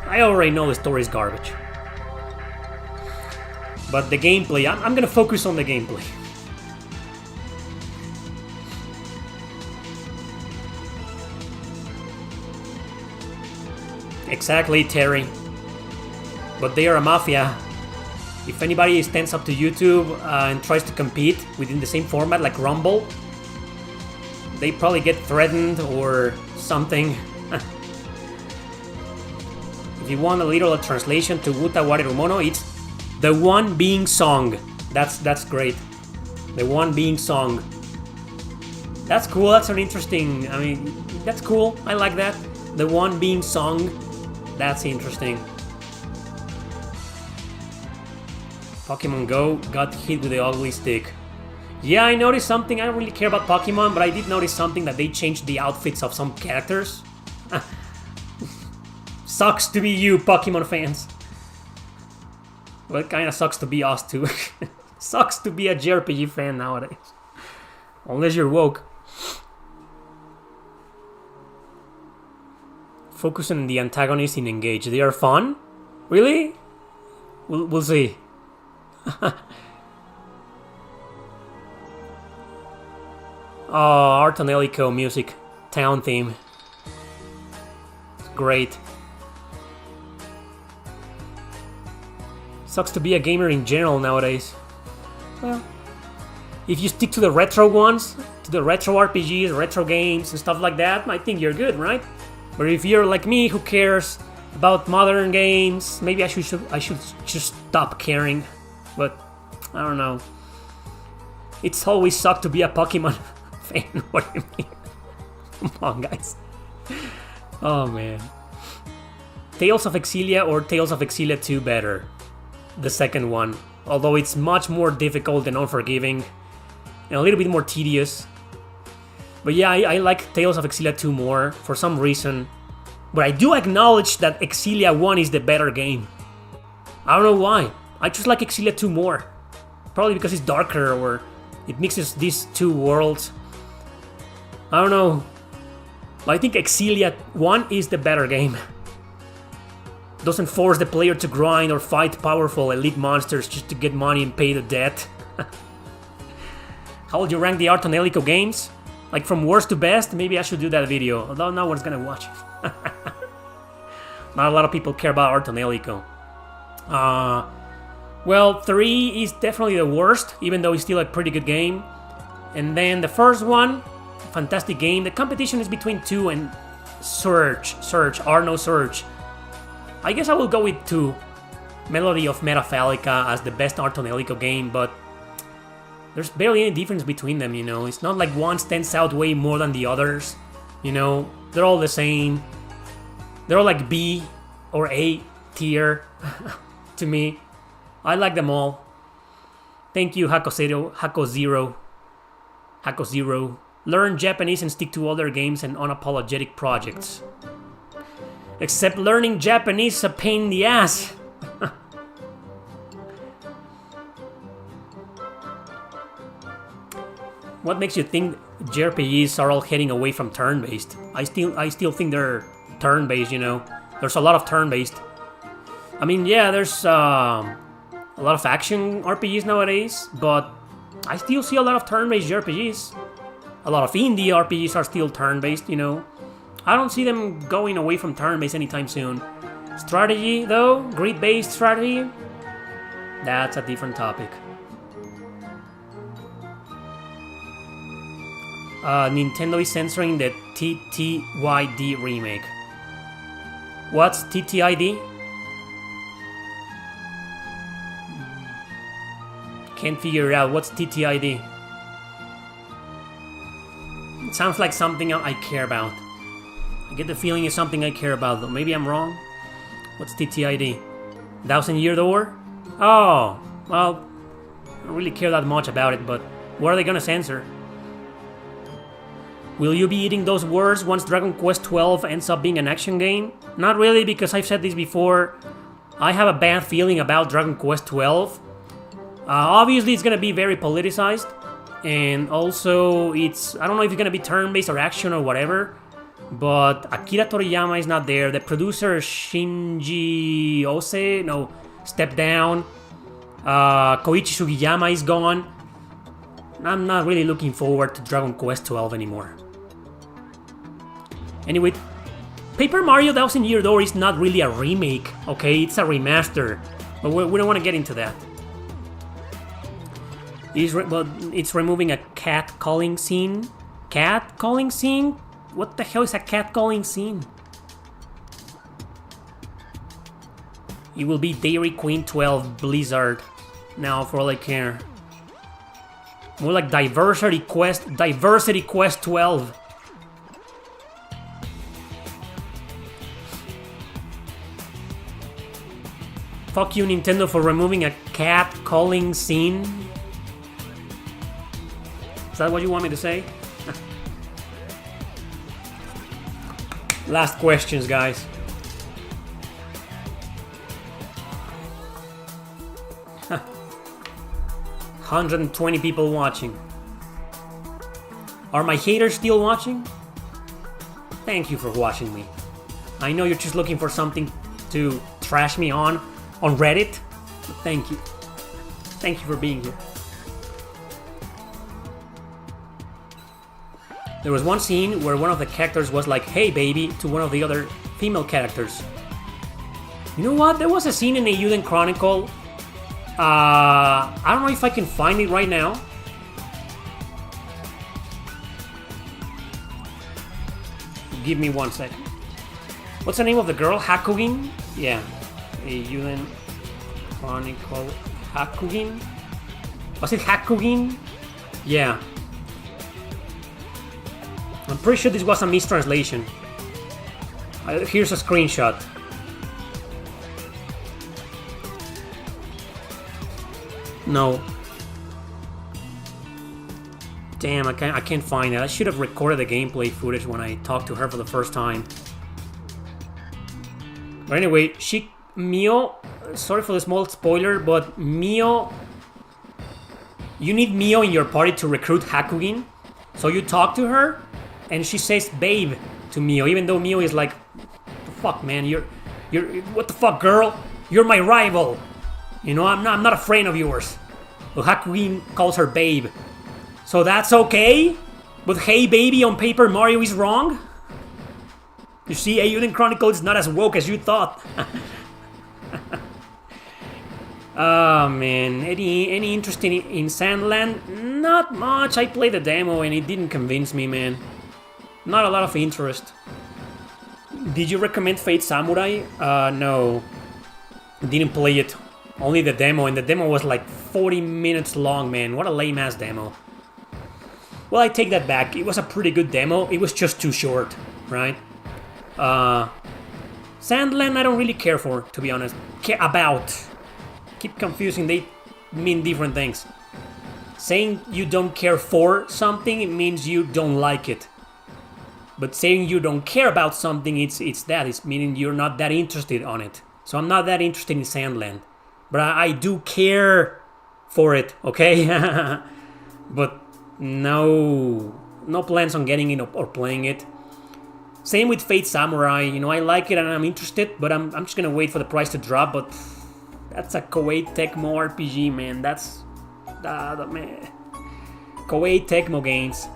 I already know the story is garbage. But the gameplay, I'm gonna focus on the gameplay. Exactly, Terry. But they are a mafia. If anybody stands up to YouTube and tries to compete within the same format like Rumble, they probably get threatened or something. If you want a literal translation to Wuta Wareru Mono, it's the one being song. That's great. The one being song. That's cool. That's an interesting. I mean, that's cool. I like that. The one being song. That's interesting. Pokemon Go got hit with the ugly stick. Yeah, I noticed something. I don't really care about Pokemon, but I did notice something that they changed the outfits of some characters. Sucks to be you, Pokemon fans. Well, it kinda sucks to be us too. Sucks to be a JRPG fan nowadays. Unless you're woke. Focus on the antagonist in Engage. They are fun? Really? We'll see. Oh, Art on Elico music. Town theme. Great. Sucks to be a gamer in general nowadays. Well, if you stick to the retro ones, to the retro RPGs, retro games and stuff like that, I think you're good, right? But if you're like me who cares about modern games, maybe I should just stop caring. But I don't know. It's always sucked to be a Pokemon fan. What do you mean? Come on, guys. Oh man. Tales of Exilia or Tales of Exilia 2 better? The second one, although it's much more difficult and unforgiving and a little bit more tedious. But yeah, I like Tales of Exilia 2 more for some reason. But I do acknowledge that Exilia 1 is the better game. I don't know why. I just like Exilia 2 more. Probably because it's darker or it mixes these two worlds. I don't know. But I think Exilia 1 is the better game. Doesn't force the player to grind or fight powerful elite monsters just to get money and pay the debt. How would you rank the Art on Elico games? Like from worst to best? Maybe I should do that video, although no one's gonna watch it. Not a lot of people care about Art on Elico. Well, 3 is definitely the worst, even though it's still a pretty good game. And then the first one, fantastic game. The competition is between 2 and Surge, Arno Surge. I guess I will go with 2. Melody of Metaphallica as the best Art on Elico game, but there's barely any difference between them, you know. It's not like one stands out way more than the others, you know. They're all the same. They're all like B or A tier to me. I like them all. Thank you, Hako Zero. Learn Japanese and stick to other games and unapologetic projects. Except learning Japanese is a pain in the ass. What makes you think JRPGs are all heading away from turn-based? I still think they're turn-based, you know. There's a lot of turn-based. I mean, yeah, there's a lot of action RPGs nowadays, but I still see a lot of turn-based JRPGs. A lot of indie RPGs are still turn-based, you know. I don't see them going away from turn-based anytime soon. Strategy, though, grid-based strategy, that's a different topic. Nintendo is censoring the TTYD remake. What's TTID? Can't figure it out. What's TTID? It sounds like something I care about. I get the feeling it's something I care about, though. Maybe I'm wrong. What's TTID? 1,000-Year Door? Oh, well, I don't really care that much about it, but what are they gonna censor? Will you be eating those words once Dragon Quest XII ends up being an action game? Not really, because I've said this before. I have a bad feeling about Dragon Quest XII. Obviously, it's gonna be very politicized. And also, I don't know if it's gonna be turn-based or action or whatever. But Akira Toriyama is not there. The producer Shinji Ose, stepped down. Koichi Sugiyama is gone. I'm not really looking forward to Dragon Quest XII anymore. Anyway, Paper Mario Thousand Year Door is not really a remake, okay? It's a remaster. But we don't want to get into that. It's removing a cat calling scene. Cat calling scene? What the hell is a cat calling scene? It will be Dairy Queen 12 Blizzard. Now, for all I care. More like Diversity Quest 12. Fuck you, Nintendo, for removing a cat calling scene. Is that what you want me to say? Last questions, guys. Huh. 120 people watching. Are my haters still watching? Thank you for watching me. I know you're just looking for something to trash me on Reddit, but thank you. Thank you for being here. There was one scene where one of the characters was like, "Hey baby," to one of the other female characters. You know what? There was a scene in a Eiyuden Chronicle. I don't know if I can find it right now. Give me 1 second. What's the name of the girl? Hakugin? Yeah. Eiyuden Chronicle. Hakugin? Was it Hakugin? Yeah. I'm pretty sure this was a mistranslation. Here's a screenshot. No. Damn, I can't find it. I should have recorded the gameplay footage when I talked to her for the first time. But anyway, Mio, sorry for the small spoiler, but Mio, you need Mio in your party to recruit Hakugin. So you talk to her, and she says "babe" to Mio, even though Mio is like, "What the fuck, man? You're, what the fuck, girl? You're my rival. You know, I'm not a friend of yours." But Hakugin calls her "babe." So that's okay? But "hey baby" on Paper Mario is wrong? You see, Eiyuden Chronicle is not as woke as you thought. Oh man, any interest in Sandland? Not much. I played the demo and it didn't convince me, man. Not a lot of interest. Did you recommend Fate Samurai? No. Didn't play it. Only the demo, and the demo was like 40 minutes long, man. What a lame-ass demo. Well, I take that back. It was a pretty good demo. It was just too short, right? Sandland I don't really care for, to be honest. Keep confusing, they mean different things. Saying you don't care for something, it means you don't like it. But saying you don't care about something, it's meaning you're not that interested on it. So I'm not that interested in Sandland. But I do care for it, okay? But no plans on getting it or playing it. Same with Fate Samurai, you know, I like it and I'm interested, but I'm just gonna wait for the price to drop, but that's a Koei Tecmo RPG, man. That's... man. Koei Tecmo games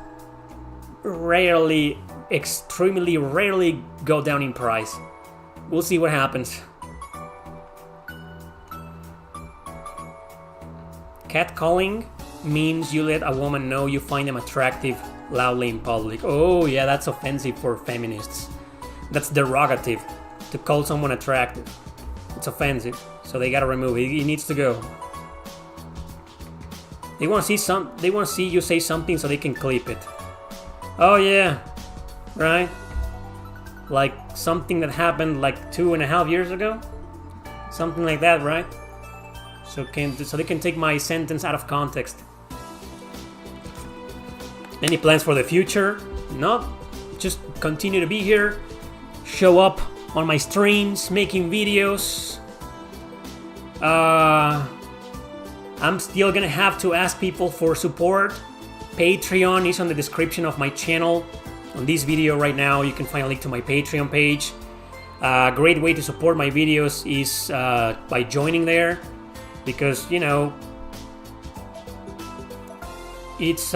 extremely rarely go down in price. We'll see what happens. Catcalling means you let a woman know you find them attractive loudly in public. Oh yeah, that's offensive for feminists. That's derogative. To call someone attractive, it's offensive. So they gotta remove it. It needs to go. They want to see you say something so they can clip it. Oh yeah, right? Like something that happened like 2.5 years ago, something like that, right? So they can take my sentence out of context. Any plans for the future? No, just continue to be here, show up on my streams, making videos. I'm still gonna have to ask people for support. Patreon is on the description of my channel. On this video right now, you can find a link to my Patreon page. A great way to support my videos is by joining there, because you know it's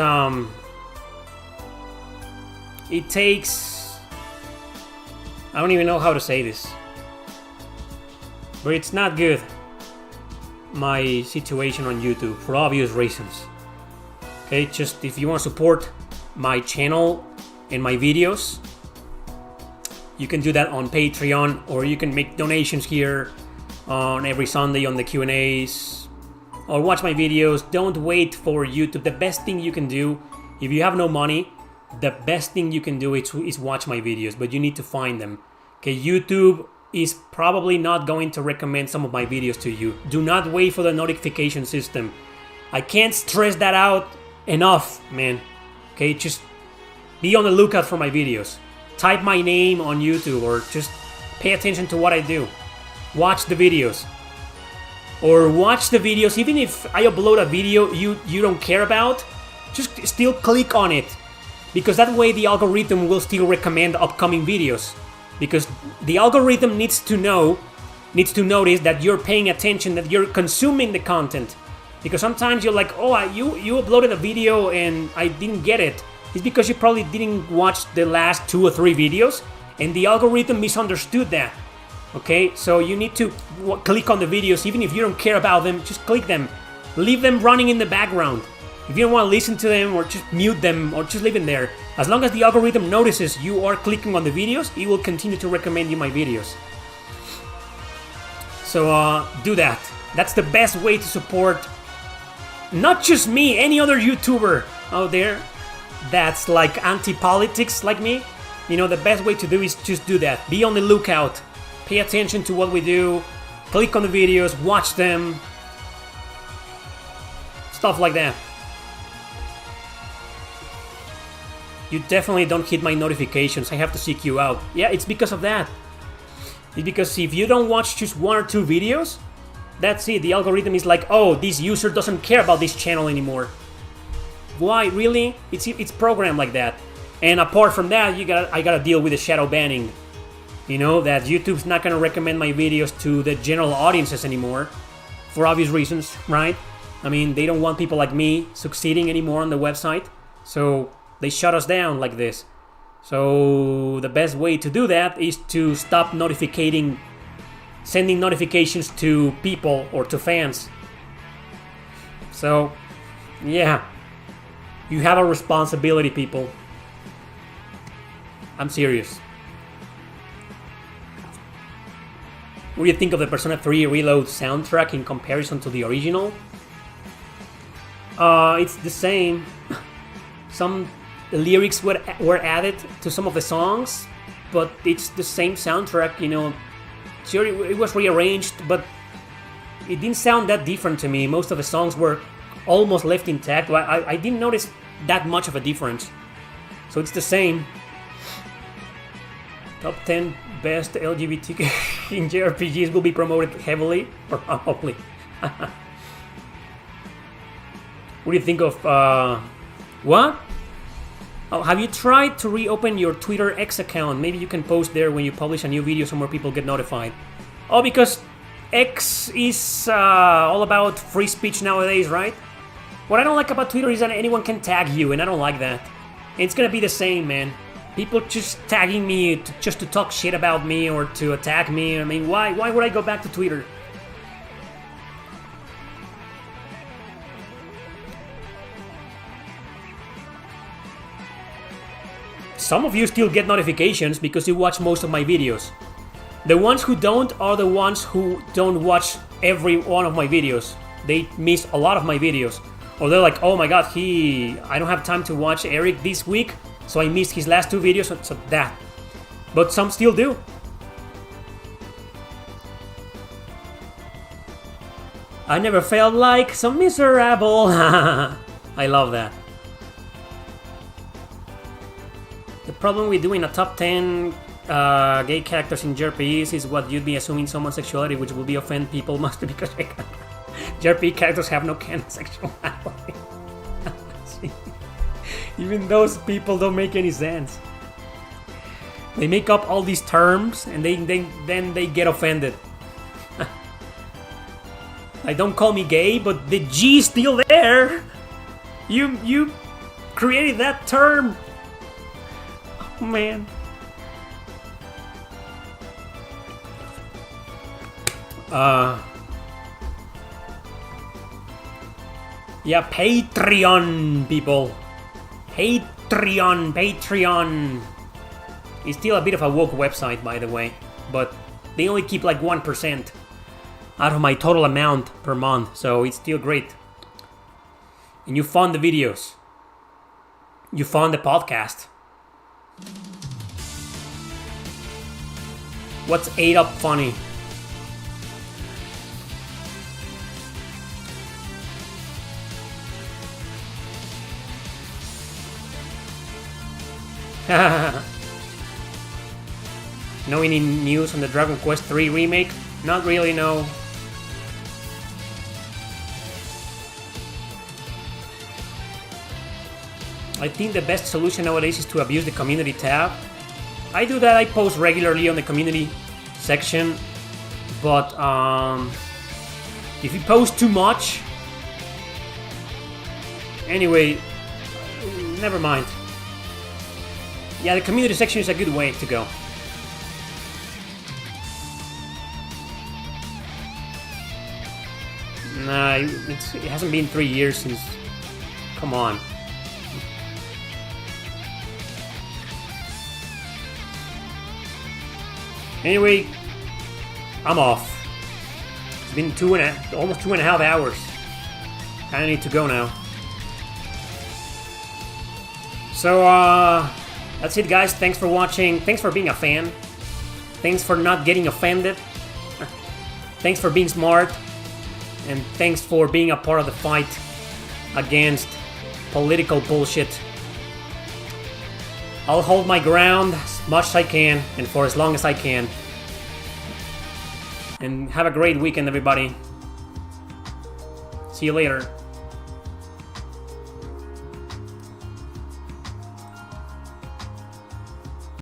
it takes I don't even know how to say this. But it's not good, my situation on YouTube, for obvious reasons. Okay, just if you want to support my channel and my videos, you can do that on Patreon, or you can make donations here on every Sunday on the Q&As, or watch my videos. Don't wait for YouTube. The best thing you can do, if you have no money, the best thing you can do is watch my videos, but you need to find them. Okay, YouTube is probably not going to recommend some of my videos to you. Do not wait for the notification system. I can't stress that out enough, man. Okay, just be on the lookout for my videos. Type my name on YouTube, or just pay attention to what I do. Watch the videos. Or watch the videos, even if I upload a video you don't care about, just still click on it. Because that way the algorithm will still recommend upcoming videos. Because the algorithm needs to notice that you're paying attention, that you're consuming the content. Because sometimes you're like, oh, you uploaded a video and I didn't get it. It's because you probably didn't watch the last 2 or 3 videos, and the algorithm misunderstood that. Okay, so you need to click on the videos, even if you don't care about them, just click them. Leave them running in the background. If you don't want to listen to them, or just mute them, or just leave them there. As long as the algorithm notices you are clicking on the videos, it will continue to recommend you my videos. So do that. That's the best way to support not just me, any other YouTuber out there that's like anti-politics like me. You know, the best way to do is just do that. Be on the lookout. Pay attention to what we do. Click on the videos, watch them. Stuff like that. You definitely don't hit my notifications. I have to seek you out. Yeah, it's because of that. It's because if you don't watch just 1 or 2 videos, that's it. The algorithm is like, oh, this user doesn't care about this channel anymore. Why? Really? It's programmed like that. And apart from that, I gotta deal with the shadow banning. You know, that YouTube's not gonna recommend my videos to the general audiences anymore. For obvious reasons, right? I mean, they don't want people like me succeeding anymore on the website. So they shut us down like this. So the best way to do that is to stop sending notifications to people or to fans. So, yeah. You have a responsibility, people. I'm serious. What do you think of the Persona 3 Reload soundtrack in comparison to the original? It's the same. Some lyrics were added to some of the songs, but it's the same soundtrack, you know. Sure, it was rearranged, but it didn't sound that different to me. Most of the songs were almost left intact. I didn't notice that much of a difference. So it's the same. Top 10 best LGBTQ in JRPGs will be promoted heavily, probably. What do you think of, what? Oh, have you tried to reopen your Twitter X account? Maybe you can post there when you publish a new video so more people get notified. Oh, because X is all about free speech nowadays, right? What I don't like about Twitter is that anyone can tag you, and I don't like that. It's gonna be the same, man. People just tagging me just to talk shit about me or to attack me. I mean, why would I go back to Twitter? Some of you still get notifications because you watch most of my videos. The ones who don't are the ones who don't watch every one of my videos. They miss a lot of my videos. Or they're like, oh my god, I don't have time to watch Erick this week, so I missed his last 2 videos, so that. But some still do. I never felt like so miserable. I love that. The problem with doing a top 10 gay characters in JRPGs is what you'd be assuming someone's sexuality, which will be offend people mostly because JRPG characters have no canon sexuality. Even those people don't make any sense. They make up all these terms and then they get offended. Like, don't call me gay, but the G's still there. You created that term. Oh, man. Yeah, Patreon, people. Patreon. It's still a bit of a woke website, by the way, but they only keep like 1% out of my total amount per month, so it's still great. And you fund the videos. You fund the podcast. What's 8 Up funny? Know any news on the Dragon Quest 3 remake? Not really, no. I think the best solution nowadays is to abuse the community tab. I do that, I post regularly on the community section, but if you post too much... Anyway, never mind. Yeah, the community section is a good way to go. Nah, it hasn't been 3 years since... Come on. Anyway, I'm off. It's been almost 2.5 hours. Kinda need to go now. So, that's it, guys. Thanks for watching. Thanks for being a fan. Thanks for not getting offended. Thanks for being smart. And thanks for being a part of the fight against political bullshit. I'll hold my ground as much as I can and for as long as I can. And have a great weekend, everybody. See you later.